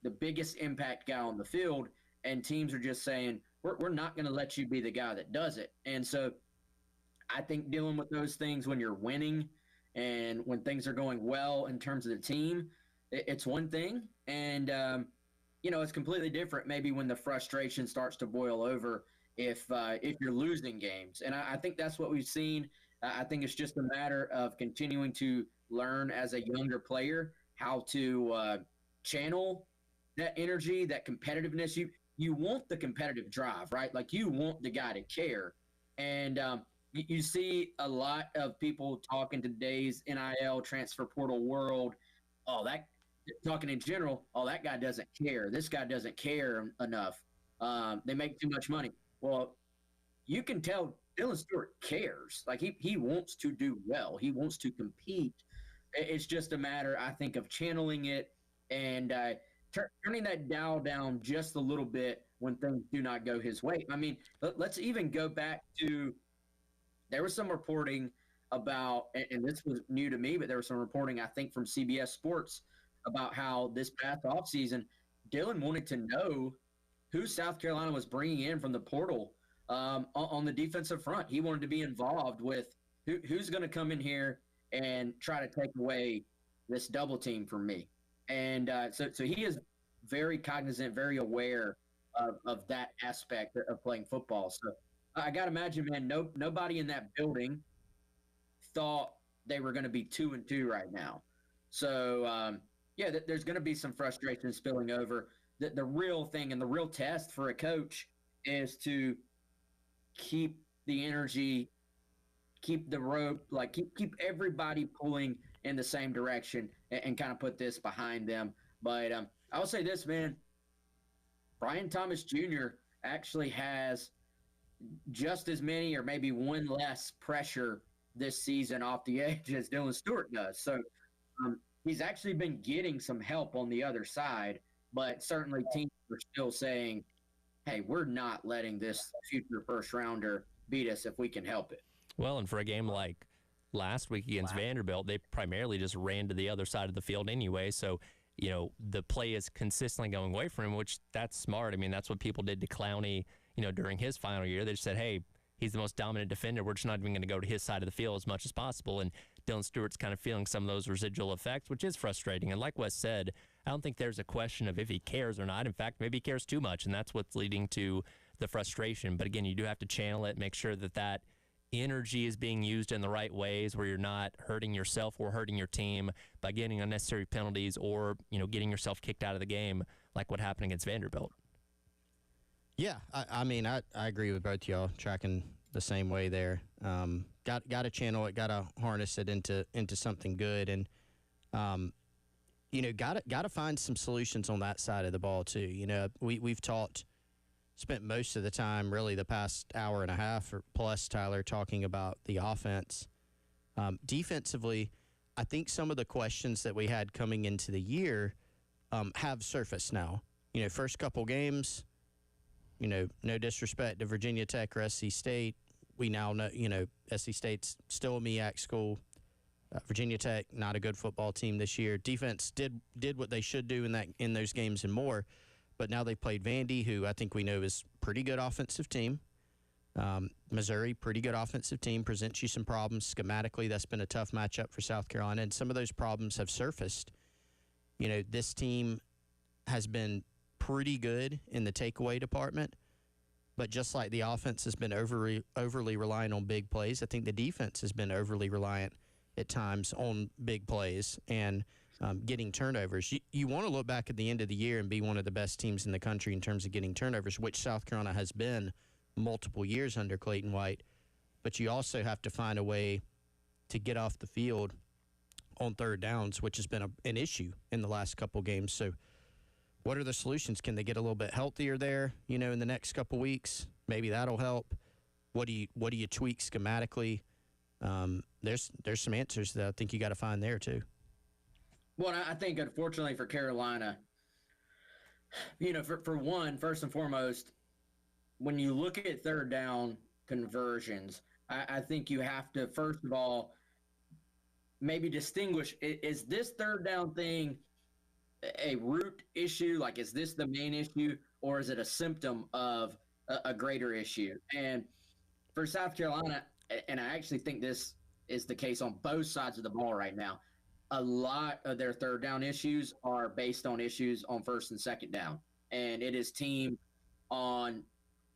the biggest impact guy on the field, and teams are just saying, we're not going to let you be the guy that does it. And so I think dealing with those things when you're winning and when things are going well in terms of the team, it's one thing. And, it's completely different maybe when the frustration starts to boil over if you're losing games. And I think that's what we've seen. I think it's just a matter of continuing to learn as a younger player how to channel that energy, that competitiveness. You want the competitive drive, right? You want the guy to care. And you see a lot of people talking today's NIL transfer portal world. Oh, that talking in general. Oh, that guy doesn't care. This guy doesn't care enough. They make too much money. Well, you can tell Dylan Stewart cares. Like he wants to do well. He wants to compete. It's just a matter, I think, of channeling it and turning that dial down just a little bit when things do not go his way. I mean, let's even go back to there was some reporting about, and this was new to me, but there was some reporting, I think, from CBS Sports about how this past offseason, Dylan wanted to know who South Carolina was bringing in from the portal on the defensive front. He wanted to be involved with who's going to come in here and try to take away this double team from me. And so he is very cognizant, very aware of that aspect of playing football. So I got to imagine, man, nobody in that building thought they were going to be 2-2 right now. So, there's going to be some frustration spilling over. The real thing and the real test for a coach is to keep the energy, keep the rope, like keep everybody pulling in the same direction and kind of put this behind them. But I will say this, man, Brian Thomas Jr. actually has just as many or maybe one less pressure this season off the edge as Dylan Stewart does. So he's actually been getting some help on the other side, but certainly teams are still saying, hey, we're not letting this future first rounder beat us if we can help it.
Well, and for a game like last week against Vanderbilt, they primarily just ran to the other side of the field anyway. So, the play is consistently going away from him, which that's smart. I mean, that's what people did to Clowney, during his final year. They just said, hey, he's the most dominant defender. We're just not even going to go to his side of the field as much as possible. And Dylan Stewart's kind of feeling some of those residual effects, which is frustrating. And like Wes said, I don't think there's a question of if he cares or not. In fact, maybe he cares too much, and that's what's leading to the frustration. But again, you do have to channel it, make sure that energy is being used in the right ways where you're not hurting yourself or hurting your team by getting unnecessary penalties or, getting yourself kicked out of the game like what happened against Vanderbilt.
Yeah, I mean, I agree with both y'all, tracking the same way there. Got to channel it, got to harness it into something good, and got to find some solutions on that side of the ball too. We've spent most of the time, really the past hour and a half or plus, Tyler, talking about the offense. Defensively, I think some of the questions that we had coming into the year have surfaced now. First couple games, no disrespect to Virginia Tech or SC State. We now know, SC State's still a MEAC school. Virginia Tech, not a good football team this year. Defense did what they should do in those games and more. But now they played Vandy, who I think we know is a pretty good offensive team. Missouri, pretty good offensive team, presents you some problems. Schematically, that's been a tough matchup for South Carolina, and some of those problems have surfaced. This team has been pretty good in the takeaway department, but just like the offense has been overly reliant on big plays, I think the defense has been overly reliant at times on big plays and getting turnovers. You want to look back at the end of the year and be one of the best teams in the country in terms of getting turnovers, which South Carolina has been multiple years under Clayton White. But you also have to find a way to get off the field on third downs, which has been an issue in the last couple games. So what are the solutions? Can they get a little bit healthier there, in the next couple weeks? Maybe that'll help. What do you tweak schematically? There's some answers that I think you got to find there too.
Well, I think, unfortunately for Carolina, for one, first and foremost, when you look at third down conversions, I think you have to, first of all, maybe distinguish, is this third down thing a root issue? Like, is this the main issue, or is it a symptom of a greater issue? And for South Carolina, and I actually think this is the case on both sides of the ball right now, a lot of their third down issues are based on issues on first and second down. And it is team on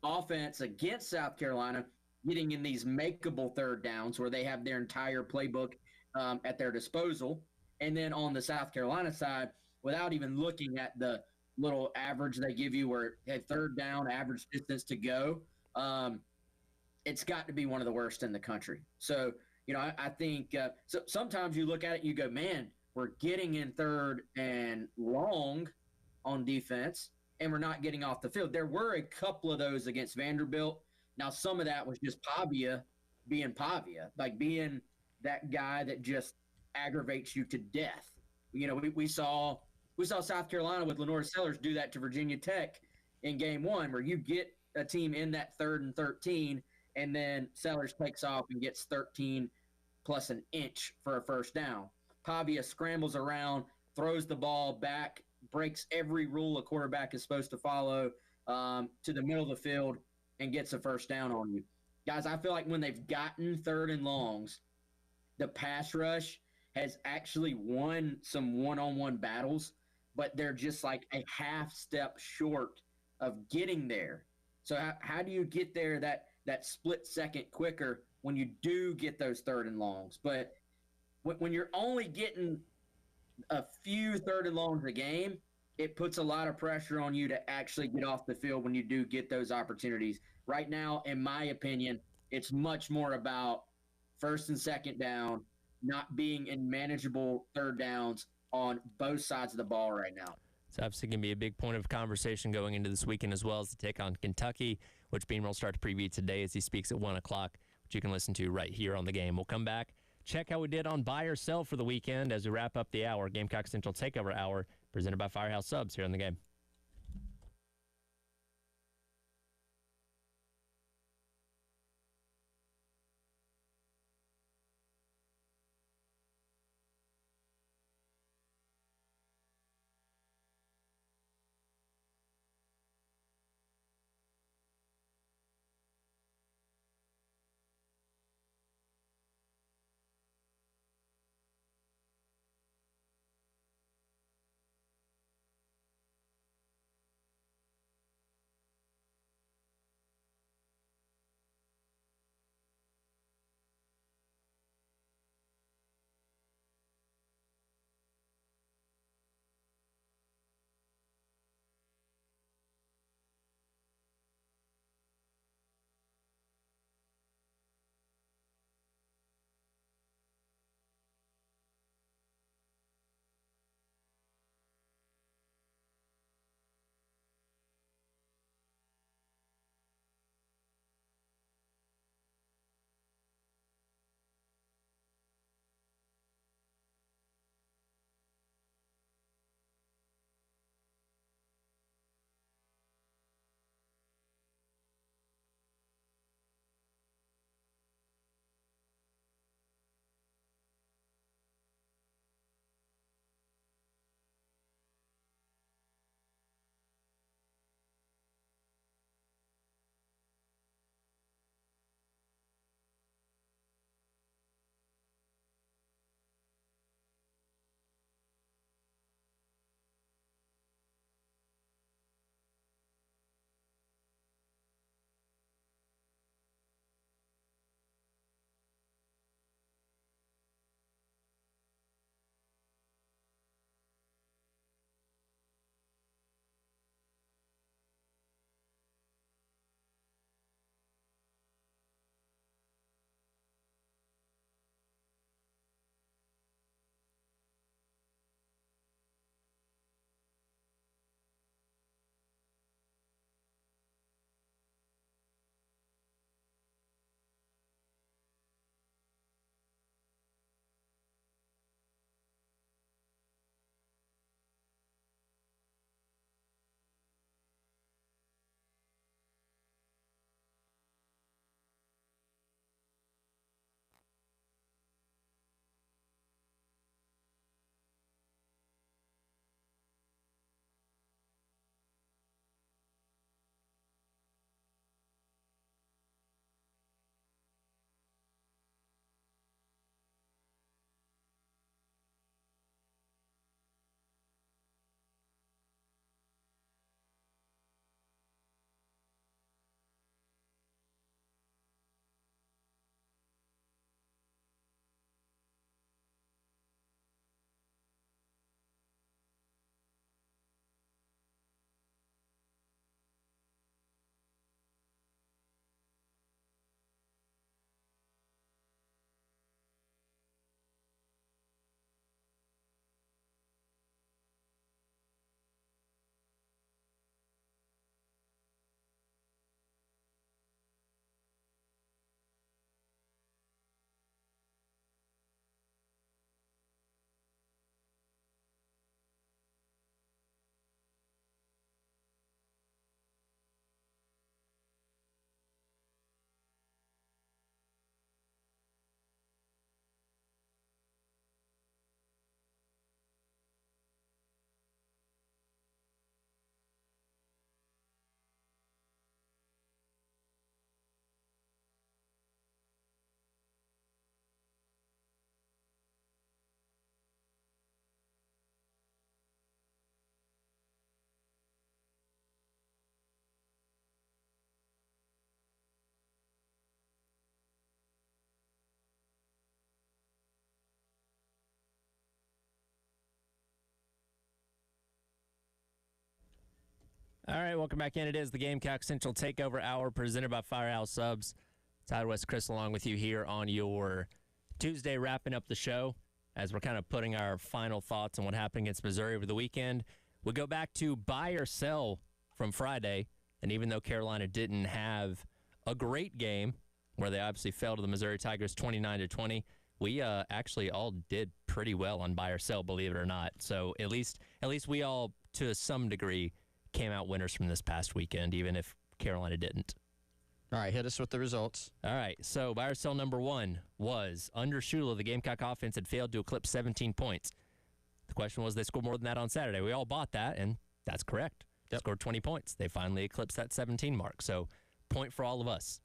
offense against South Carolina getting in these makeable third downs where they have their entire playbook at their disposal. And then on the South Carolina side, without even looking at the little average they give you where at third down, average distance to go, it's got to be one of the worst in the country. So, I think so sometimes you look at it and you go, man, we're getting in third and long on defense, and we're not getting off the field. There were a couple of those against Vanderbilt. Now, some of that was just Pavia being Pavia, like being that guy that just aggravates you to death. We saw South Carolina with Lenore Sellers do that to Virginia Tech in game one, where you get a team in that 3rd and 13, and then Sellers takes off and gets 13 plus an inch for a first down. Pavia scrambles around, throws the ball back, breaks every rule a quarterback is supposed to follow to the middle of the field, and gets a first down on you. Guys, I feel like when they've gotten 3rd and longs, the pass rush has actually won some one-on-one battles, but they're just like a half step short of getting there. So how do you get there that split second quicker when you do get those 3rd and longs? But when you're only getting a few 3rd and longs a game, it puts a lot of pressure on you to actually get off the field when you do get those opportunities. Right now, in my opinion, it's much more about 1st and 2nd down, not being in manageable 3rd downs on both sides of the ball right now.
It's obviously going to be a big point of conversation going into this weekend, as well as the take on Kentucky, which Beamer will start to preview today as he speaks at 1 o'clock, which you can listen to right here on The Game. We'll come back, check how we did on buy or sell for the weekend as we wrap up the hour. Gamecock Central Takeover Hour, presented by Firehouse Subs here on The Game. All right, welcome back in. It is the Gamecock Central Takeover Hour presented by Firehouse Subs. Tyler West Chris along with you here on your Tuesday, wrapping up the show as we're kind of putting our final thoughts on what happened against Missouri over the weekend. We go back to buy or sell from Friday, and even though Carolina didn't have a great game where they obviously fell to the Missouri Tigers 29-20, we actually all did pretty well on buy or sell, believe it or not. So at least we all, to some degree, came out winners from this past weekend, even if Carolina didn't.
All right, hit us with the results.
All right, so buy or sell number one was under Shula, the Gamecock offense had failed to eclipse 17 points. The question was, they scored more than that on Saturday. We all bought that, and that's correct. They scored 20 points. They finally eclipsed that 17 mark. So point for all of us.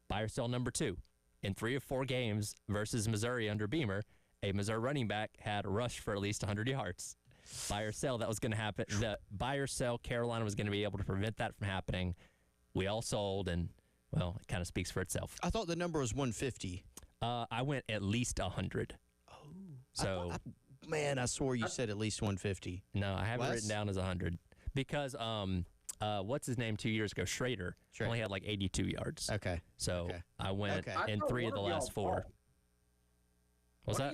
Buy or sell number two. In 3 of 4 games versus Missouri under Beamer, a Missouri running back had rushed for at least 100 yards. Buy or sell, that was going to happen. The buy or sell, Carolina was going to be able to prevent that from happening. We all sold, and, well, it kind of speaks for itself.
I thought the number was 150.
I went at least 100.
Oh.
So,
man, I swore you said at least 150.
No, I have it written down as 100. Because, what's his name 2 years ago? Schrader. Only had like 82 yards.
Okay.
So I went in 3 of the last 4. What's that?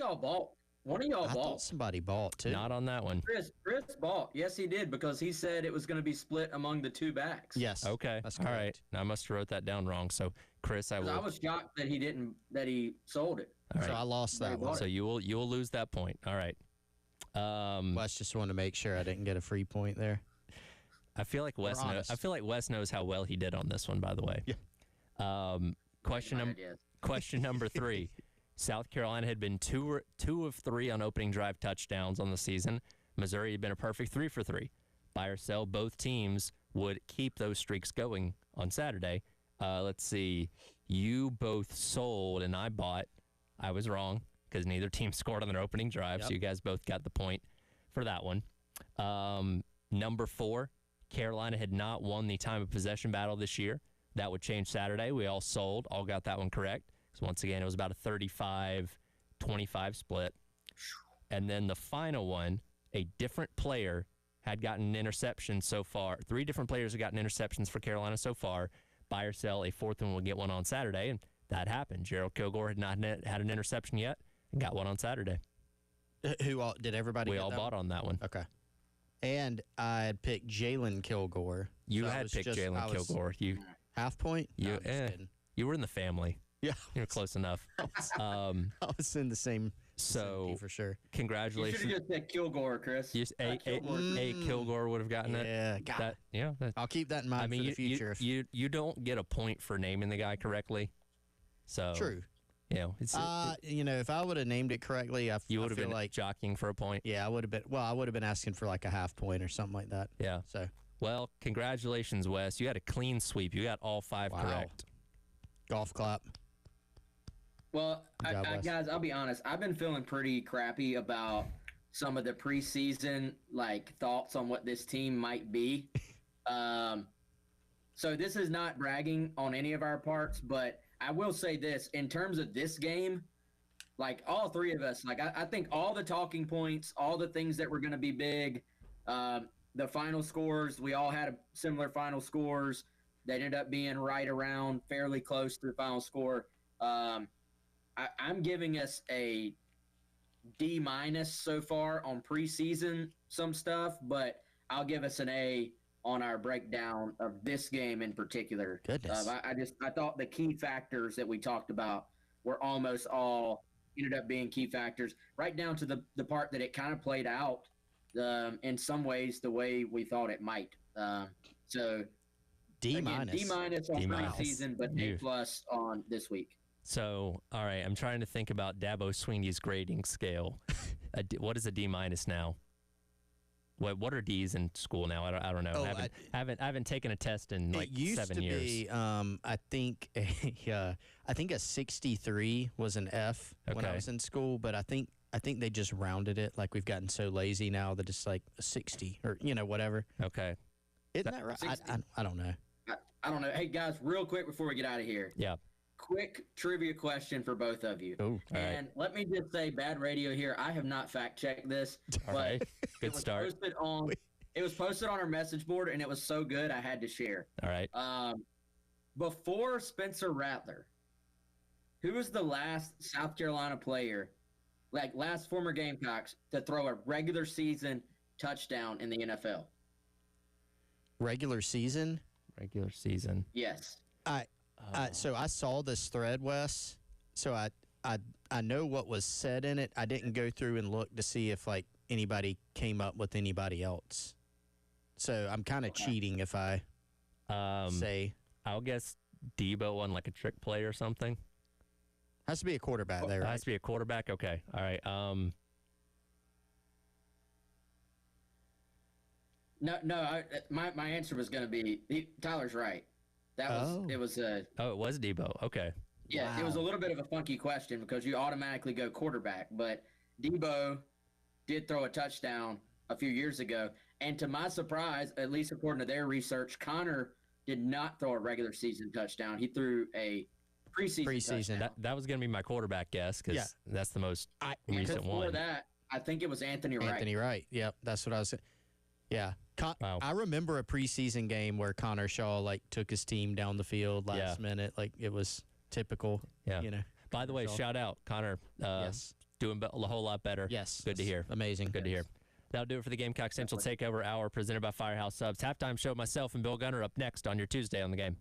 One of y'all
I
bought.
thought somebody bought, too.
Not on that one.
Chris bought. Yes, he did, because he said it was going to be split among the 2 backs.
Yes.
Okay.
That's
all
correct.
right. Now, I must have wrote that down wrong. So, Chris, I
was shocked that he sold it.
All right.
So I lost that one.
So you will lose that point. All right.
Wes just wanted to make sure I didn't get a free point there.
I feel like Wes knows how well he did on this one, by the way.
Yeah.
Question number 3. South Carolina had been 2 of 3 on opening drive touchdowns on the season. Missouri had been a perfect 3 for 3. Buy or sell, both teams would keep those streaks going on Saturday. Let's see. You both sold and I bought. I was wrong because neither team scored on their opening drive, so you guys both got the point for that one. Number 4, Carolina had not won the time of possession battle this year. That would change Saturday. We all sold, all got that one correct. So once again, it was about a 35-25 split. And then the final one, a different player had gotten an interception so far. 3 different players have gotten interceptions for Carolina so far. Buy or sell, a 4th one will get one on Saturday, and that happened. Gerald Kilgore had not had an interception yet and got one on Saturday.
Who all did everybody?
We
get
all
that
bought
one?
on that one.
Okay. And I had picked Jalen Kilgore.
You
So
had picked Jalen Kilgore. You
half point.
You you were in the family.
Yeah,
you were close enough.
I was in the same.
So
for sure.
Congratulations.
You should have just said Kilgore, Chris.
A Kilgore would have gotten it.
Yeah, I'll keep that in mind for the future.
You don't get a point for naming the guy correctly. So
true.
You know,
if I would have named it correctly,
you would have been
like
jockeying for a point.
Yeah, I would have been. Well, I would have been asking for like a half point or something like that.
Yeah.
So.
Well, congratulations, Wes. You had a clean sweep. You got all 5 correct.
Golf clap.
Well, guys, I'll be honest. I've been feeling pretty crappy about some of the preseason thoughts on what this team might be. So this is not bragging on any of our parts, but I will say this: in terms of this game, all 3 of us, I think all the talking points, all the things that were going to be big, the final scores, we all had similar final scores. They ended up being right around, fairly close to the final score. I'm giving us a D- so far on preseason some stuff, but I'll give us an A on our breakdown of this game in particular.
Goodness.
I thought the key factors that we talked about were almost all ended up being key factors, right down to the part that it kind of played out in some ways the way we thought it might. So
D-.
Again, D- on preseason, but A+ on this week.
So, all right, I'm trying to think about Dabo Sweeney's grading scale. What is a D- now? What are D's in school now? I don't know. I haven't taken a test in 7 years.
It used to be, I think a 63 was an F when I was in school, but I think they just rounded it. We've gotten so lazy now that it's like a 60 or whatever.
Okay,
isn't that right? I don't know.
I don't know. Hey guys, real quick before we get out of here.
Yeah.
Quick trivia question for both of you.
Oh,
and let me just say, bad radio here. I have not fact checked this,
all
but
right. Good
it was
start.
posted on It was posted on our message board, and it was so good I had to share.
All right.
Before Spencer Rattler, who was the last South Carolina player, like last former Gamecocks, to throw a regular season touchdown in the NFL?
Regular season?
Regular season.
Yes.
So I saw this thread, Wes. So I know what was said in it. I didn't go through and look to see if like anybody came up with anybody else. So I'm kind of cheating if I say.
I'll guess Debo on like a trick play or something.
Has to be a quarterback there.
It
Right?
has to be a quarterback. Okay. All right.
No. My answer was going to be Tyler's right. That was it was a.
Oh, it was Debo. Okay.
Yeah, It was a little bit of a funky question because you automatically go quarterback, but Debo did throw a touchdown a few years ago, and to my surprise, at least according to their research, Connor did not throw a regular season touchdown. He threw a preseason touchdown.
That was going to be my quarterback guess because that's the most recent one.
Before that, I think it was Anthony Wright.
Anthony Wright. Yep, that's what I was saying. Yeah.
Wow.
I remember a preseason game where Connor Shaw like took his team down the field last minute. Like it was typical.
Yeah.
You know.
By the way, shout out Connor.
Yes.
Doing a whole lot better.
Yes.
Good to hear.
Amazing.
Good to hear. That'll do it for the Gamecock Central Takeover Hour presented by Firehouse Subs. Halftime show, myself and Bill Gunner up next on your Tuesday on the Game.